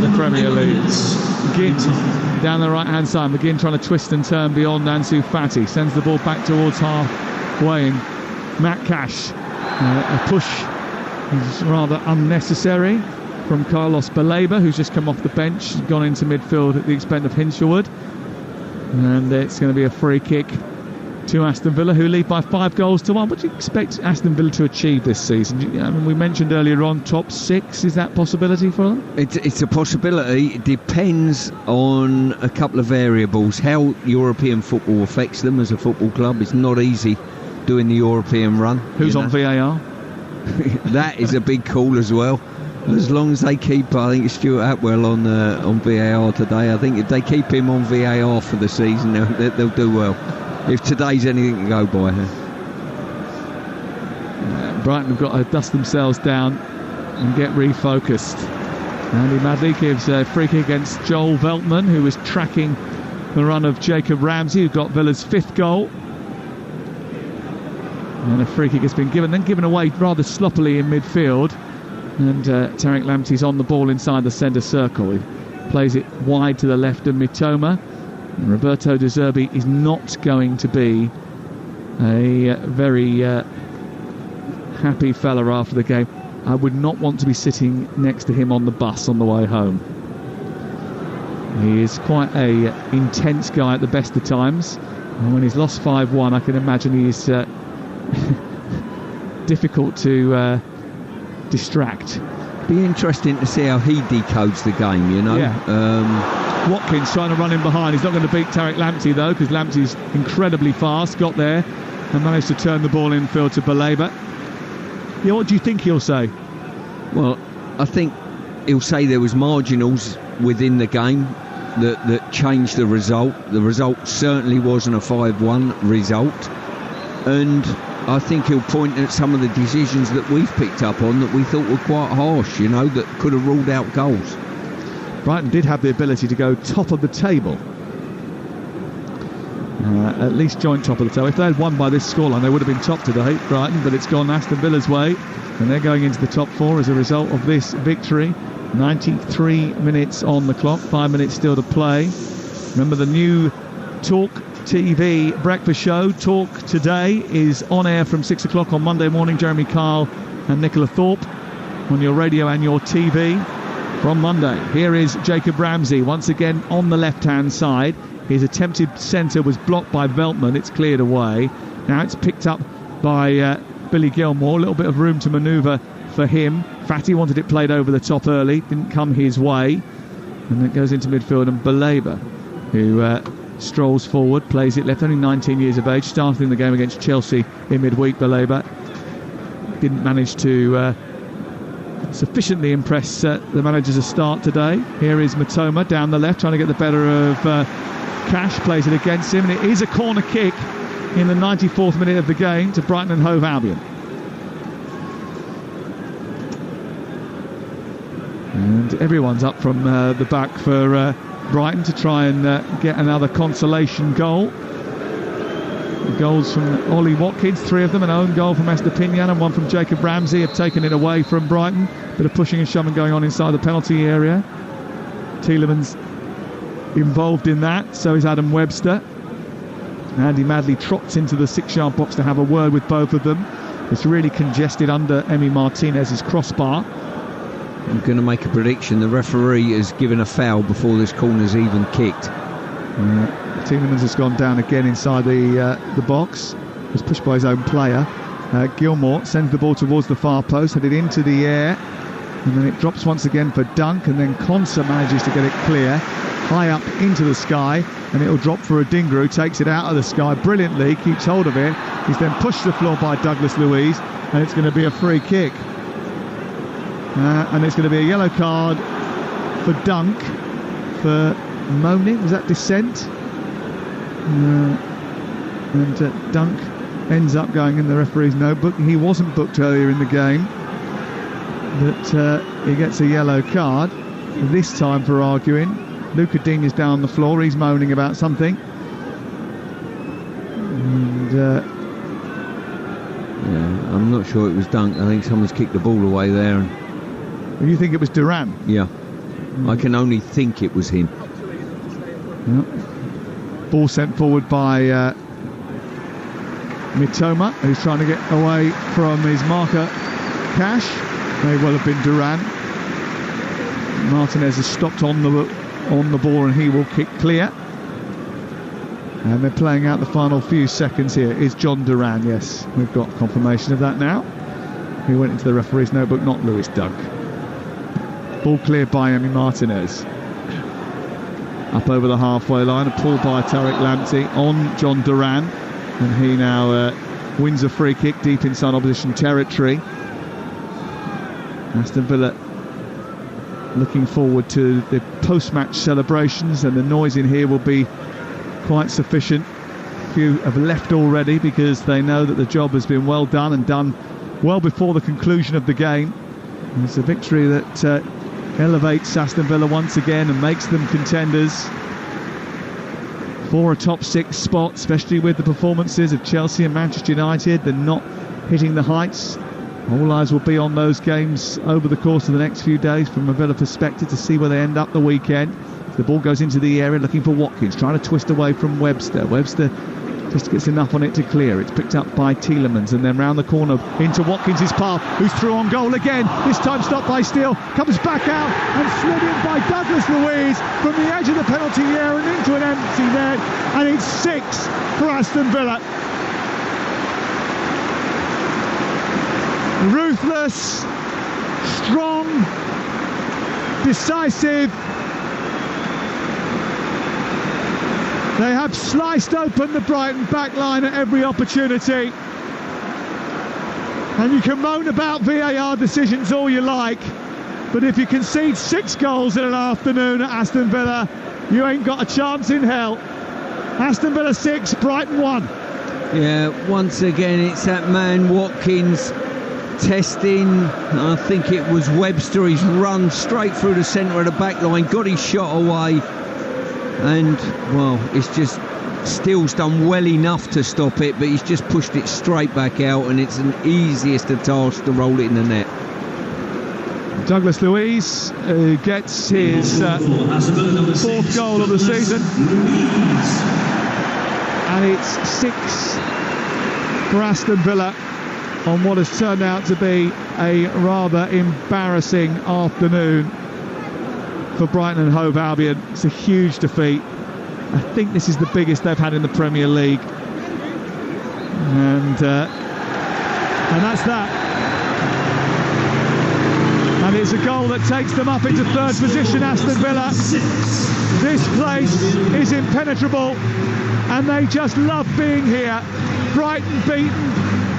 the Premier League. McGinn down the right hand side. McGinn trying to twist and turn beyond Ansu Fati. Sends the ball back towards halfway. Matt Cash. A push is rather unnecessary from Carlos Baleba, who's just come off the bench, gone into midfield at the expense of Hinshelwood. And it's going to be a free kick to Aston Villa, who lead by 5-1. What do you expect Aston Villa to achieve this season? I mean, we mentioned earlier on top 6. Is that a possibility for them? It's a possibility. It depends on a couple of variables. How European football affects them as a football club. It's not easy doing the European run. Who's on VAR? That is a big call as well. As long as they keep, I think it's Stuart Atwell on VAR today. I think if they keep him on VAR for the season, they'll do well. If today's anything to go by. Brighton have got to dust themselves down and get refocused. Andy Madley gives a free kick against Joel Veltman, who was tracking the run of Jacob Ramsey, who got Villa's 5th goal. And a free kick has been given away rather sloppily in midfield. And Tariq Lamptey's on the ball inside the centre circle. He plays it wide to the left of Mitoma. And Roberto De Zerbi is not going to be a very happy fella after the game. I would not want to be sitting next to him on the bus on the way home. He is quite a intense guy at the best of times. And when he's lost 5-1, I can imagine he's difficult to distract. Be interesting to see how he decodes the game, you know. Yeah. Watkins trying to run in behind. He's not going to beat Tariq Lamptey though, because Lamptey's incredibly fast. Got there and managed to turn the ball infield to Baleba. Yeah, what do you think he'll say? Well, I think he'll say there was marginals within the game that changed the result. The result certainly wasn't a 5-1 result, and I think he'll point at some of the decisions that we've picked up on that we thought were quite harsh, you know, that could have ruled out goals. Brighton did have the ability to go top of the table. At least joint top of the table. If they had won by this scoreline, they would have been top today, Brighton, but it's gone Aston Villa's way, and they're going into the top 4 as a result of this victory. 93 minutes on the clock, 5 minutes still to play. Remember, the new Talk TV breakfast show, Talk Today, is on air from 6 o'clock on Monday morning. Jeremy Kyle and Nicola Thorpe on your radio and your TV from Monday. Here is Jacob Ramsey once again on the left-hand side. His attempted centre was blocked by Veltman. It's cleared away. Now it's picked up by Billy Gilmore. A little bit of room to manoeuvre for him. Fatty wanted it played over the top early. Didn't come his way. And it goes into midfield, and Baleba, who strolls forward, plays it left, only 19 years of age, started in the game against Chelsea in midweek. Baleba didn't manage to sufficiently impress the managers a start today. Here is Matoma down the left, trying to get the better of Cash, plays it against him, and it is a corner kick in the 94th minute of the game to Brighton and Hove Albion. And everyone's up from the back for Brighton to try and get another consolation goal. The goals from Ollie Watkins, 3 of them, an own goal from Estepinian and one from Jacob Ramsey, have taken it away from Brighton. Bit of pushing and shoving going on inside the penalty area. Tielemans involved in that, so is Adam Webster. Andy Madley trots into the 6-yard box to have a word with both of them. It's really congested under Emi Martinez's crossbar. I'm going to make a prediction. The referee has given a foul before this corner's even kicked. Tielemans has gone down again inside the box. Was pushed by his own player. Gilmore sends the ball towards the far post, headed into the air, and then it drops once again for Dunk, and then Konsa manages to get it clear, high up into the sky, and it'll drop for Adingra, who takes it out of the sky brilliantly, keeps hold of it. He's then pushed to the floor by Douglas Luiz, and it's going to be a free kick. And it's going to be a yellow card for Dunk for moaning. Was that dissent? And Dunk ends up going in the referee's notebook. He wasn't booked earlier in the game, but he gets a yellow card this time for arguing. Luca Dean is down on the floor. He's moaning about something. And yeah, I'm not sure it was Dunk. I think someone's kicked the ball away there. You think it was Duran? Yeah. I can only think it was him. Yep. Ball sent forward by Mitoma, who's trying to get away from his marker Cash. May well have been Duran. Martinez has stopped on the ball, and he will kick clear. And they're playing out the final few seconds here. Is John Duran? Yes, we've got confirmation of that now. He went into the referee's notebook, not Lewis Dunk. Ball cleared by Emi Martinez. Up over the halfway line, a pull by Tariq Lamptey on John Duran, and he now wins a free kick deep inside opposition territory. Aston Villa looking forward to the post-match celebrations, and the noise in here will be quite sufficient. A few have left already because they know that the job has been well done, and done well before the conclusion of the game. And it's a victory that elevates Aston Villa once again and makes them contenders for a top 6 spot, especially with the performances of Chelsea and Manchester United. They're not hitting the heights. All eyes will be on those games over the course of the next few days from a Villa perspective to see where they end up the weekend. The ball goes into the area looking for Watkins, trying to twist away from Webster. Webster just gets enough on it to clear. It's picked up by Tielemans, and then round the corner into Watkins' path, who's through on goal again. This time stopped by Steele, comes back out and slid in by Douglas Luiz from the edge of the penalty area and into an empty net, and it's 6 for Aston Villa. Ruthless, strong, decisive. They have sliced open the Brighton back line at every opportunity. And you can moan about VAR decisions all you like, but if you concede 6 goals in an afternoon at Aston Villa, you ain't got a chance in hell. Aston Villa 6, Brighton 1. Yeah, once again, it's that man Watkins testing. I think it was Webster. He's run straight through the centre of the back line, got his shot away, and, well, it's just... Steele's done well enough to stop it, but he's just pushed it straight back out, and it's an easiest of tasks to roll it in the net. Douglas Luiz gets his 4th goal of the season, and it's 6 for Aston Villa on what has turned out to be a rather embarrassing afternoon for Brighton and Hove Albion. It's a huge defeat. I think this is the biggest they've had in the Premier League, and that's that. And it's a goal that takes them up into 3rd position, Aston Villa. This place is impenetrable, and they just love being here. Brighton beaten,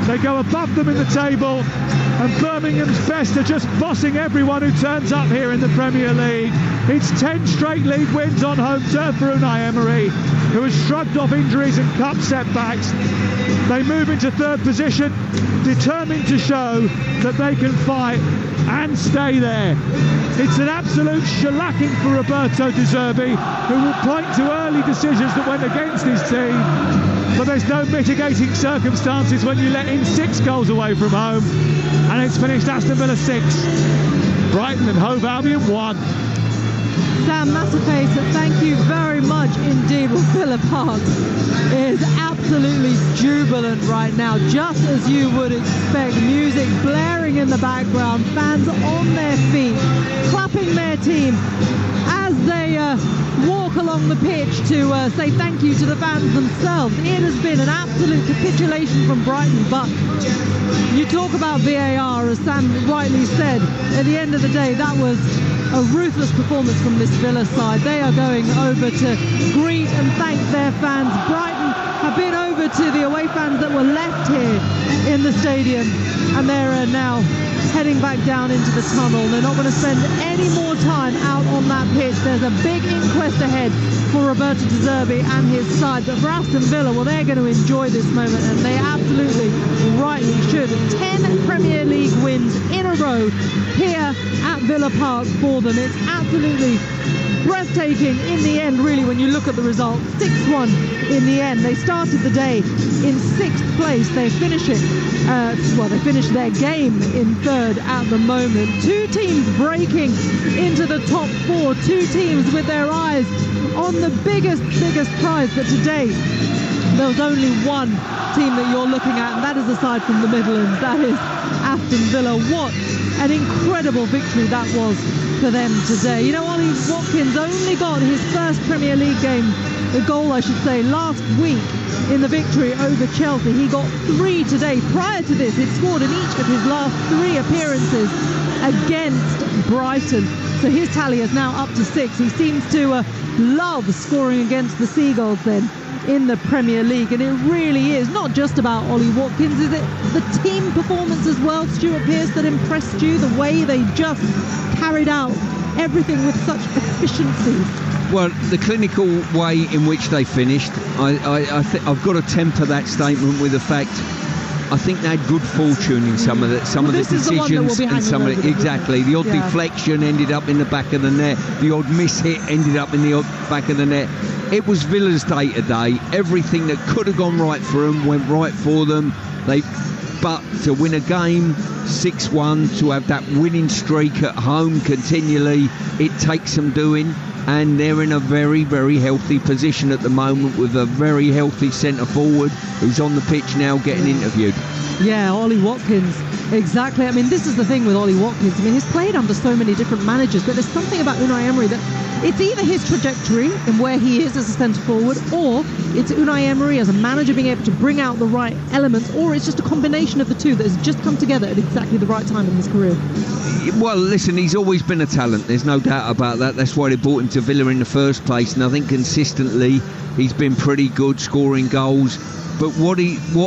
they go above them in the table, and Birmingham's best are just bossing everyone who turns up here in the Premier League. It's 10 straight league wins on home turf for Unai Emery, who has shrugged off injuries and cup setbacks. They move into 3rd position, determined to show that they can fight and stay there. It's an absolute shellacking for Roberto De Zerbi, who will point to early decisions that went against his team. But there's no mitigating circumstances when you let in 6 goals away from home. And it's finished Aston Villa 6, Brighton and Hove Albion 1. Sam Massaface, thank you very much indeed. Well, Villa Park is absolutely jubilant right now, just as you would expect. Music blaring in the background, fans on their feet, clapping their team as they walk along the pitch to say thank you to the fans themselves. It has been an absolute capitulation from Brighton, but you talk about VAR, as Sam rightly said, at the end of the day, that was a ruthless performance from this Villa side. They are going over to greet and thank their fans. Brighton have been over to the away fans that were left here in the stadium, and they're now heading back down into the tunnel. They're not going to spend any more time out on that pitch. There's a big inquest ahead for Roberto De Zerbi and his side, but for Aston Villa, well, they're going to enjoy this moment, and they absolutely rightly should. 10 Premier League wins in a row here at Villa Park for them. It's absolutely breathtaking in the end, really, when you look at the result. 6-1 in the end. They started the day in 6th place. They finish it, they finished their game in 3rd at the moment. 2 teams breaking into the top 4. 2 teams with their eyes on the biggest prize. But today, there was only one team that you're looking at, and that is aside from the Midlands. That is Aston Villa. What an incredible victory that was for them today. You know, Ollie Watkins only got his first Premier League goal, I should say, last week in the victory over Chelsea. He got 3 today. Prior to this, he'd scored in each of his last 3 appearances against Brighton. So his tally is now up to 6. He seems to love scoring against the Seagulls then in the Premier League, and it really is not just about Ollie Watkins. Is it the team performance as well, Stuart Pearce, that impressed you? The way they just carried out everything with such efficiency? Well, the clinical way in which they finished, I've got to temper that statement with the fact I think they had good fortune in some of the decisions, and some of exactly the odd deflection ended up in the back of the net, the odd miss hit ended up in the back of the net. It was Villa's day today. Everything that could have gone right for them went right for them. But to win a game 6-1, to have that winning streak at home continually, it takes some doing. And they're in a very, very healthy position at the moment, with a very healthy centre forward who's on the pitch now getting interviewed. Yeah, Ollie Watkins, exactly. I mean, this is the thing with Ollie Watkins. I mean, he's played under so many different managers, but there's something about Unai Emery that It's either his trajectory and where he is as a centre forward, or it's Unai Emery as a manager being able to bring out the right elements, or it's just a combination of the two that has just come together at exactly the right time in his career. Well, listen, he's always been a talent. There's no doubt about that. That's why they brought him to Villa in the first place, and I think consistently he's been pretty good, scoring goals. But what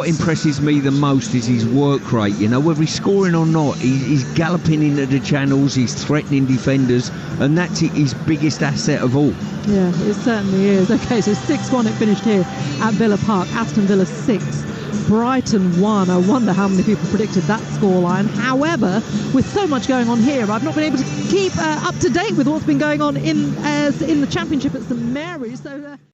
impresses me the most is his work rate. You know, whether he's scoring or not, he's galloping into the channels, he's threatening defenders, and that's his biggest asset of all. Yeah, it certainly is. Okay, so 6-1 it finished here at Villa Park. Aston Villa 6, Brighton 1. I wonder how many people predicted that scoreline. However, with so much going on here, I've not been able to keep up to date with what's been going on in the Championship at St Mary's. So.